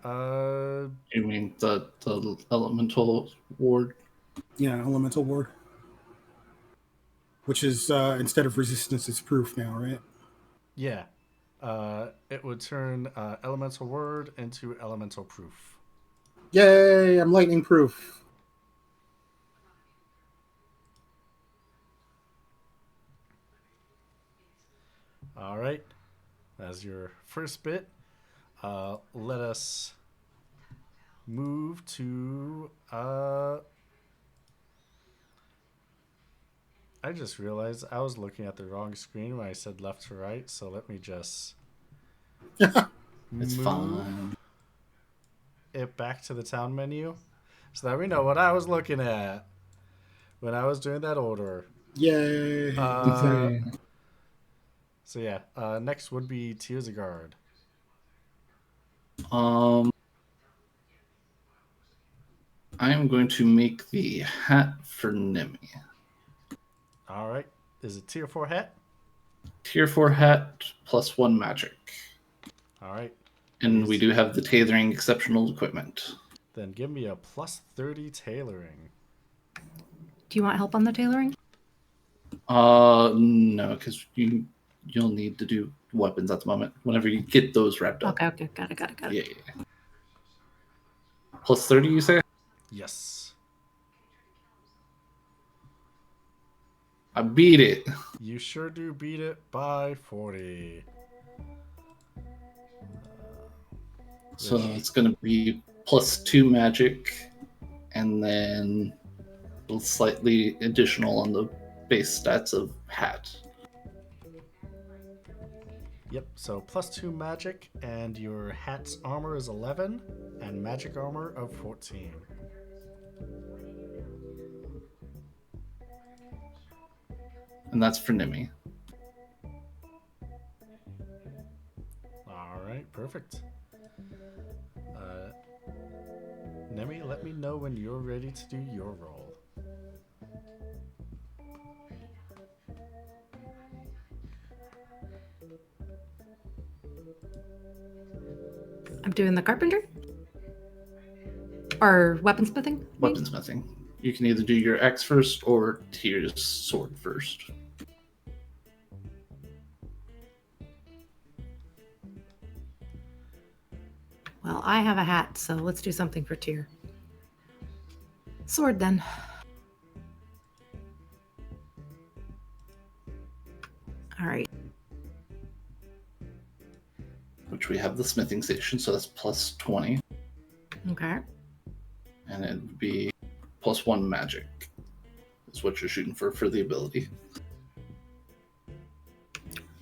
You mean the elemental ward? Yeah, Elemental Ward. Which is, instead of resistance, it's proof now, right? Yeah. It would turn Elemental Word into Elemental Proof. Yay, I'm lightning proof. All right. As your first bit, let us move to. I just realized I was looking at the wrong screen when I said left to right, so let me just It's fine. it back to the town menu so that we know what I was looking at when I was doing that order. Yay. So yeah, next would be Tears of Guard. I am going to make the hat for Nemi. All right. Is it tier 4 hat? Tier 4 hat plus 1 magic. All right. And we do have the tailoring exceptional equipment. Then give me a plus 30 tailoring. Do you want help on the tailoring? No, because you'll need to do weapons at the moment. Whenever you get those wrapped up. Okay. Got it. Yeah. Plus 30, you say? Yes. I beat it. You sure do beat it by 40. So it's going to be plus 2 magic, and then slightly additional on the base stats of hat. Yep, so plus 2 magic, and your hat's armor is 11, and magic armor of 14. And that's for Nemi. All right, perfect. Nemi, let me know when you're ready to do your roll. I'm doing the carpenter? Or weaponsmithing? Weaponsmithing. You can either do your axe first or Tyr's sword first. Well, I have a hat, so let's do something for Tyr. Sword, then. All right. Which we have the smithing station, so that's plus 20. Okay. And it would be plus 1 magic. Is what you're shooting for the ability.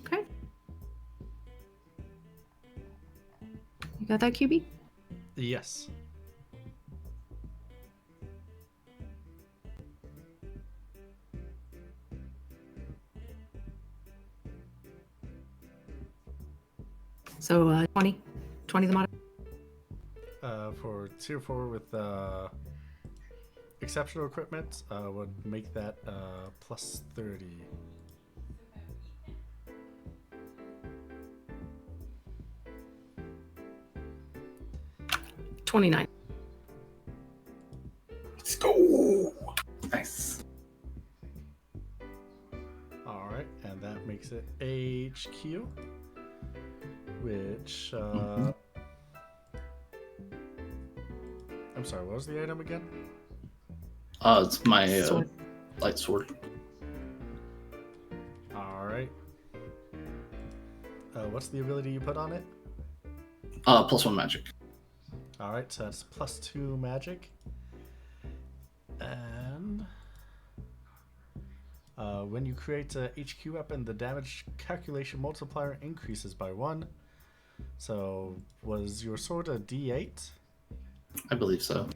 Okay. You got that, QB? Yes. So 20 the mod. For tier 4 with exceptional equipment, would make that plus 30. $29. Let's go. Nice. All right, and that makes it HQ, which I'm sorry, what was the item again? It's my Sword. light sword. All right. What's the ability you put on it? Plus 1 magic. All right, so that's plus 2 magic. And when you create a HQ weapon, the damage calculation multiplier increases by 1. So was your sword a D8? I believe so.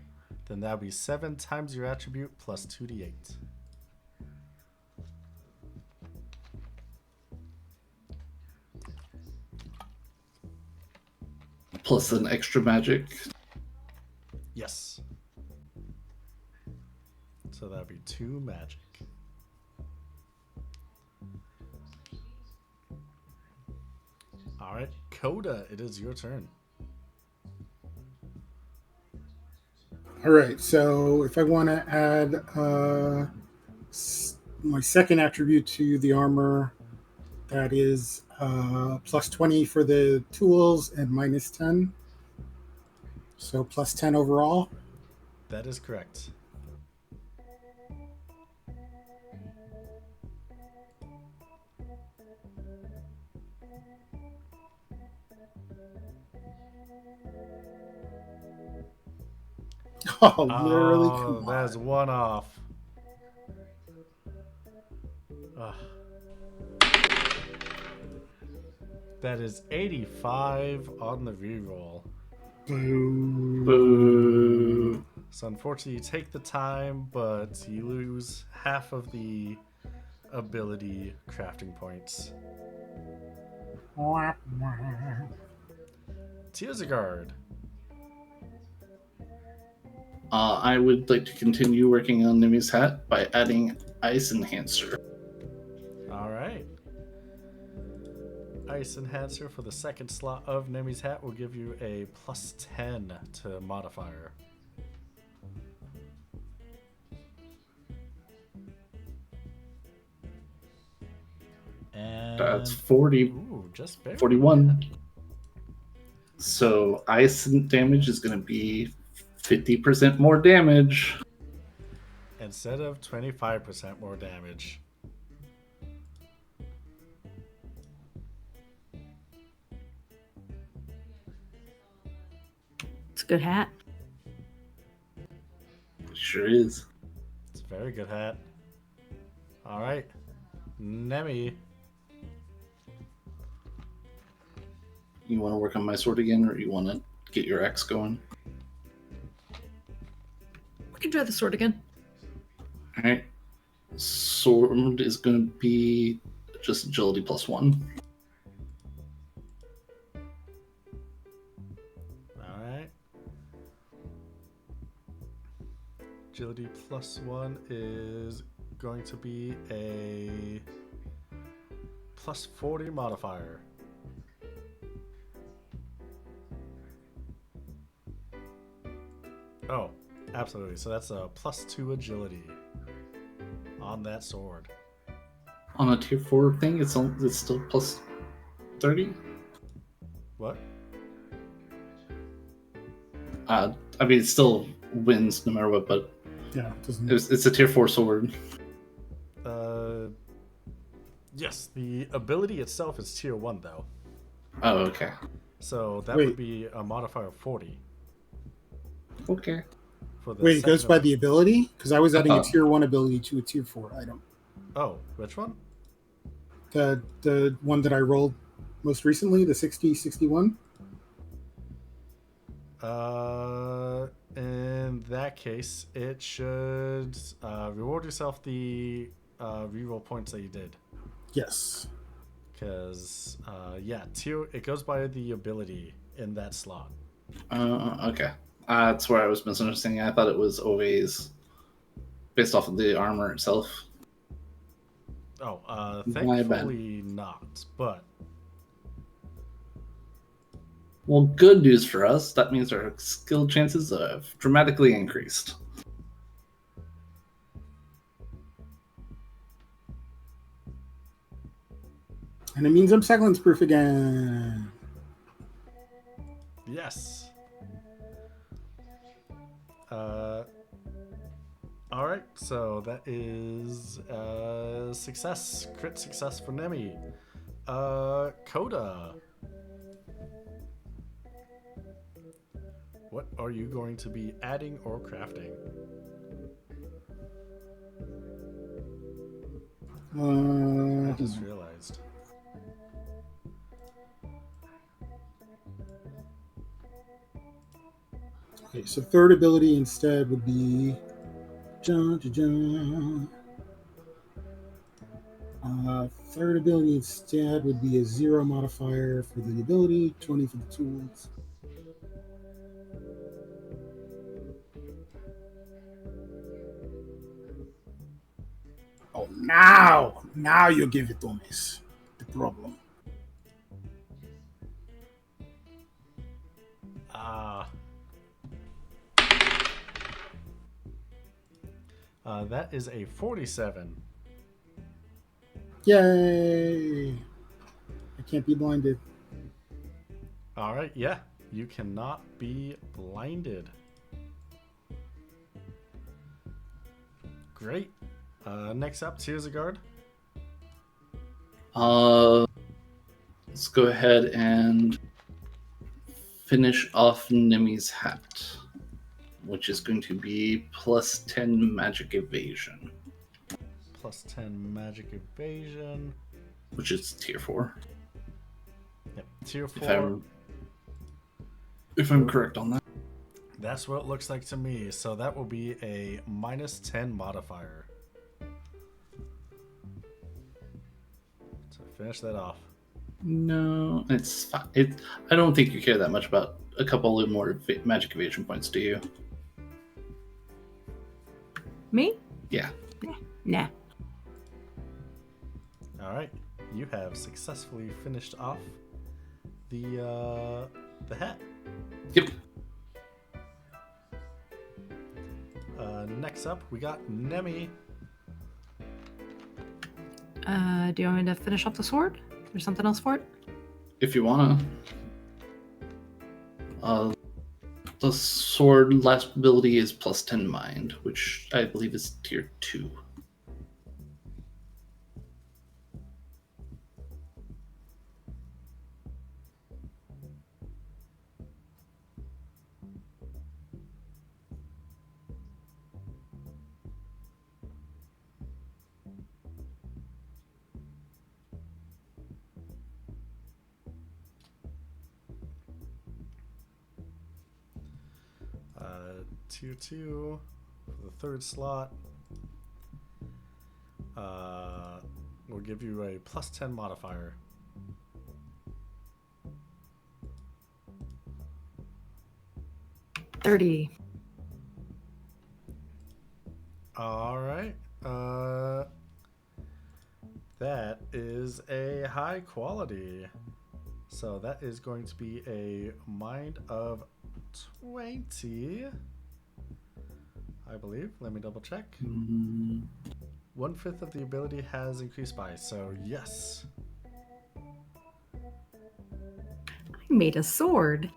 Then that would be 7 times your attribute plus 2d8. plus an extra magic. Yes. So that'd be 2 magic. All right, Coda, it is your turn. All right, so if I want to add my second attribute to the armor, that is plus 20 for the tools and minus 10. So plus 10 overall. That is correct. Oh, literally. Come That's on. 1 off. Ugh. That is 85 on the reroll. Boo. Boo. So unfortunately, you take the time, but you lose half of the ability crafting points. Teosagard. I would like to continue working on Nimi's hat by adding Ice Enhancer. All right. Ice Enhancer for the second slot of Nemi's hat will give you a plus 10 to modifier. And That's 40, ooh, just barely. 41. So ice damage is going to be 50% more damage. Instead of 25% more damage. It's a good hat. Sure is. It's a very good hat. All right. Nemi. You want to work on my sword again, or you want to get your X going? We can try the sword again. All right. Sword is going to be just agility plus 1. All right. Agility plus 1 is going to be a plus 40 modifier. Oh, absolutely. So that's a plus 2 agility on that sword. On a tier 4 thing, it's still plus 30. What? I mean, it still wins no matter what, but Yeah, it doesn't. it's a tier 4 sword. Yes, the ability itself is tier 1 though. Oh, okay. So that Wait. would be a modifier of 40. Okay. For the Wait, it goes second by ability. the ability? Because I was adding a Uh-oh. tier 1 ability to a tier 4 item. Oh, which one? The one that I rolled most recently, the 60-61. In that case, it should reward yourself the reroll points that you did. Yes. Because, yeah, it goes by the ability in that slot. Okay. That's where I was misunderstanding. I thought it was always based off of the armor itself. Oh, My bad. thankfully not. But Well, good news for us. That means our skill chances have dramatically increased. And it means I'm silence proof again. yes. All right, so that is success, crit success for Nemi. Coda. What are you going to be adding or crafting? I just realized. Okay, so third ability instead would be third ability instead would be a 0 modifier for the ability, 20 for the tools. Now you give it to me. The problem. That is a 47. Yay! I can't be blinded. All right, yeah, you cannot be blinded. Great. Next up, Tearsagard. Let's go ahead and finish off Nemi's hat, which is going to be plus 10 magic evasion, Plus 10 magic evasion. which is tier 4. Yep, tier 4. If I'm correct on that. That's what it looks like to me. So that will be a minus 10 modifier. So finish that off. No, it's fine. I don't think you care that much about a couple of more magic evasion points, do you? Me? Yeah. Nah. All right, you have successfully finished off the hat. Yep. Next up, we got Nemi. Do you want me to finish off the sword? There's something else for it? If you wanna. The sword last ability is plus 10 mind, which I believe is tier 2. Tier 2 for the third slot. We'll give you a plus 10 modifier. $30. All right. That is a high quality. So that is going to be a mind of 20. I believe. Let me double check. 1/5 of the ability has increased by, so yes. I made a sword.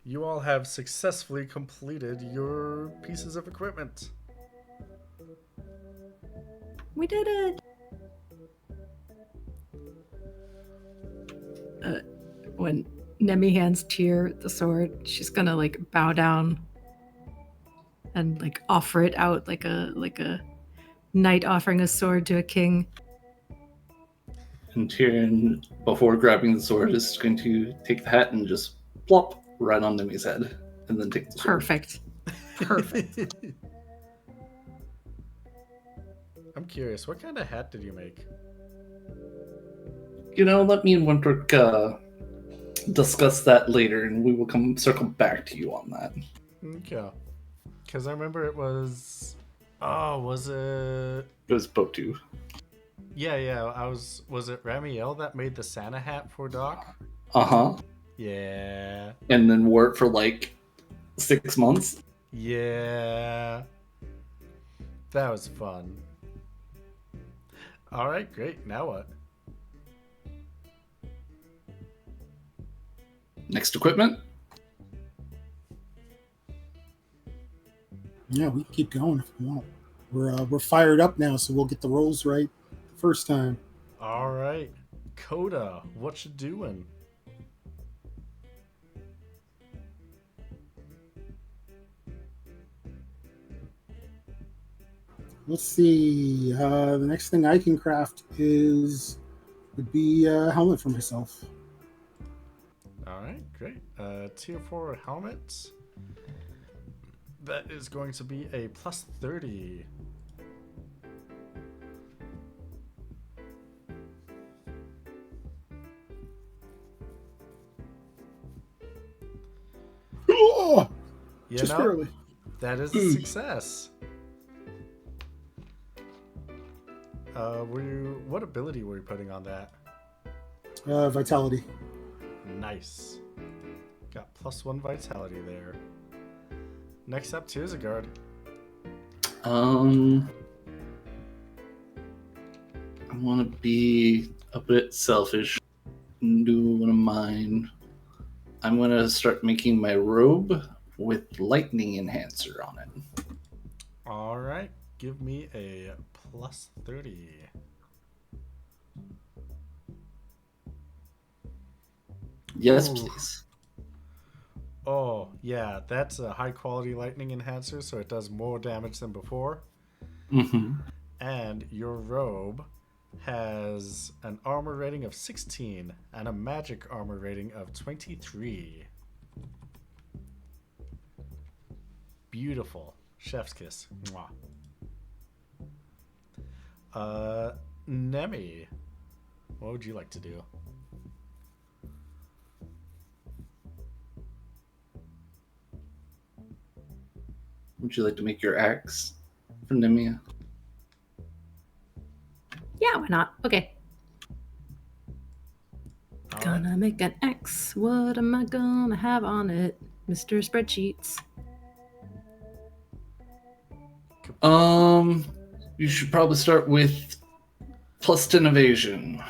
You all have successfully completed your pieces of equipment. We did it. When Nemi hands Tyr the sword, she's gonna like bow down and like offer it out like a knight offering a sword to a king. And Tyrion, before grabbing the sword, is going to take the hat and just plop right on Nemi's head, and then take the sword. Perfect. Perfect. I'm curious, what kind of hat did you make? You know, let me and Winthrop discuss that later, and we will circle back to you on that. Okay. Because I remember it was... Oh, was it... It was Botu. Yeah, was it Ramiel that made the Santa hat for Doc? Uh-huh. Yeah. And then wore it for like 6 months. Yeah. That was fun. Alright, great. Now what? Next equipment. Yeah, we can keep going if we want. We're fired up now, so we'll get the rolls right the first time. Alright. Coda, what you doing? Let's see. The next thing I can craft would be a helmet for myself. Alright, great. Tier 4 helmet. That is going to be a plus 30. Oh, You just know, barely. That is a success. What ability were you putting on that? Vitality. Nice. Got +1 vitality there. Next up, Tearsagard. I want to be a bit selfish and do one of mine. I'm going to start making my robe with lightning enhancer on it. All right, give me a +30. Yes, Ooh. please. Oh, yeah, that's a high quality lightning enhancer, so it does more damage than before. Mm-hmm. And your robe has an armor rating of 16 and a magic armor rating of 23. Beautiful. Chef's kiss. Mwah. Nemi, what would you like to do? Would you like to make your axe for Nemia? Yeah, why not? Okay. All Gonna right. make an X. What am I gonna have on it? Mr. Spreadsheets. You should probably start with +10 evasion.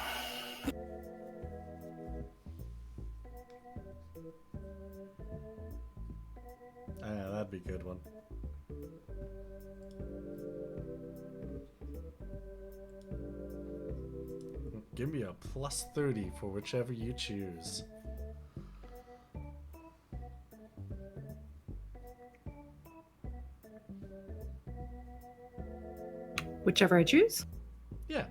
Yeah, that'd be a good one. Give me a +30 for whichever you choose. Whichever I choose. Yeah.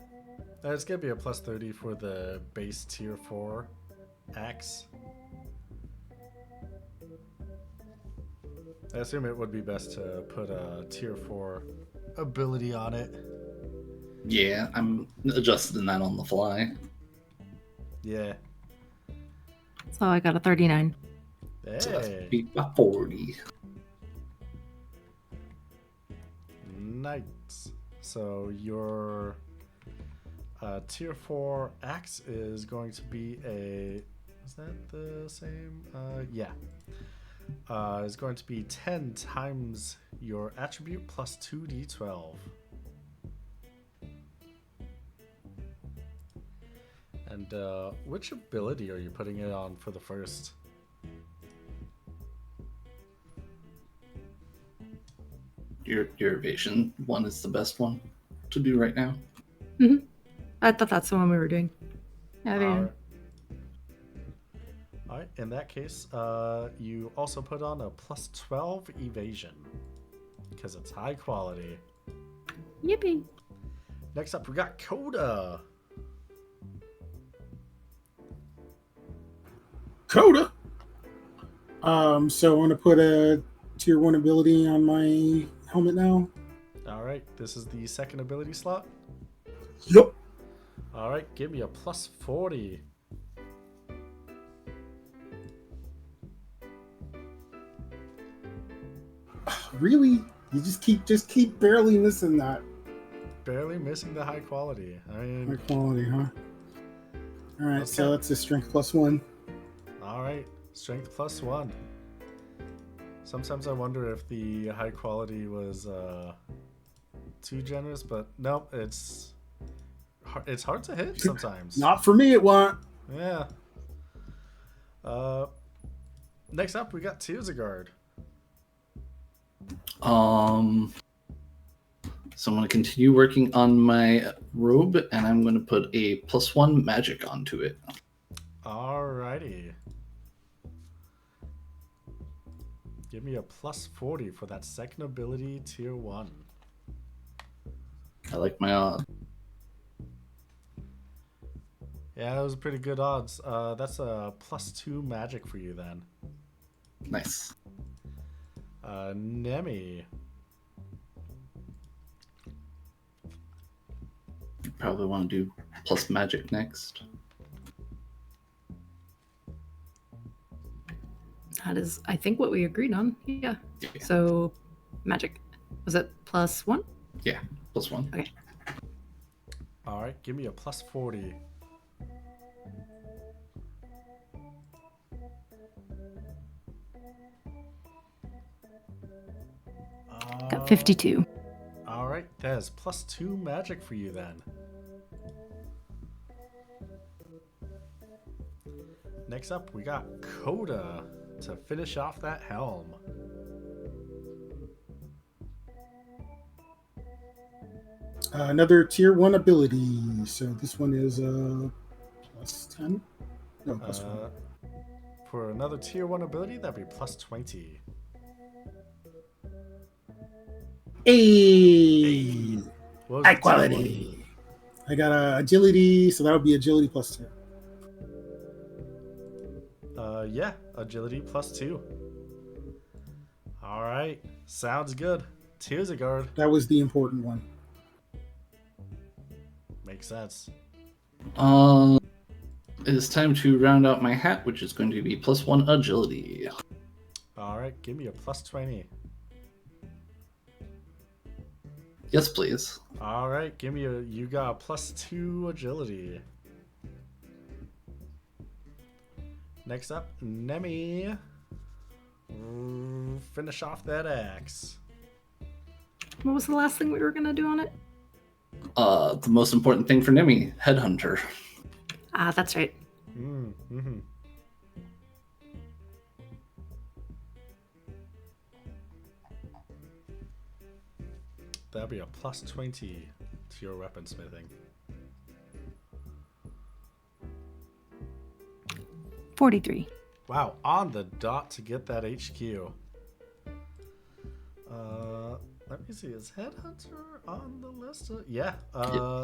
It's gonna be a +30 for the base tier 4 axe. I assume it would be best to put a tier 4 ability on it. Yeah, I'm adjusting that on the fly. Yeah. So I got a 39. So that's Hey. beat by 40. Nice. So your tier 4 axe is going to be a... Is that the same? Yeah. Is going to be 10 times your attribute plus 2d12. And which ability are you putting it on for the first? Your evasion one is the best one to do right now. I thought that's the one we were doing. Yeah, Alright. Alright, in that case, you also put on a plus 12 evasion because it's high quality. Yippee. Next up, we got Coda. Coda. So I want to put a tier 1 ability on my helmet now. Alright, this is the second ability slot. Yup. Alright, give me a plus 40. Really? You just keep barely missing that. Barely missing the high quality. I High mean, quality, huh? All right, so Okay. that's a strength +1. alright, strength plus 1. Sometimes I wonder if the high quality was too generous, but nope, it's hard to hit sometimes. Not for me, it won't. Yeah. Next up, we got Tearsagard. So I'm going to continue working on my robe, and I'm going to put a +1 magic onto it. Alrighty. Give me a plus 40 for that second ability, tier 1. I like my odds. Yeah, that was pretty good odds. That's a plus 2 magic for you then. Nice. Nemi. Probably want to do plus magic next. That is, I think, what we agreed on. Yeah. Yeah. So magic. Was it +1? Yeah, +1. Okay. All right, give me a +40. Got 52. All right, that is +2 magic for you then. Next up, we got Coda to finish off that helm. Another tier 1 ability. So this one is +10. No, +1. For another tier 1 ability, that'd be +20. Hey! What was High the tier quality. I got agility, so that would be agility +2. Yeah, agility +2. All right, sounds good. Tears a guard. That was the important one. Makes sense. It is time to round out my hat, which is going to be +1 agility. All right, give me a +20. Yes, please. All right, give me a. You got a +2 agility. Next up, Nemi. Finish off that axe. What was the last thing we were gonna do on it? The most important thing for Nemi, Headhunter. Ah, that's right. Mm-hmm. That'll be a +20 to your weaponsmithing. 43. Wow, on the dot to get that HQ. Let me see, is Headhunter on the list? Yeah.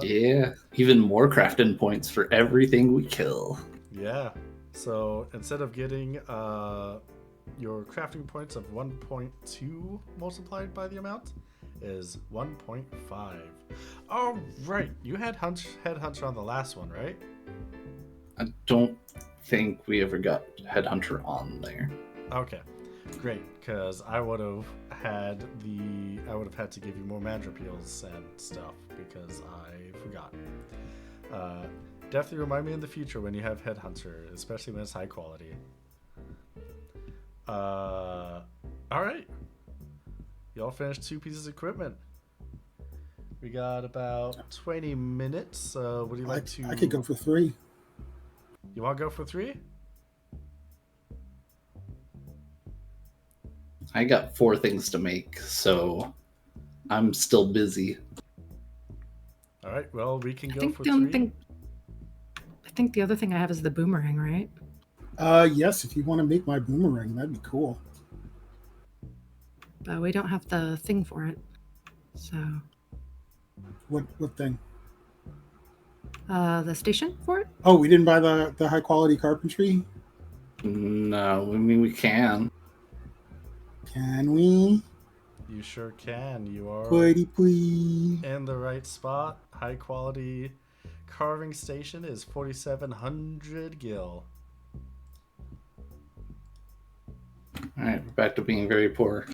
Yeah, even more crafting points for everything we kill. Yeah. So instead of getting your crafting points of 1.2 multiplied by the amount, is 1.5. Oh, right. You had Headhunter on the last one, right? I don't think we ever got Headhunter on there. Okay, great. Because I would have had to give you more mana appeals and stuff because I forgot. Definitely remind me in the future when you have Headhunter, especially when it's high quality. All right. Y'all finished 2 pieces of equipment. We got about 20 minutes. Would you like to? I could go for 3. You want to go for 3? I got 4 things to make, so I'm still busy. All right. Well, we can I go think for the 3. only thing. I think the other thing I have is the boomerang, right? Yes, if you want to make my boomerang, that'd be cool. But we don't have the thing for it. So, What thing? the station for it? Oh, we didn't buy the high quality carpentry? No, I mean, we can. Can we? You sure can. You are Pretty please. in the right spot. High quality carving station is 4,700 gil. Alright, we're back to being very poor.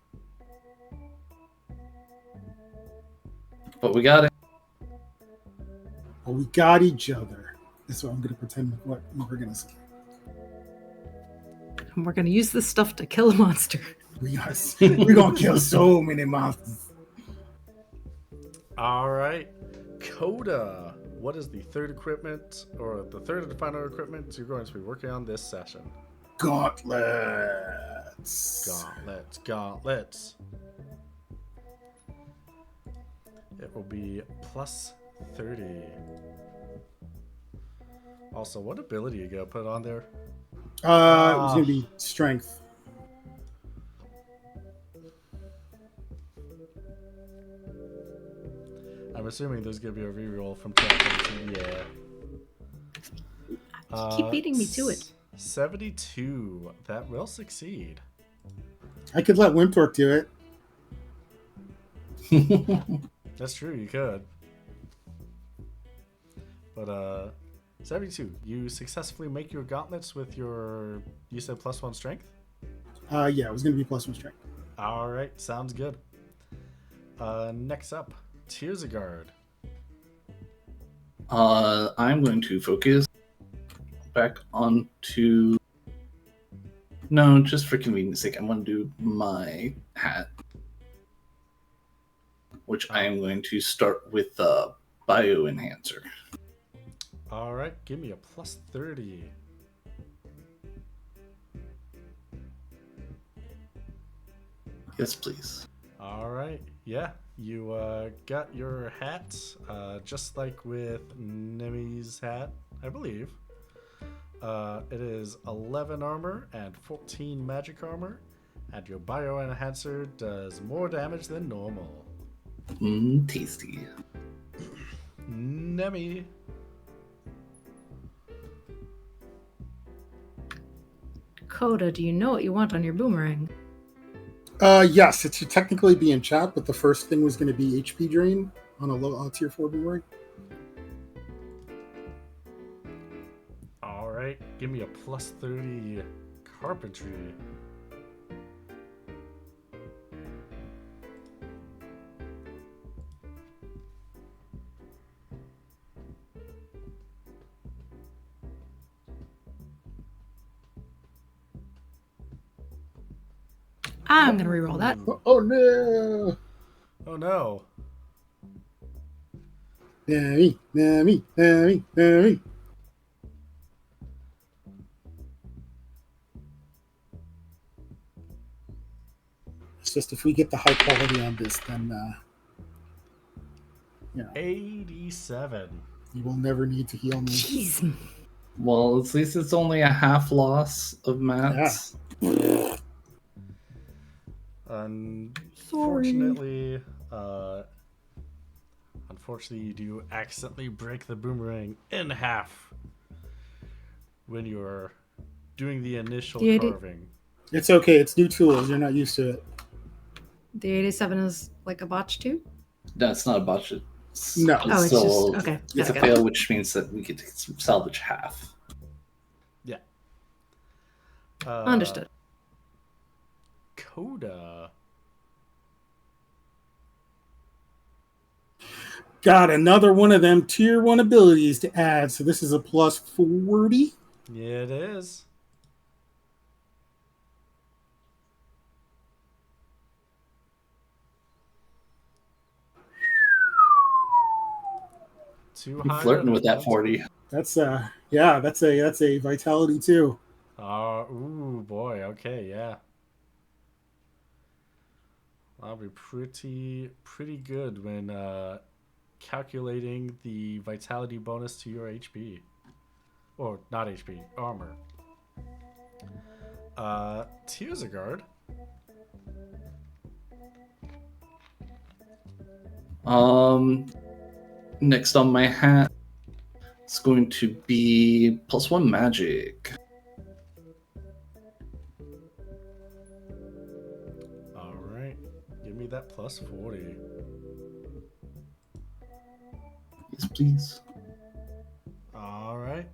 But we got it. Well, we got each other. That's what I'm going to pretend what you were going to say. And we're going to use this stuff to kill a monster. We're going to kill so many monsters. All right, Coda. What is the third equipment, or the third and final equipment you're going to be working on this session? Gauntlets. Gauntlets. It will be +30. Also, what ability you gonna put on there? It was going to be strength. I'm assuming there's gonna be a reroll from 2022. Yeah. You keep beating me to it. 72. That will succeed. I could let Wimtork do it. That's true, you could. But 72. You successfully make your gauntlets with your, you said +1 strength? Yeah, it was going to be +1 strength. Alright, sounds good. Next up, Tearsagard. I'm going to focus back onto. No, just for convenience sake, I'm going to do my hat, which I am going to start with the Bio Enhancer. All right, give me a plus 30. Yes, please. All right, yeah, you got your hat, just like with Nemi's hat, I believe. It is 11 armor and 14 magic armor, and your Bio Enhancer does more damage than normal. Tasty. Nemi. Coda, do you know what you want on your boomerang? Yes, it should technically be in chat, but the first thing was going to be HP drain on a low tier 4 boomerang. All right, give me a plus 30 carpentry. I'm gonna reroll that. Oh no! Oh no. Nami. It's just if we get the high quality on this, then 87. you will never need to heal me. Jeez. Well, at least it's only a half loss of mats. Unfortunately, you do accidentally break the boomerang in half when you're doing the initial The 80 carving. It's okay. It's new tools. You're not used to it. The 87 is like a botch too? That's not a botch. No. Oh, it's still- just okay. It's Okay. a fail, which means that we get to salvage half. Yeah. Understood. Coda. Got another one of them tier 1 abilities to add. So this is a plus 40. Yeah, it is. Too I'm high. flirting with that 40. That's that's a vitality too. Ooh boy. Okay, yeah. That'll be pretty good when calculating the vitality bonus to your HP. Or not HP, armor. Tearsagard. Next on my hat, it's going to be +1 magic. Alright. Give me that plus 40. Yes, please. Alright.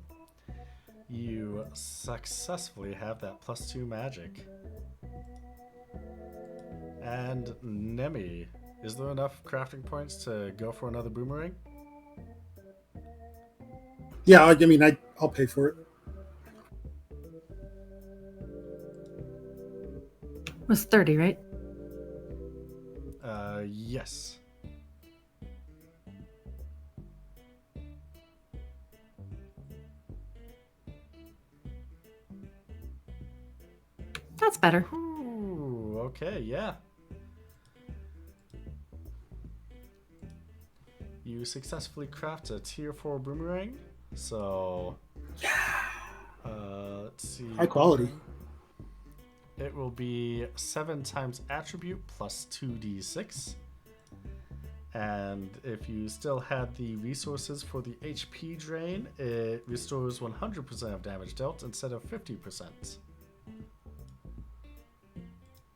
You successfully have that plus 2 magic. And Nemi, is there enough crafting points to go for another boomerang? Yeah, I mean, I'll pay for it. It was 30, right? Yes. That's better. Ooh, okay, yeah. You successfully craft a tier 4 boomerang. So, let's see. High quality. It will be 7 times attribute plus 2d6. And if you still had the resources for the HP drain, it restores 100% of damage dealt instead of 50%.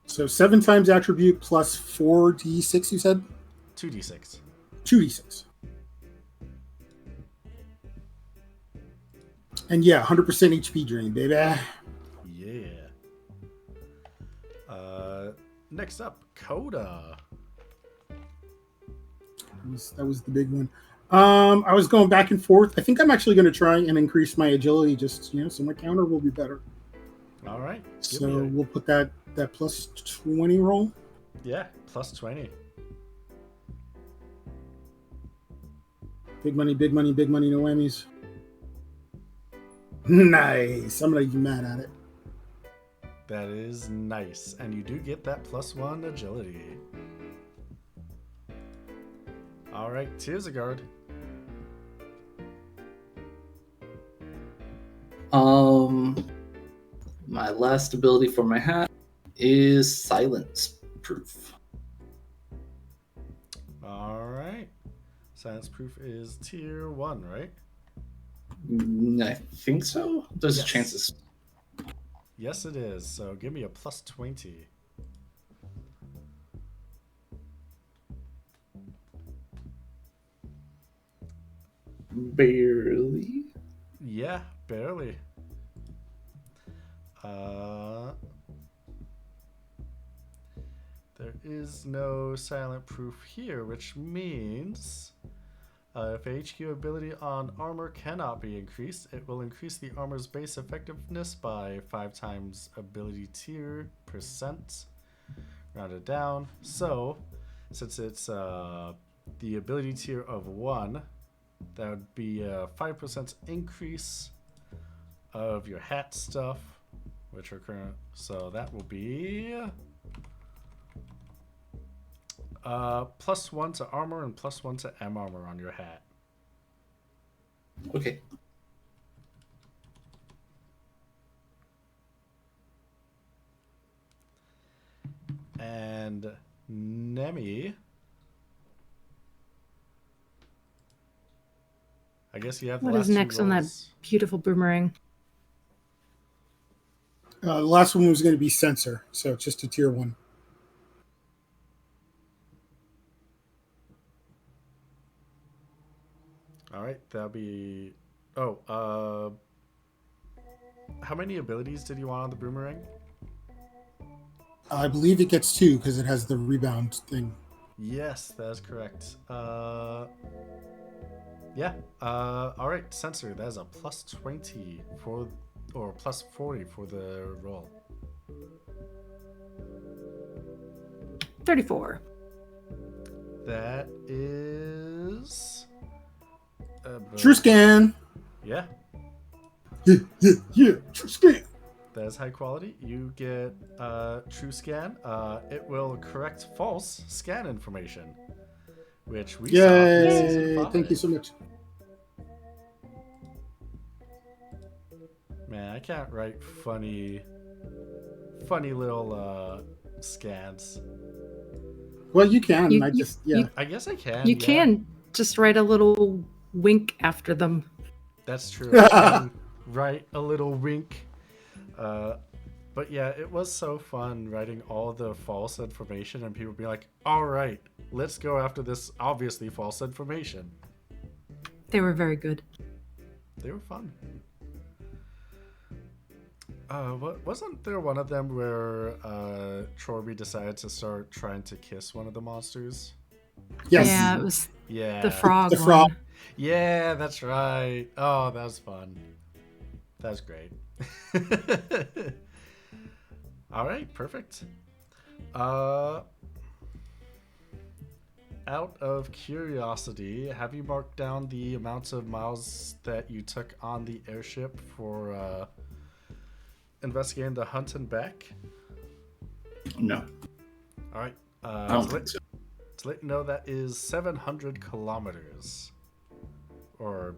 So 7 times attribute plus 4d6, you said? 2d6. 2d6. And yeah, 100% HP drain, baby. Yeah. Next up, Coda. That was the big one. I was going back and forth. I think I'm actually going to try and increase my agility, just so my counter will be better. All right. Give So me a- we'll put that plus 20 roll. yeah, plus 20. Big money, no whammies. Nice. I'm not even mad at it. That is nice. And you do get that +1 agility. All right, Tearsagard. My last ability for my hat is silence proof. All right. Silence proof is tier 1, right? I think so. There's Yes. chances. Yes, it is. So give me a plus 20. Barely. Yeah, barely. There is no silent proof here, which means if a HQ ability on armor cannot be increased, it will increase the armor's base effectiveness by 5 times ability tier %, rounded down. So, since it's the ability tier of 1, that would be a 5% increase of your hat stuff, which are current. So that will be +1 to armor and +1 to M armor on your hat. Okay. And Nemi, I guess you have the What last is two next on that rolls. beautiful boomerang? The last one was going to be sensor, so it's just a tier 1. All right, that'll be. Oh, how many abilities did you want on the boomerang? I believe it gets 2 because it has the rebound thing. Yes, that is correct. Yeah. All right, sensor. That is a plus 20 for, or plus 40 for the roll. 34. That is. True scan. Yeah, Yeah. True scan. that is high quality. You get true scan. It will correct false scan information, which we saw in season Yay! 5. Thank you so much. Man, I can't write funny little scans. Well, you can. You- I you- just yeah. you- I guess I can. You yeah. can just write a little wink after them. That's true. I can write a little wink. But yeah, it was so fun writing all the false information and people being like, all right, let's go after this obviously false information. They were very good. They were fun. Wasn't there one of them where Chorby decided to start trying to kiss one of the monsters? Yes. Yeah, it was Yeah. the frog The frog. one. Yeah, that's right. Oh, that was fun. That was great. All right, perfect. Out of curiosity, have you marked down the amounts of miles that you took on the airship for investigating the hunt and back? No. All right. I don't think so. To let you know, that is 700 kilometers, or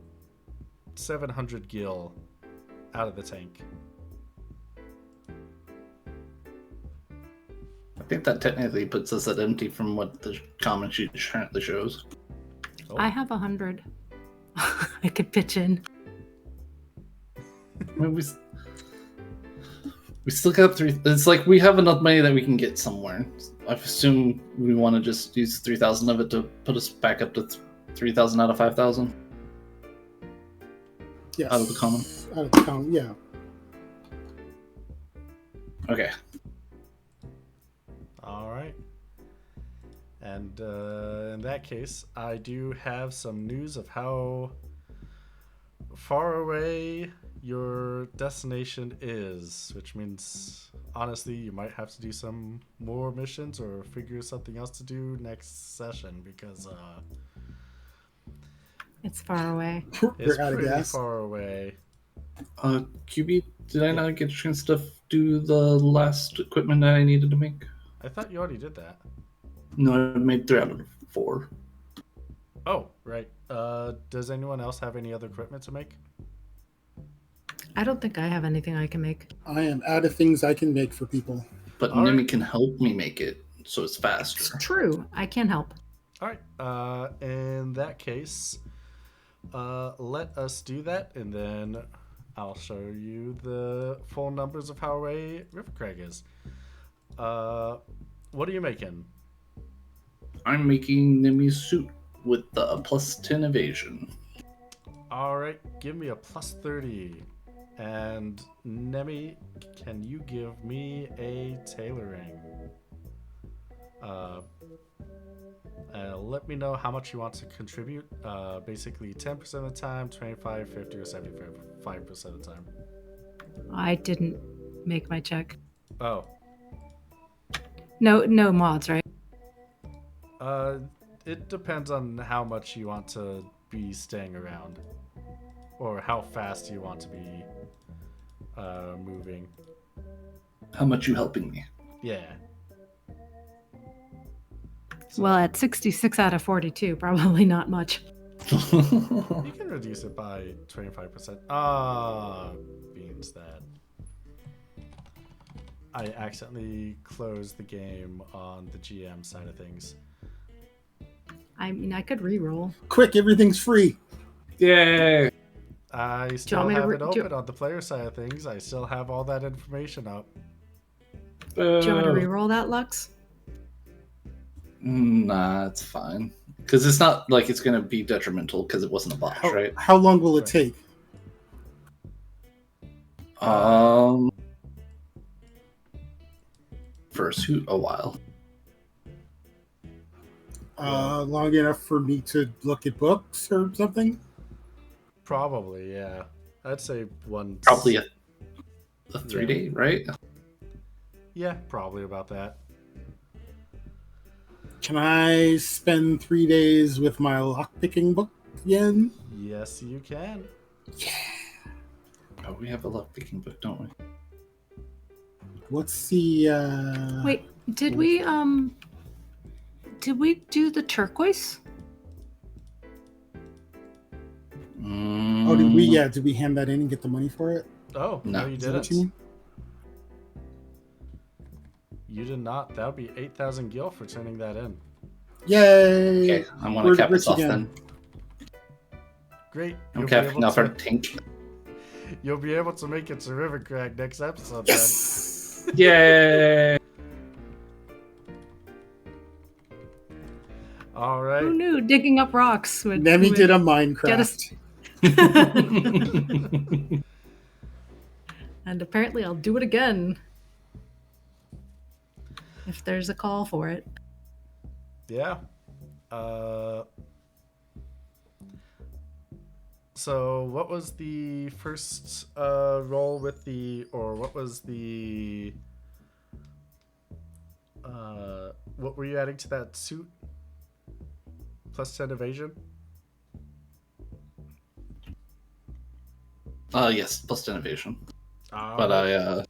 700 gil out of the tank. I think that technically puts us at empty from what the common sheet currently shows. Oh, I have 100. I could pitch in. I mean, we still got 3. It's like we have enough money that we can get somewhere. I assume we want to just use 3,000 of it to put us back up to 3,000 out of 5,000 Yes. out of the common. Out of the common. Yeah. Okay. all right. And in that case, I do have some news of how far away your destination is, which means honestly you might have to do some more missions or figure something else to do next session because It's far away. it's We're out of pretty gas. far away. QB, did I not get a chance to do the last equipment that I needed to make? I thought you already did that. No, I made 3 out of 4. Oh, right. Does anyone else have any other equipment to make? I don't think I have anything I can make. I am out of things I can make for people. But All Nimi right. can help me make it, so it's It's faster. true. I can help. All right. In that case, let us do that, and then I'll show you the full numbers of how away Rivercrag is. What are you making? I'm making Nimi's suit with the plus 10 evasion. All right, give me a plus 30. And Nemi, can you give me a tailoring? Let me know how much you want to contribute. Basically 10% of the time, 25, 50, or 75% of the time. I didn't make my check. Oh, No mods, right? it depends on how much you want to be staying around, or how fast you want to be moving. How much you helping me? Yeah. So Well, at 66 out of 42, probably not much. you can reduce it by 25%. Means that I accidentally closed the game on the GM side of things. I mean, I could re-roll. Quick, everything's free. Yay! I still me to have re- it do you- open on the player side of things. I still have all that information up. Do you want me to re-roll that, Lux? Nah, it's fine. Because it's not like it's going to be detrimental because it wasn't a botch, How, right? how long will it Right. take? For a suit, a while. Long enough for me to look at books or something? Probably, yeah. I'd say one. Probably a 3-day, right? Yeah, probably about that. Can I spend 3 days with my lockpicking book again? Yes, you can. Oh, we have a lockpicking book, don't we? What's the Wait, did we do the turquoise? Oh, did we? Yeah, did we hand that in and get the money for it? Oh, No. no, you Is that what didn't. you mean? You did not. That would be 8,000 gil for turning that in. Yay! Okay, I'm going We're to cap rich this off again. then. Great. I'm You'll be capping able off our to- tank. You'll be able to make it to Rivercrag next episode then. Yes! Yay! All right. Who knew digging up rocks would Nemi did a Get us- Minecraft. And apparently I'll do it again. If there's a call for it. Yeah. So what was the first roll with the, or what was the, what were you adding to that suit? Plus 10 evasion? Yes, plus 10 evasion. But Alright.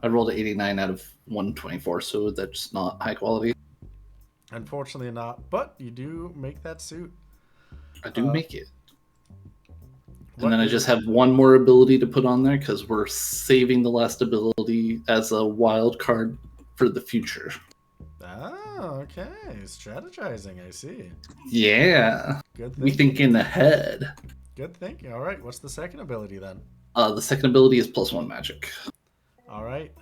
I rolled an 89 out of 124, so that's not high quality. Unfortunately not, but you do make that suit. I do make it. What And then I is- just have one more ability to put on there because we're saving the last ability as a wild card for the future. Oh, okay. Strategizing, I see. Yeah, Good we thinking. thinking ahead. Good thinking. All right, what's the second ability then? The second ability is +1 magic. All right,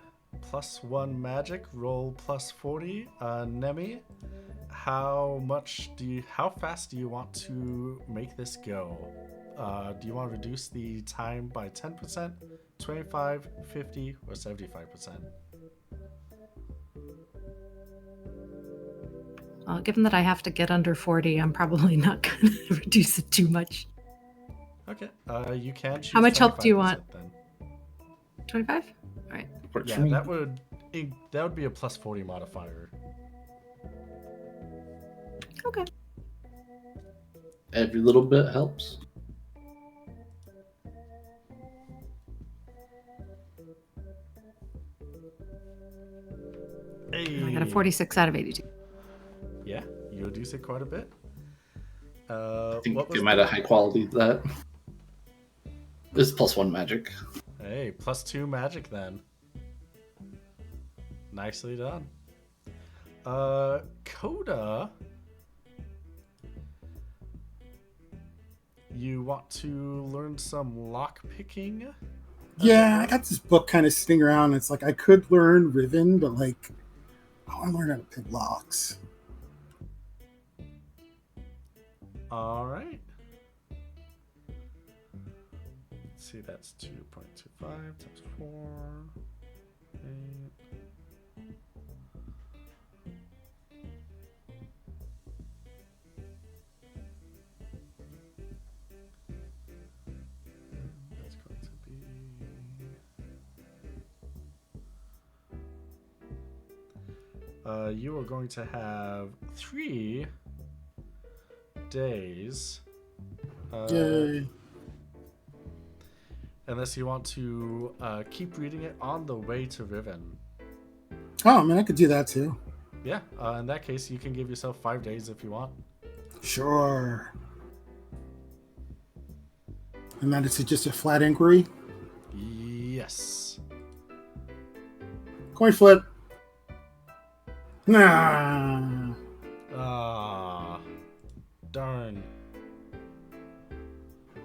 +1 magic. Roll +40. Nemi, how fast do you want to make this go? Do you want to reduce the time by 10%, 25, 50, or 75%? Given that I have to get under 40, I'm probably not going to reduce it too much. Okay. You can choose. How much help do you 25% want? Then. 25? All right. Works for Yeah, me. that would be a plus 40 modifier. Okay. Every little bit helps. Hey. I got a 46 out of 82. Yeah, you reduce it quite a bit. I think what was it might the- have high quality to that. This is +1 magic. Hey, +2 magic then. Nicely done. Coda, you want to learn some lock picking? Yeah, I got this book kind of sitting around. It's like I could learn Riven, but like I want to learn how to pick locks. All right. Let's see, that's 2.25 times 4. 8. That's going to be. You are going to have 3 days. Yay. Unless you want to keep reading it on the way to Riven. Oh, I mean, I could do that too. Yeah, in that case, you can give yourself 5 days if you want. Sure. And that is just a flat inquiry. Yes. Coin flip. Nah. Ah, darn.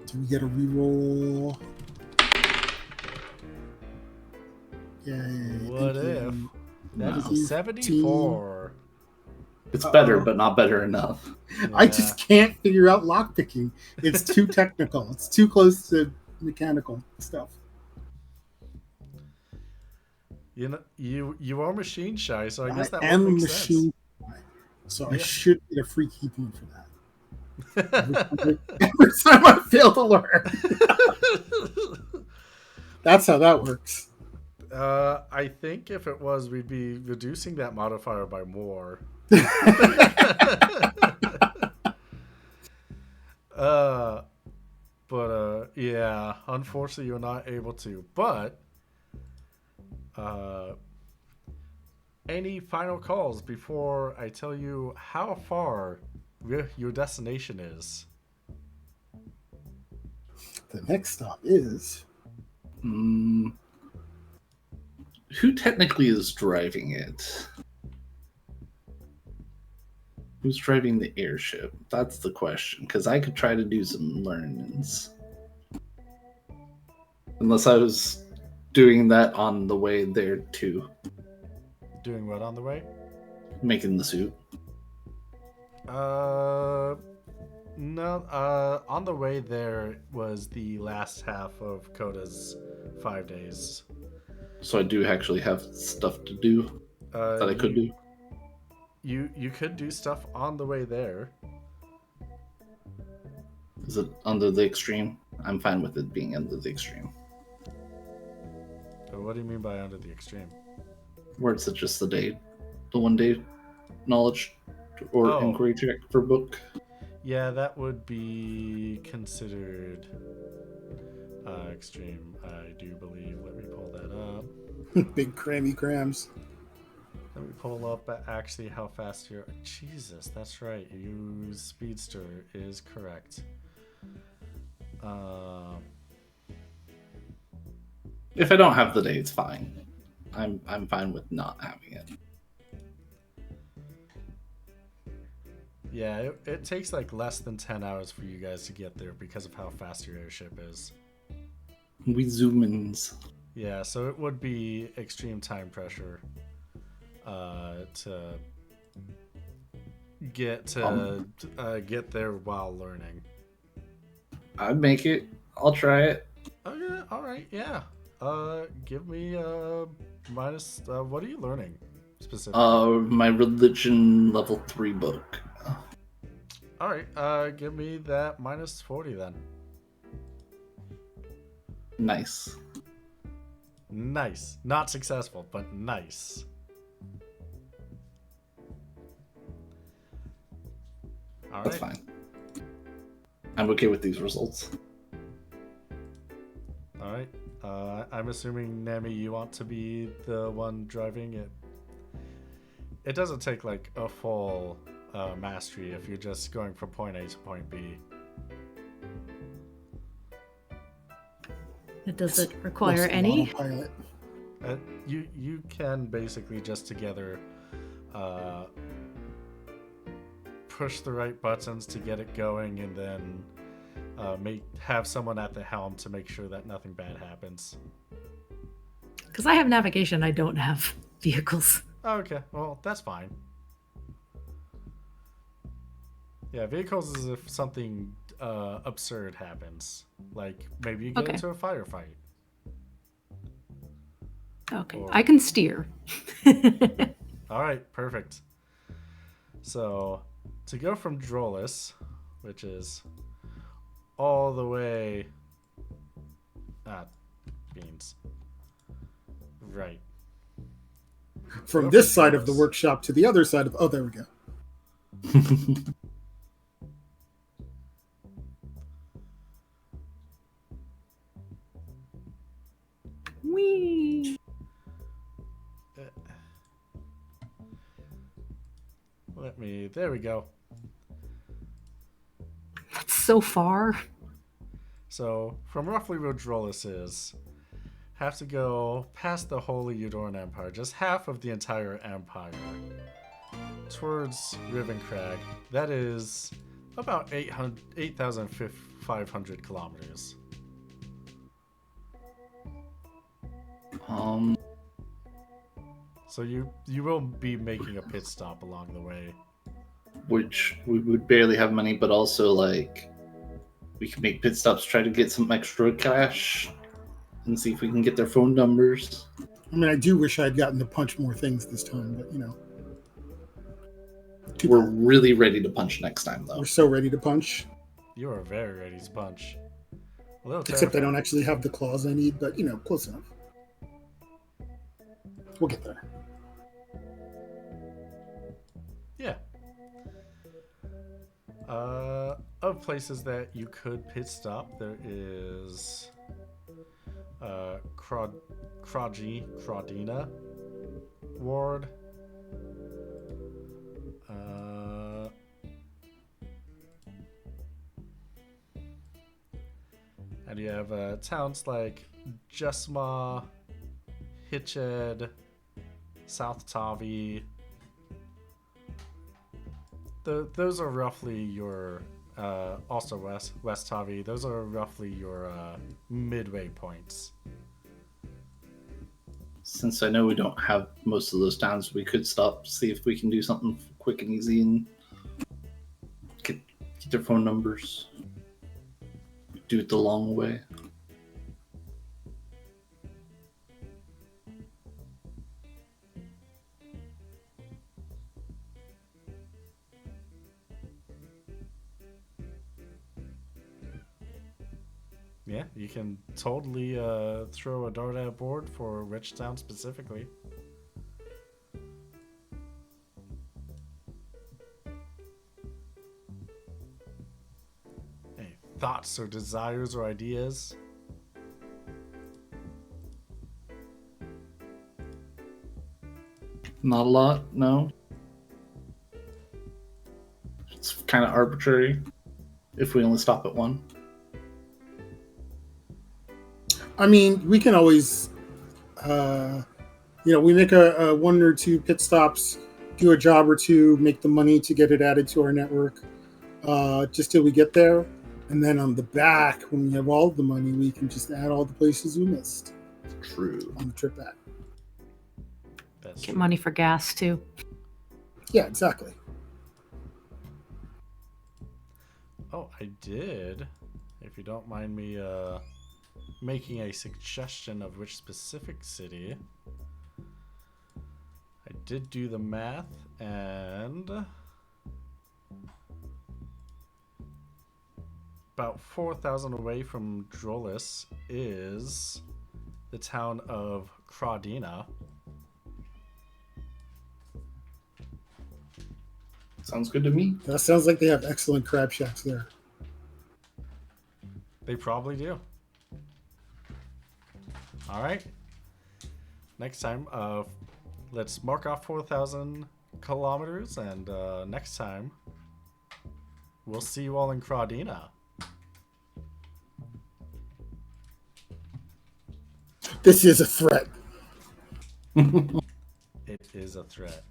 Do we get a reroll? Yay. What thank if? you. That Wow. is 74. It's better, Uh-oh. but not better enough. I just can't figure out lockpicking. It's too technical. It's too close to mechanical stuff. You know, you are machine shy, so I guess that am would make machine, so I Yeah. should get a free key point for that. sense. Every time I fail to learn. That's how that works. I think if it was, we'd be reducing that modifier by more. Yeah, unfortunately you're not able to. But any final calls before I tell you how far your destination is? The next stop is Mm, who technically is driving it? Who's driving the airship? That's the question. Because I could try to do some learnings. Unless I was doing that on the way there too, Doing what on the way? making the suit. No, on the way there was the last half of Coda's 5 days. So I do actually have stuff to do that I could do. You could do stuff on the way there. Is it under the extreme? I'm fine with it being under the extreme. What do you mean by under the extreme? Where it's just the 1 day knowledge or Oh. inquiry check for book. Yeah, that would be considered extreme, I do believe. Let me pull that up. big crammy crams. Let me pull up actually how fast you're. Jesus, that's right. You speedster is correct. If I don't have the day, it's fine. I'm fine with not having it. Yeah, it takes like less than 10 hours for you guys to get there because of how fast your airship is. We zoom ins. Yeah, so it would be extreme time pressure to get there while learning. I'd make it. I'll try it. Okay, all right, yeah. Give me minus. What are you learning? specifically? My religion level 3 book. All right, give me that minus 40 then. Nice. Nice. Not successful, but nice. All That's right. fine. I'm okay with these results. All right. I'm assuming, Nami, you want to be the one driving it. It doesn't take like a full mastery if you're just going from point A to point B. Does it require Mostly any? autopilot. You can basically just together push the right buttons to get it going, and then have someone at the helm to make sure that nothing bad happens. Because I have navigation, I don't have vehicles. Okay, well, that's fine. Yeah, vehicles is if something absurd happens. Like, maybe you get Okay. into a firefight. Okay, Or- I can steer. Alright, perfect. So, to go from Drolis, which is all the way... beans. Right. From Go this for side of the Drolis. workshop to the other side of. Oh, there we go. Whee! There we go. That's so far. So, from roughly where Drolis is, have to go past the Holy Eudorn Empire, just half of the entire empire, towards Rivencrag. That is about 8,500 kilometers. So you will be making a pit stop along the way. Which we would barely have money, but also like we can make pit stops, try to get some extra cash, and see if we can get their phone numbers. I mean, I do wish I'd gotten to punch more things this time, but you know. Too We're bad. really ready to punch next time, though. We're so ready to punch. You are very ready to punch. A little Except I terrifying. don't actually have the claws I need, but you know, close enough. We'll get there. Yeah. Of places that you could pit stop, there is Crawdina Ward. And you have towns like Jesma, Hitched, South Tavi. Those are roughly your also West Tavi. Those are roughly your midway points. Since I know we don't have most of those towns, we could stop, see if we can do something quick and easy, and get their phone numbers. Do it the long way. Yeah, you can totally throw a dart at board for Richtown specifically. Any thoughts or desires or ideas? Not a lot, no. It's kind of arbitrary if we only stop at one. I mean, we can always, we make a one or two pit stops, do a job or two, make the money to get it added to our network, just till we get there. And then on the back, when we have all the money, we can just add all the places we missed True. on the trip back. That's Get true. money for gas too. Yeah, exactly. Oh, I did. If you don't mind me making a suggestion of which specific city. I did do the math, and about 4,000 away from Drolis is the town of Crawdina. Sounds good to me. That sounds like they have excellent crab shacks there. They probably do. All right. Next time, let's mark off 4,000 kilometers, and next time, we'll see you all in Crawdina. This is a threat. It is a threat.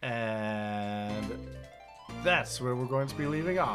And that's where we're going to be leaving off.